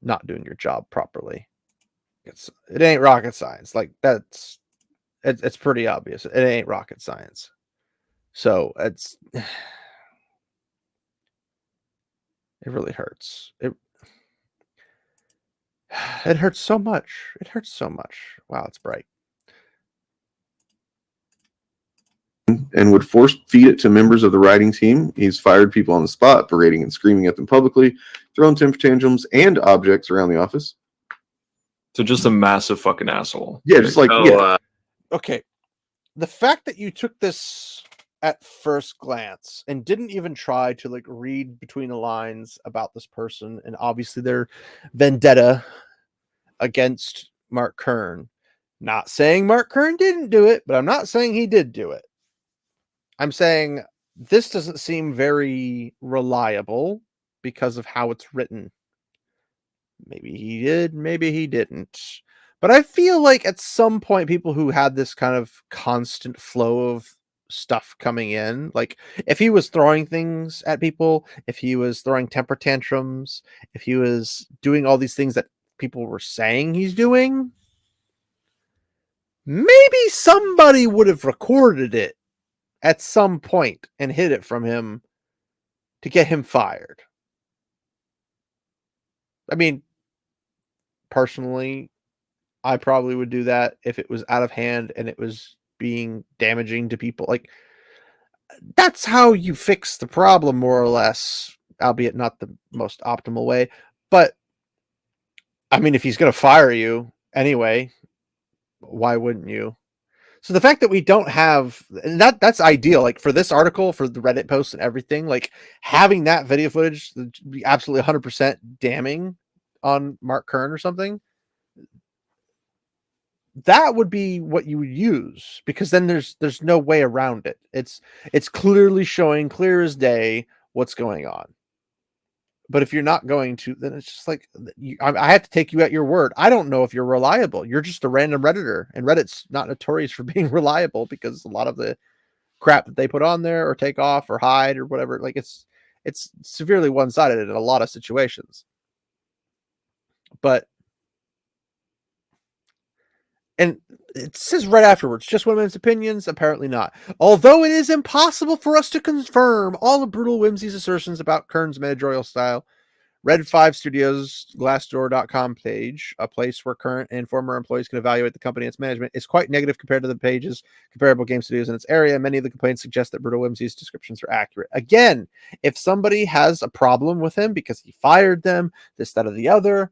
not doing your job properly. It ain't rocket science. Like it's pretty obvious. It ain't rocket science. So it really hurts. It hurts so much. It hurts so much. Wow, it's bright. and would force feed it to members of the writing team. He's fired people on the spot, berating and screaming at them publicly, throwing temper tantrums and objects around the office. So just a massive fucking asshole. Yeah, just like, yeah. Okay. The fact that you took this at first glance and didn't even try to like read between the lines about this person and obviously their vendetta against Mark Kern. Not saying Mark Kern didn't do it, but I'm not saying he did do it. I'm saying this doesn't seem very reliable because of how it's written. Maybe he did, maybe he didn't. But I feel like at some point, people who had this kind of constant flow of stuff coming in, like if he was throwing things at people, if he was throwing temper tantrums, if he was doing all these things that people were saying he's doing, maybe somebody would have recorded it at some point and hid it from him to get him fired. I mean, personally, I probably would do that if it was out of hand and it was being damaging to people. Like, that's how you fix the problem, more or less, albeit not the most optimal way. But, I mean, if he's going to fire you anyway, why wouldn't you? So the fact that we don't have that's ideal. Like for this article, for the Reddit post and everything, like having that video footage be absolutely 100% damning on Mark Kern or something. That would be what you would use, because then there's no way around it. It's clearly showing clear as day what's going on. But if you're not going to, then it's just like, I have to take you at your word. I don't know if you're reliable. You're just a random Redditor, and Reddit's not notorious for being reliable because a lot of the crap that they put on there or take off or hide or whatever, like it's severely one-sided in a lot of situations. But, and it says right afterwards, just women's opinions, apparently not. Although it is impossible for us to confirm all of Brutal Whimsy's assertions about Kern's managerial style, Red 5 Studios Glassdoor.com page, a place where current and former employees can evaluate the company and its management, is quite negative compared to the pages comparable game studios in its area. Many of the complaints suggest that Brutal Whimsy's descriptions are accurate. Again, if somebody has a problem with him because he fired them, this, that, or the other,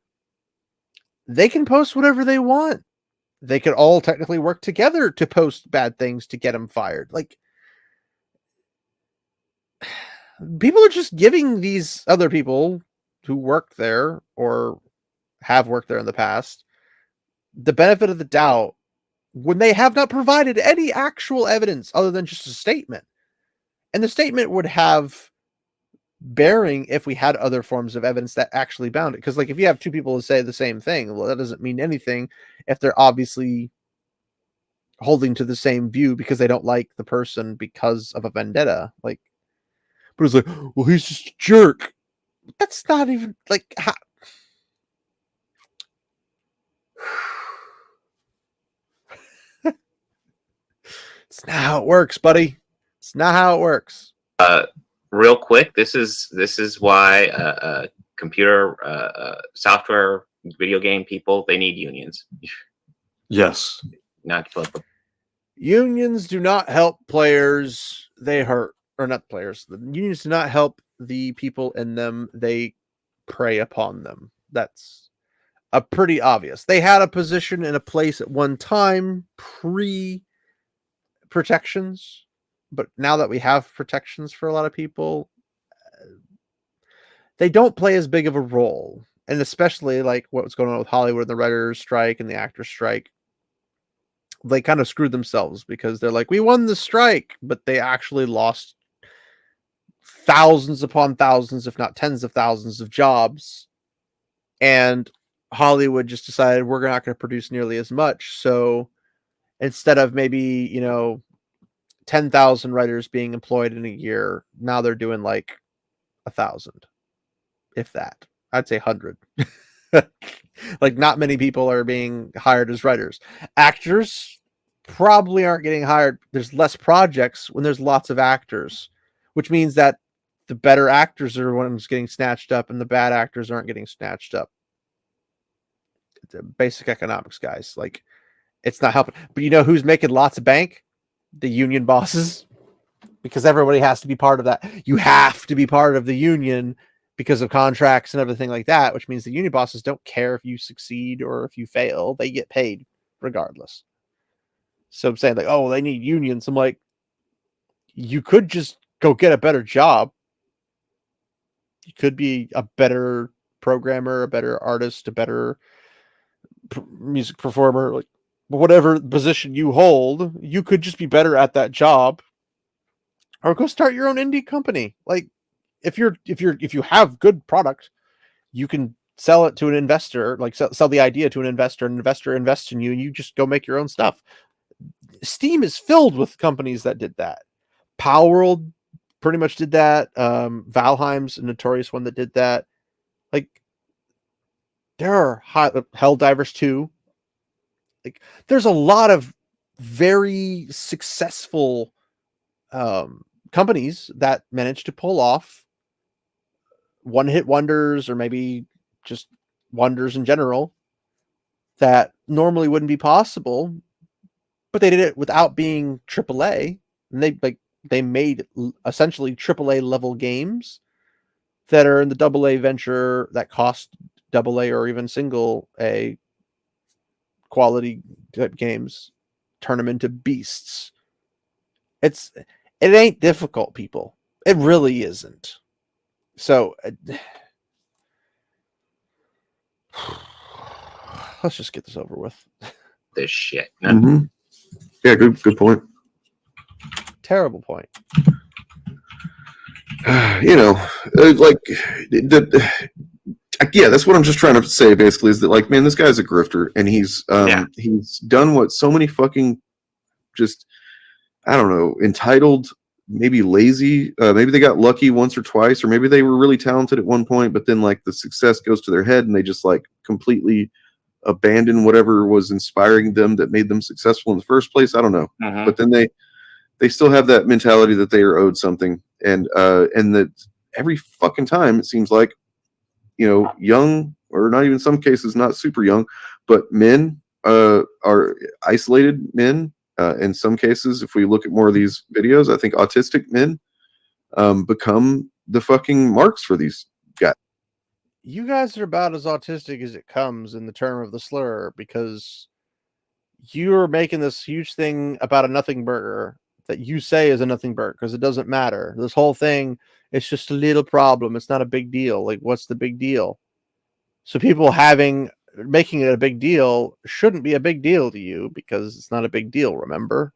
they can post whatever they want. They could all technically work together to post bad things to get him fired. Like, people are just giving these other people who work there or have worked there in the past the benefit of the doubt when they have not provided any actual evidence other than just a statement. And the statement would have bearing if we had other forms of evidence that actually bound it. Because, like, if you have two people who say the same thing, well, that doesn't mean anything if they're obviously holding to the same view because they don't like the person because of a vendetta. Like, but it's like, well, he's just a jerk. That's not even like how. It's not how it works, buddy. It's not how it works. Real quick, this is why computer software video game people, they need unions. Yes. Not political. Unions do not help players. They hurt, or not players. The unions do not help the people in them. They prey upon them. That's a pretty obvious. They had a position in a place at one time pre-protections, but now that we have protections for a lot of people, they don't play as big of a role. And especially like what's going on with Hollywood, the writers' strike and the actors' strike, they kind of screwed themselves because they're like, we won the strike, but they actually lost thousands upon thousands, if not tens of thousands of jobs. And Hollywood just decided we're not going to produce nearly as much. So instead of maybe, 10,000 writers being employed in a year, now they're doing like 1,000, if that. I'd say 100. Like, not many people are being hired as writers. Actors probably aren't getting hired. There's less projects when there's lots of actors, which means that the better actors are the ones getting snatched up and the bad actors aren't getting snatched up. It's basic economics, guys. Like, it's not helping. But you know who's making lots of bank? The union bosses. because everybody has to be part of that. You have to be part of the union because of contracts and everything like that, which means the union bosses don't care if you succeed or if you fail. They get paid regardless. So I'm saying like, oh, they need unions. I'm like, you could just go get a better job. You could be a better programmer, a better artist, a better music performer, like whatever position you hold, you could just be better at that job, or go start your own indie company. Like if you have good product, you can sell it to an investor, like sell the idea to an investor invests in you, and you just go make your own stuff. Steam is filled with companies that did that. Palworld pretty much did that. Valheim's a notorious one that did that. Like there are Helldivers 2. Like there's a lot of very successful companies that manage to pull off one-hit wonders, or maybe just wonders in general, that normally wouldn't be possible, but they did it without being AAA, and they made essentially AAA level games that are in the AA venture that cost AA or even single A quality type games, turn them into beasts. It ain't difficult, people. It really isn't. So let's just get this over with. This shit. Mm-hmm. Yeah, good point. Terrible point. Like yeah, that's what I'm just trying to say. Basically, is that like, man, this guy's a grifter, and he's done what so many fucking just, I don't know, entitled, maybe lazy, maybe they got lucky once or twice, or maybe they were really talented at one point, but then like the success goes to their head and they just like completely abandon whatever was inspiring them that made them successful in the first place. I don't know. But then they still have that mentality that they are owed something, and that every fucking time it seems like, young, or not even some cases not super young, but men are isolated men. In some cases, if we look at more of these videos, I think autistic men become the fucking marks for these guys. You guys are about as autistic as it comes in the term of the slur, because you're making this huge thing about a nothing burger that you say is a nothing burger because it doesn't matter. This whole thing, it's just a little problem. It's not a big deal. Like, what's the big deal? So people making it a big deal shouldn't be a big deal to you, because it's not a big deal, remember?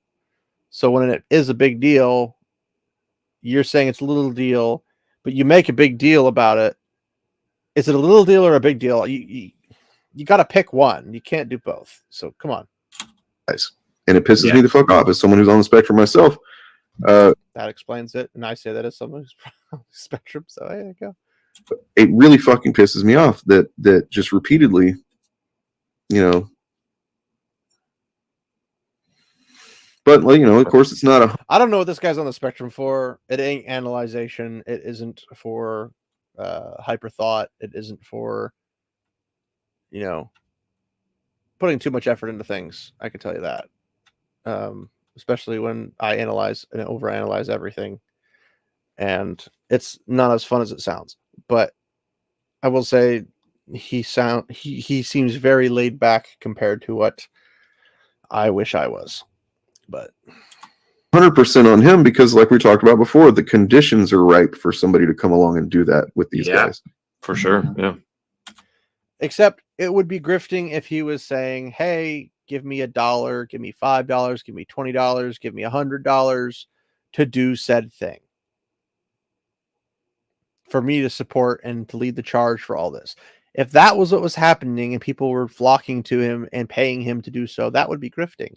So when it is a big deal, you're saying it's a little deal, but you make a big deal about it. Is it a little deal or a big deal? You got to pick one. You can't do both. So come on. Guys. And it pisses me the fuck off as someone who's on the spectrum myself. That explains it. And I say that as someone who's on the spectrum. So there you go. It really fucking pisses me off that just repeatedly, but of course it's not I don't know what this guy's on the spectrum for. It ain't analyzation. It isn't for hyper thought. It isn't for putting too much effort into things. I can tell you that. Especially when I analyze and overanalyze everything, and it's not as fun as it sounds. But I will say he seems very laid back compared to what I wish I was. But 100% on him, because like we talked about before, the conditions are ripe for somebody to come along and do that with these guys. For sure. Yeah. Except it would be grifting if he was saying, hey, give me $1, give me $5, give me $20, give me $100 to do said thing, for me to support and to lead the charge for all this. If that was what was happening and people were flocking to him and paying him to do so, that would be grifting.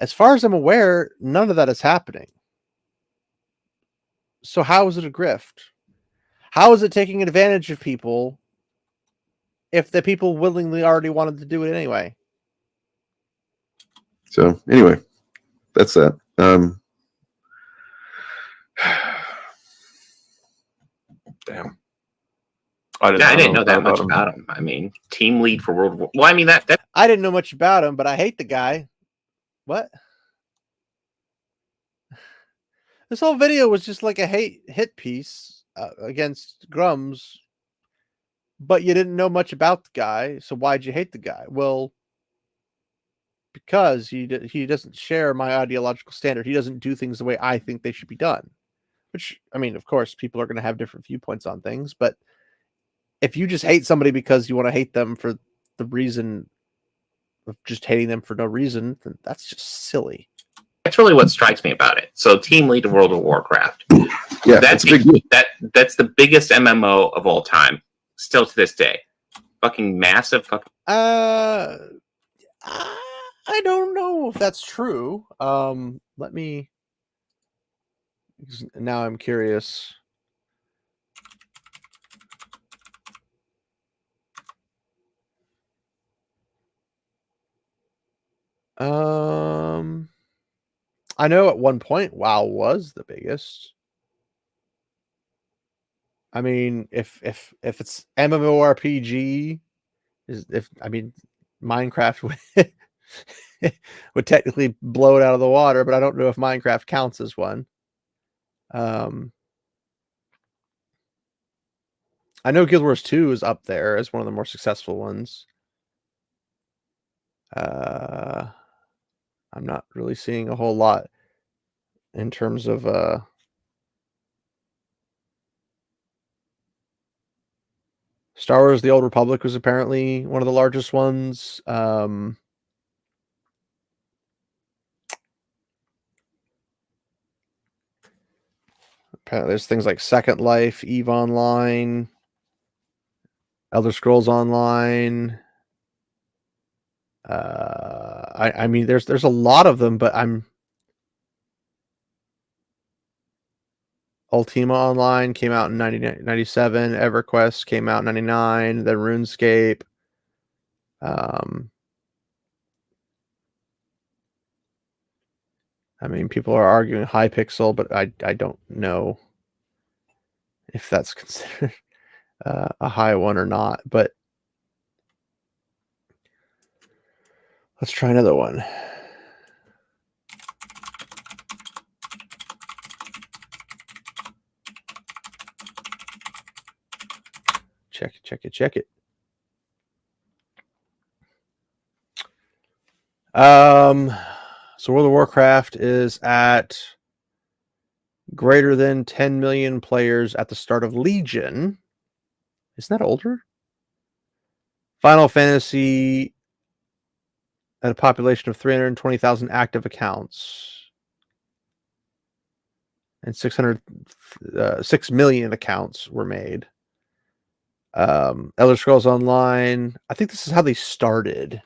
As far as I'm aware, none of that is happening. So how is it a grift? How is it taking advantage of people if the people willingly already wanted to do it anyway? So anyway, that's that. Damn. I didn't know that much about him. I mean, team lead for World War. Well, I mean that I didn't know much about him, but I hate the guy. What? This whole video was just like a hit piece against Grummz, but you didn't know much about the guy, so why'd you hate the guy? Well, because he doesn't share my ideological standard. He doesn't do things the way I think they should be done. Which, I mean, of course, people are going to have different viewpoints on things, but if you just hate somebody because you want to hate them for the reason of just hating them for no reason, then that's just silly. That's really what strikes me about it. So, team lead in World of Warcraft. Yeah, That's that's the biggest MMO of all time, still to this day. Fucking massive. I don't know if that's true. Let me. Now I'm curious. I know at one point WoW was the biggest. I mean, if it's MMORPG, Minecraft would technically blow it out of the water, but I don't know if Minecraft counts as one. I know Guild Wars 2 is up there as one of the more successful ones. I'm not really seeing a whole lot in terms of Star Wars: The Old Republic was apparently one of the largest ones. Apparently there's things like Second Life, EVE Online, Elder Scrolls Online. I mean, there's a lot of them, but Ultima Online came out in 97. EverQuest came out in 99. Then RuneScape. I mean, people are arguing Hypixel, but I don't know if that's considered a high one or not. But let's try another one. Check it. So World of Warcraft is at greater than 10 million players at the start of Legion. Isn't that older? Final Fantasy at a population of 320,000 active accounts. And 6 million accounts were made. Elder Scrolls Online. I think this is how they started.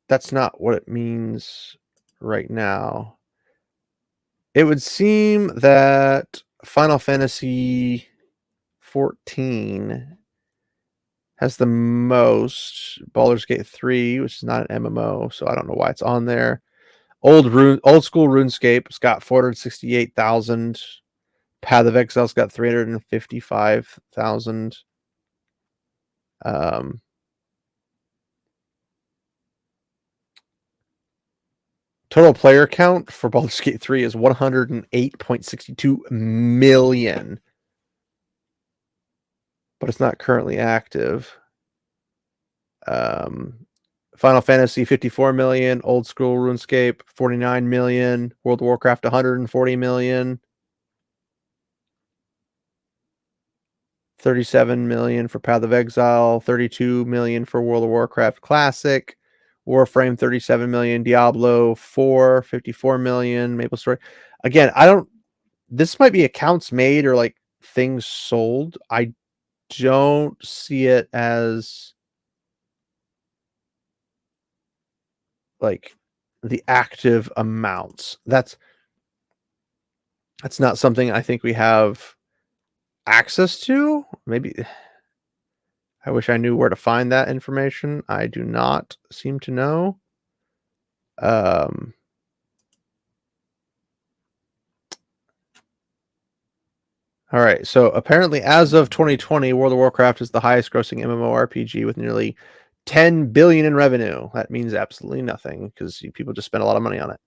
That's not what it means right now. It would seem that Final Fantasy 14 has the most. Baldur's Gate 3, which is not an MMO, so I don't know why it's on there. Old school RuneScape's got 468,000. Path of Exile's got 355,000. Total player count for Baldur's Gate 3 is 108.62 million. But it's not currently active. Final Fantasy 54 million, Old School RuneScape 49 million, World of Warcraft 140 million. 37 million for Path of Exile, 32 million for World of Warcraft Classic, Warframe 37 million, Diablo 4 54 million, MapleStory. Again, this might be accounts made or like things sold. I don't see it as like the active amounts. That's not something I think we have access to. Maybe I wish I knew where to find that information. I do not seem to know. All right, so apparently as of 2020, World of Warcraft is the highest grossing MMORPG with nearly 10 billion in revenue. That means absolutely nothing because people just spend a lot of money on it.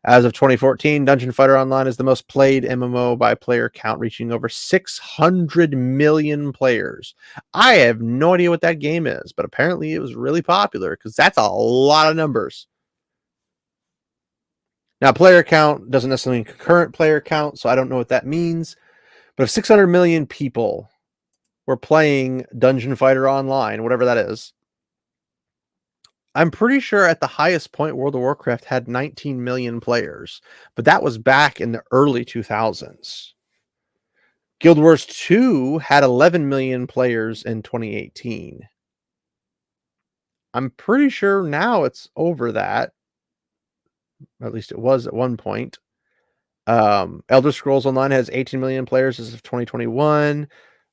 As of 2014, Dungeon Fighter Online is the most played MMO by player count, reaching over 600 million players. I have no idea what that game is, but apparently it was really popular because that's a lot of numbers. Now, player count doesn't necessarily mean concurrent player count, so I don't know what that means. But if 600 million people were playing Dungeon Fighter Online, whatever that is, I'm pretty sure at the highest point, World of Warcraft had 19 million players, but that was back in the early 2000s. Guild Wars 2 had 11 million players in 2018. I'm pretty sure now it's over that. At least it was at one point. Elder Scrolls Online has 18 million players as of 2021.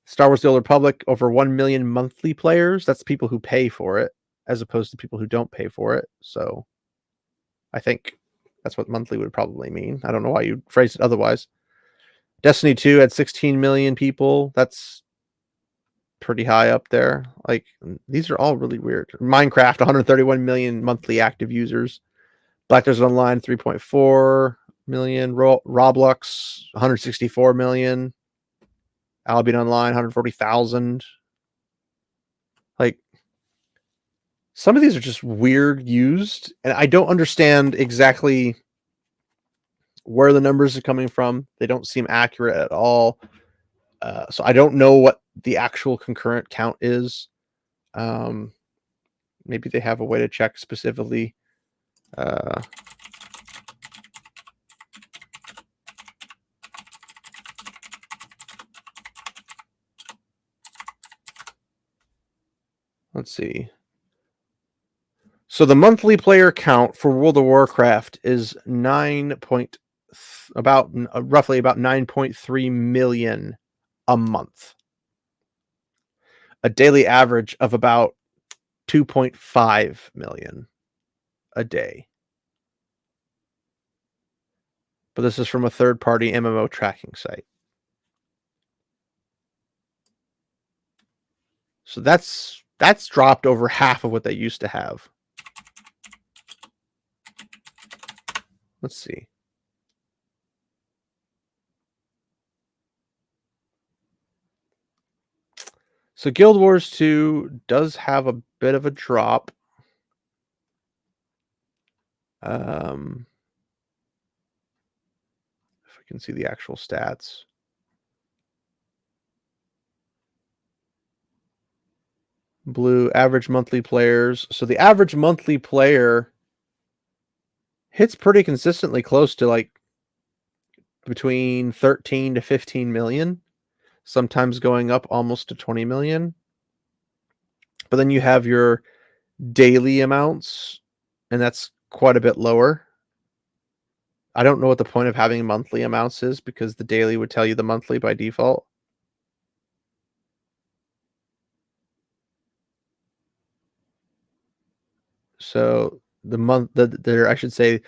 Star Wars The Old Republic, over 1 million monthly players. That's people who pay for it, as opposed to people who don't pay for it. So I think that's what monthly would probably mean. I don't know why you'd phrase it otherwise. Destiny 2 had 16 million people. That's pretty high up there. Like, these are all really weird. Minecraft, 131 million monthly active users. Black Desert Online, 3.4 million. Roblox, 164 million. Albion Online, 140,000. Like, some of these are just weird used, and I don't understand exactly where the numbers are coming from. They don't seem accurate at all. So I don't know what the actual concurrent count is. Maybe they have a way to check specifically. Let's see. So the monthly player count for World of Warcraft is roughly about 9.3 million a month. A daily average of about 2.5 million a day. But this is from a third-party MMO tracking site. So that's dropped over half of what they used to have. Let's see. So Guild Wars 2 does have a bit of a drop. If I can see the actual stats. Blue, average monthly players. So the average monthly player hits pretty consistently close to like between 13 to 15 million, sometimes going up almost to 20 million. But then you have your daily amounts, and that's quite a bit lower. I don't know what the point of having monthly amounts is, because the daily would tell you the monthly by default. So I should say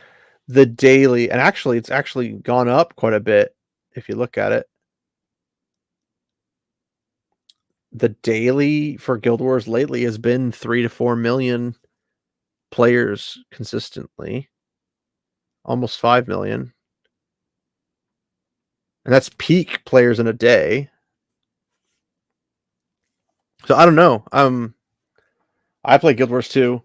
the daily, and actually it's actually gone up quite a bit if you look at it. The daily for Guild Wars lately has been 3 to 4 million players consistently. Almost 5 million. And that's peak players in a day. So I don't know. I play Guild Wars 2,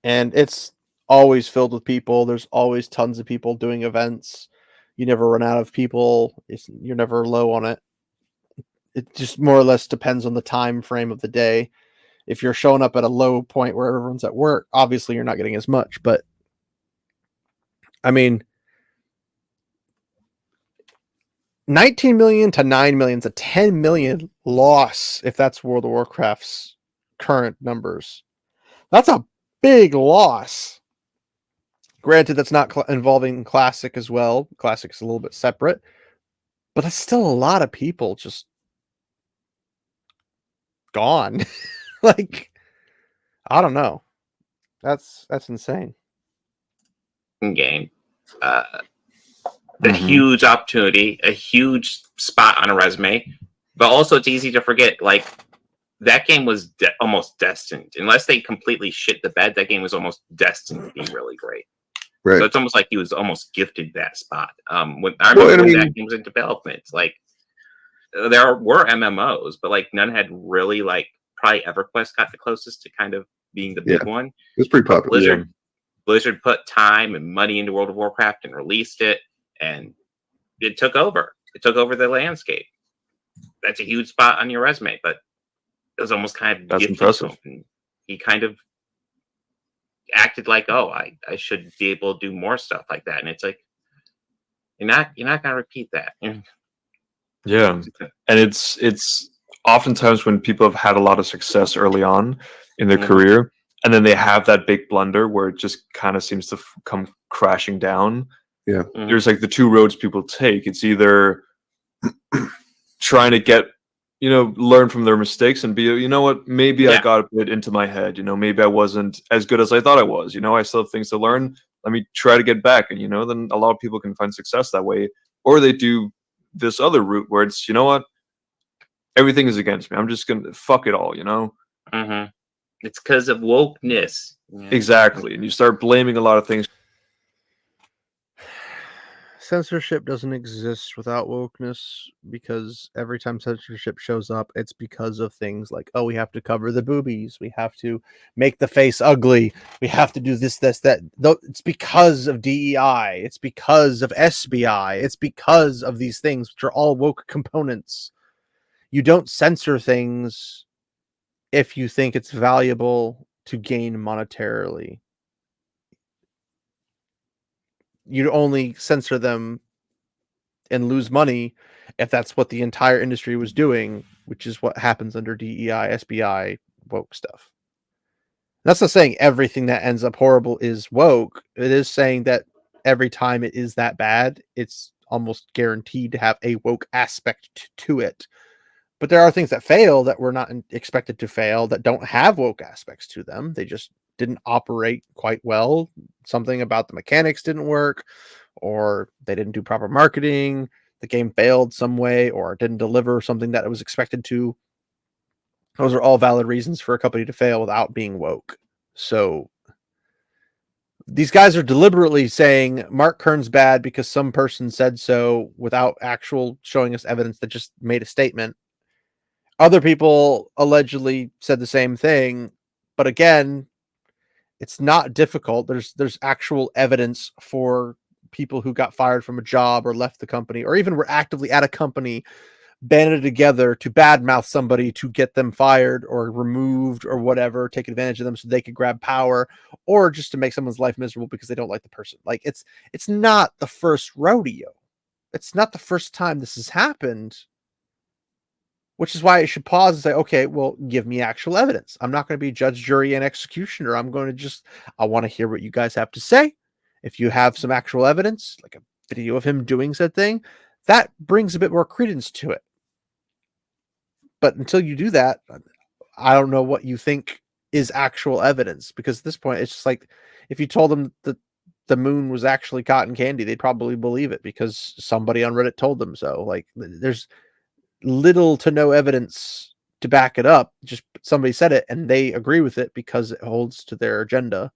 and it's always filled with people. There's always tons of people doing events. You never run out of people. You're never low on it. It just more or less depends on the time frame of the day. If you're showing up at a low point where everyone's at work, obviously you're not getting as much. But I mean, 19 million to 9 million is a 10 million loss if that's World of Warcraft's current numbers. That's a big loss. Granted, that's not involving Classic as well. Classic's a little bit separate, but that's still a lot of people just gone. Like, I don't know. That's insane. Game. A huge opportunity, a huge spot on a resume, but also it's easy to forget. Like, that game was almost destined, unless they completely shit the bed. That game was almost destined to be really great. Right. So it's almost like he was almost gifted that spot. When I remember when that game was in development, like there were MMOs, but like none had really like probably EverQuest got the closest to kind of being the big one. It was pretty popular. Blizzard put time and money into World of Warcraft and released it, and it took over. It took over the landscape. That's a huge spot on your resume, but it was almost kind of That's gifted impressive. to him. He kind of acted like, oh, I should be able to do more stuff like that, and it's like you're not gonna repeat that. Yeah, and it's oftentimes when people have had a lot of success early on in their career, and then they have that big blunder where it just kind of seems to come crashing down. Yeah, there's like the two roads people take. It's either trying to get, learn from their mistakes and be, you know what, maybe I got a bit into my head. Maybe I wasn't as good as I thought I was. I still have things to learn. Let me try to get back. And then a lot of people can find success that way, or they do this other route where it's, you know what, everything is against me. I'm just gonna fuck it all. It's because of wokeness. Exactly, and you start blaming a lot of things. Censorship doesn't exist without wokeness, because every time censorship shows up, it's because of things like, oh, we have to cover the boobies, we have to make the face ugly, we have to do this, that. It's because of DEI, it's because of SBI, it's because of these things, which are all woke components. You don't censor things if you think it's valuable to gain monetarily. You only censor them and lose money if that's what the entire industry was doing, which is what happens under DEI, SBI, woke stuff. That's not saying everything that ends up horrible is woke. It is saying that every time it is that bad, it's almost guaranteed to have a woke aspect to it. But there are things that fail that were not expected to fail, that don't have woke aspects to them. They just didn't operate quite well. Something about the mechanics didn't work, or they didn't do proper marketing. The game failed some way, or didn't deliver something that it was expected to. Those are all valid reasons for a company to fail without being woke. So these guys are deliberately saying Mark Kern's bad because some person said so without actual showing us evidence that just made a statement. Other people allegedly said the same thing, but again, it's not difficult. There's actual evidence for people who got fired from a job or left the company, or even were actively at a company, banded together to badmouth somebody to get them fired or removed or whatever, take advantage of them so they could grab power, or just to make someone's life miserable because they don't like the person. Like it's not the first rodeo. It's not the first time this has happened. Which is why I should pause and say, okay, well, give me actual evidence. I'm not going to be judge, jury, and executioner. I'm going to I want to hear what you guys have to say. If you have some actual evidence, like a video of him doing said thing, that brings a bit more credence to it. But until you do that, I don't know what you think is actual evidence, because at this point, it's just like if you told them that the moon was actually cotton candy, they'd probably believe it because somebody on Reddit told them so. Like there's little to no evidence to back it up. Just somebody said it and they agree with it because it holds to their agenda.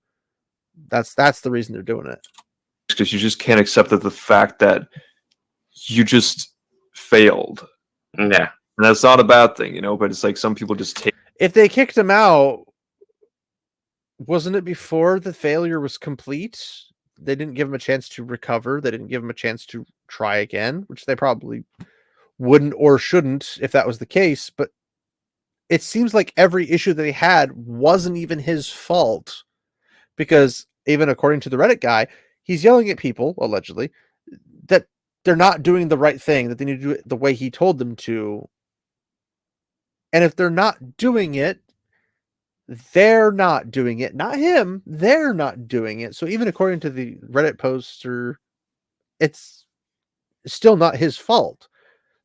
That's the reason they're doing it. Because you just can't accept that the fact that you just failed. Yeah. And that's not a bad thing, but it's like some people just take. If they kicked him out, wasn't it before the failure was complete? They didn't give him a chance to recover. They didn't give him a chance to try again, which they probably wouldn't or shouldn't if that was the case. But it seems like every issue that he had wasn't even his fault, because even according to the Reddit guy, he's yelling at people, allegedly, that they're not doing the right thing, that they need to do it the way he told them to. And if they're not doing it, they're not doing it. Not him. They're not doing it. So even according to the Reddit poster, it's still not his fault.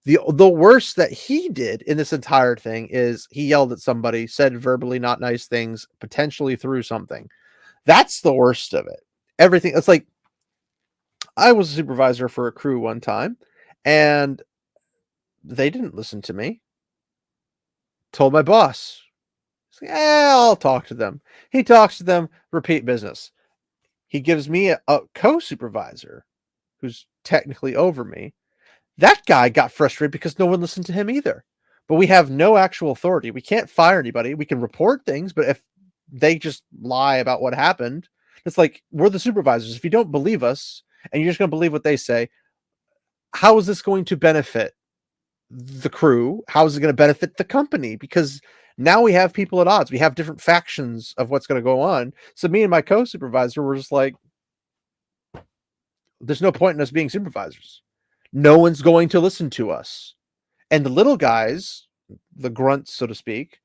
The worst that he did in this entire thing is he yelled at somebody, said verbally not nice things, potentially threw something. That's the worst of it. Everything. It's like, I was a supervisor for a crew one time, and they didn't listen to me. Told my boss, I'll talk to them. He talks to them, repeat business. He gives me a co-supervisor who's technically over me. That guy got frustrated because no one listened to him either. But we have no actual authority. We can't fire anybody. We can report things, but if they just lie about what happened, it's like, we're the supervisors. If you don't believe us and you're just going to believe what they say, how is this going to benefit the crew? How is it going to benefit the company? Because now we have people at odds. We have different factions of what's going to go on. So me and my co-supervisor were just like, there's no point in us being supervisors. No one's going to listen to us. And the little guys, the grunts, so to speak,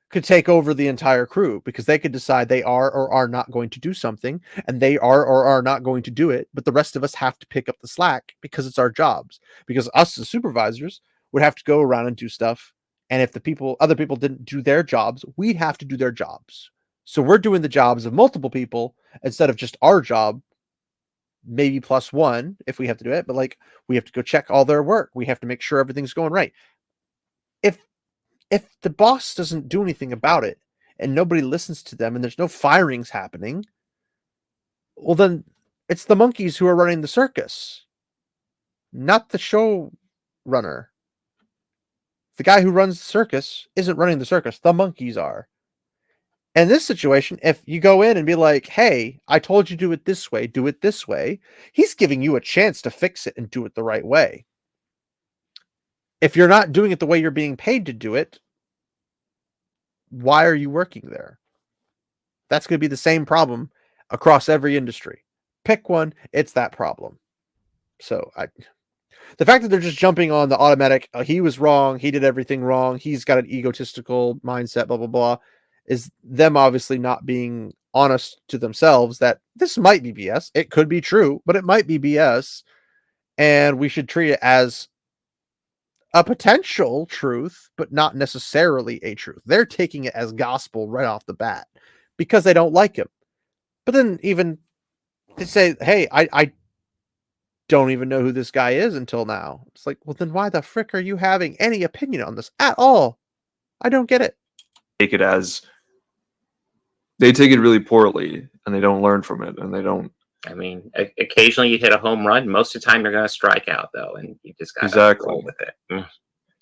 could take over the entire crew because they could decide they are or are not going to do something, and they are or are not going to do it. But the rest of us have to pick up the slack because it's our jobs. Because us as supervisors would have to go around and do stuff. And if other people didn't do their jobs, we'd have to do their jobs. So we're doing the jobs of multiple people instead of just our job, maybe plus one if we have to do it. But like, we have to go check all their work. We have to make sure everything's going right. If the boss doesn't do anything about it and nobody listens to them and there's no firings happening, well, then it's the monkeys who are running the circus, not the show runner. The guy who runs the circus isn't running the circus. The monkeys are. And in this situation, if you go in and be like, hey, I told you to do it this way, he's giving you a chance to fix it and do it the right way. If you're not doing it the way you're being paid to do it, why are you working there? That's going to be the same problem across every industry. Pick one, it's that problem. So the fact that they're just jumping on the automatic, he was wrong, he did everything wrong, he's got an egotistical mindset, blah, blah, blah, is them obviously not being honest to themselves that this might be BS. It could be true, but it might be BS. And we should treat it as a potential truth, but not necessarily a truth. They're taking it as gospel right off the bat because they don't like him. But then even they say, hey, I don't even know who this guy is until now. It's like, well, then why the frick are you having any opinion on this at all? I don't get it. Take it really poorly and they don't learn from it and they don't. I mean, occasionally you hit a home run. Most of the time you're going to strike out, though, and you just got to roll with it.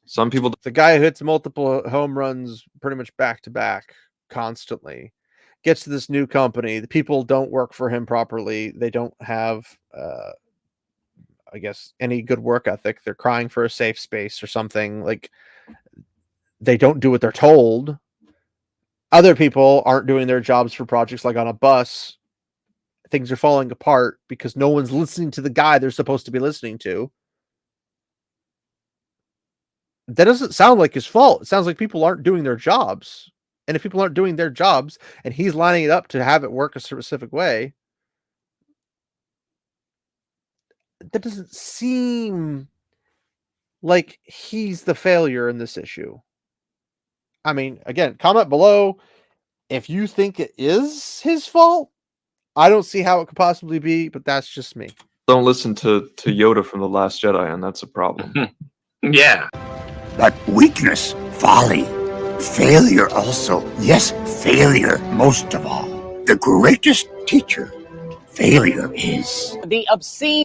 Some people... The guy who hits multiple home runs pretty much back to back constantly gets to this new company. The people don't work for him properly. They don't have, I guess, any good work ethic. They're crying for a safe space or something. Like, they don't do what they're told. Other people aren't doing their jobs for projects, like on a bus. Things are falling apart because no one's listening to the guy they're supposed to be listening to. That doesn't sound like his fault. It sounds like people aren't doing their jobs. And if people aren't doing their jobs and he's lining it up to have it work a specific way, that doesn't seem like he's the failure in this issue. I mean, again, comment below if you think it is his fault. I don't see how it could possibly be, but that's just me. Don't listen to Yoda from The Last Jedi, and that's a problem. Yeah. But weakness, folly, failure also. Yes, failure most of all. The greatest teacher, failure is. The obscene.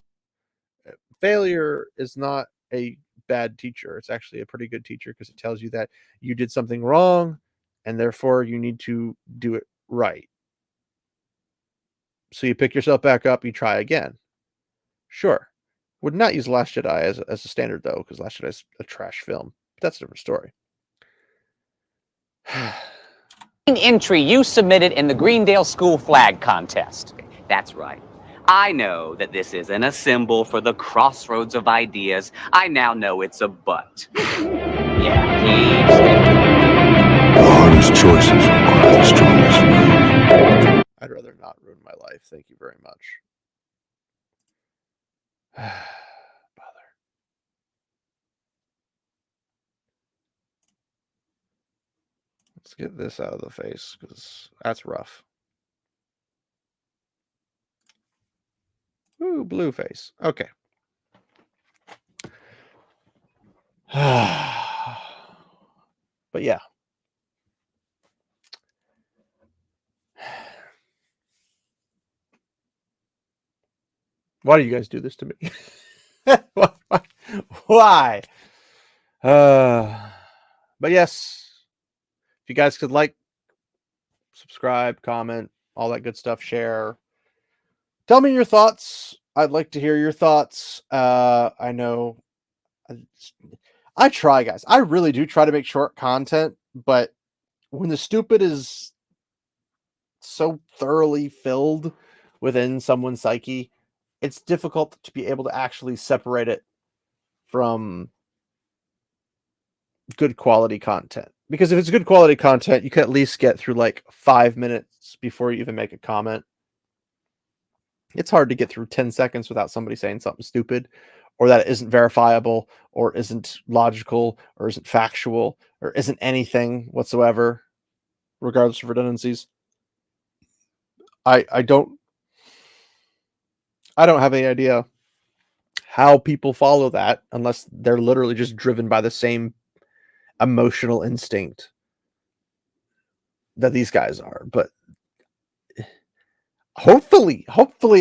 Failure is not a bad teacher. It's actually a pretty good teacher because it tells you that you did something wrong and therefore you need to do it right. So you pick yourself back up, you try again. Sure. Would not use Last Jedi as a standard, though, because Last Jedi is a trash film. But that's a different story. Entry you submitted in the Greendale School Flag Contest. That's right. I know that this isn't a symbol for the crossroads of ideas. I now know it's a but. Yeah, The hardest choices require the strongest will. I'd rather not ruin my life. Thank you very much. Bother. Let's get this out of the face because that's rough. Ooh, blue face. Okay. But yeah. Why do you guys do this to me? Why? But yes, if you guys could like, subscribe, comment, all that good stuff, share. Tell me your thoughts. I'd like to hear your thoughts. I know I try, guys. I really do try to make short content, but when the stupid is so thoroughly filled within someone's psyche, it's difficult to be able to actually separate it from good quality content. Because if it's good quality content, you can at least get through like 5 minutes before you even make a comment. It's hard to get through 10 seconds without somebody saying something stupid, or that isn't verifiable, or isn't logical, or isn't factual, or isn't anything whatsoever, regardless of redundancies. I don't have any idea how people follow that unless they're literally just driven by the same emotional instinct that these guys are. But hopefully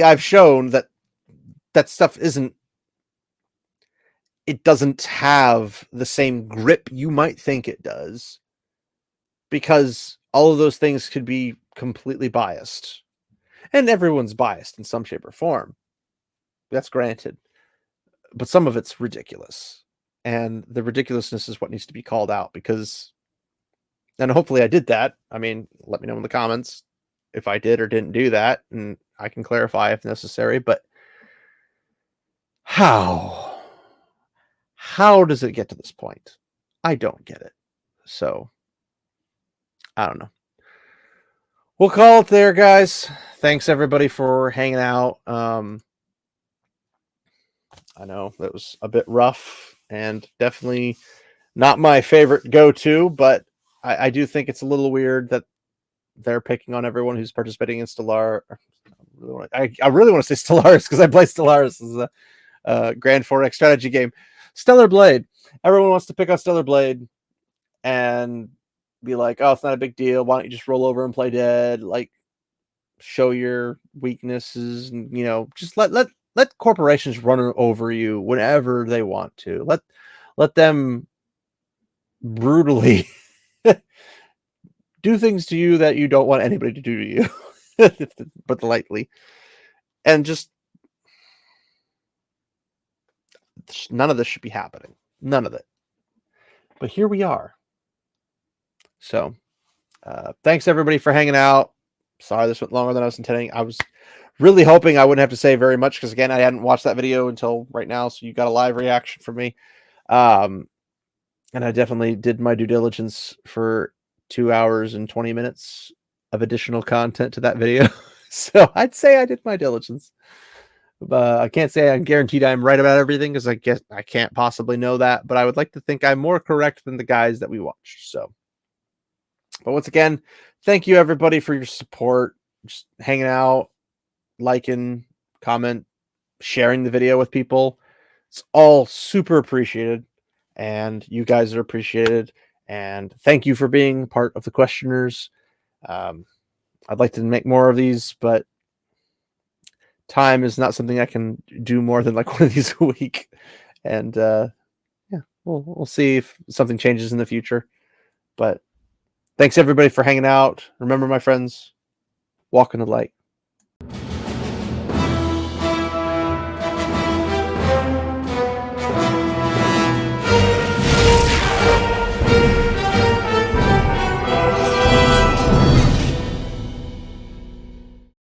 I've shown that stuff it doesn't have the same grip you might think it does, because all of those things could be completely biased, and everyone's biased in some shape or form. That's granted, but some of it's ridiculous, and the ridiculousness is what needs to be called out. Because, and hopefully I did that. I mean, let me know in the comments if I did or didn't do that, and I can clarify if necessary. But how does it get to this point? I don't get it. So I don't know. We'll call it there, guys. Thanks everybody for hanging out. I know that was a bit rough and definitely not my favorite go-to, but I do think it's a little weird that they're picking on everyone who's participating in Stellar. I really want to say Stellaris because I play Stellaris as a Grand 4X strategy game. Stellar Blade. Everyone wants to pick on Stellar Blade and be like, oh, it's not a big deal. Why don't you just roll over and play dead? Like, show your weaknesses, and just let corporations run over you whenever they want to. Let them brutally do things to you that you don't want anybody to do to you, but lightly. And just none of this should be happening. None of it. But here we are. So, thanks everybody for hanging out. Sorry this went longer than I was intending. I was really hoping I wouldn't have to say very much because, again, I hadn't watched that video until right now, so you got a live reaction from me. And I definitely did my due diligence for 2 hours and 20 minutes of additional content to that video. So I'd say I did my diligence. I can't say I'm guaranteed I'm right about everything because I guess I can't possibly know that, but I would like to think I'm more correct than the guys that we watched. So, but once again, thank you everybody for your support, just hanging out, liking, comment, sharing the video with people. It's all super appreciated, and you guys are appreciated. And thank you for being part of the questioners. I'd like to make more of these, but time is not something I can do more than like one of these a week. And yeah, we'll see if something changes in the future. But thanks everybody for hanging out. Remember, my friends, walk in the light.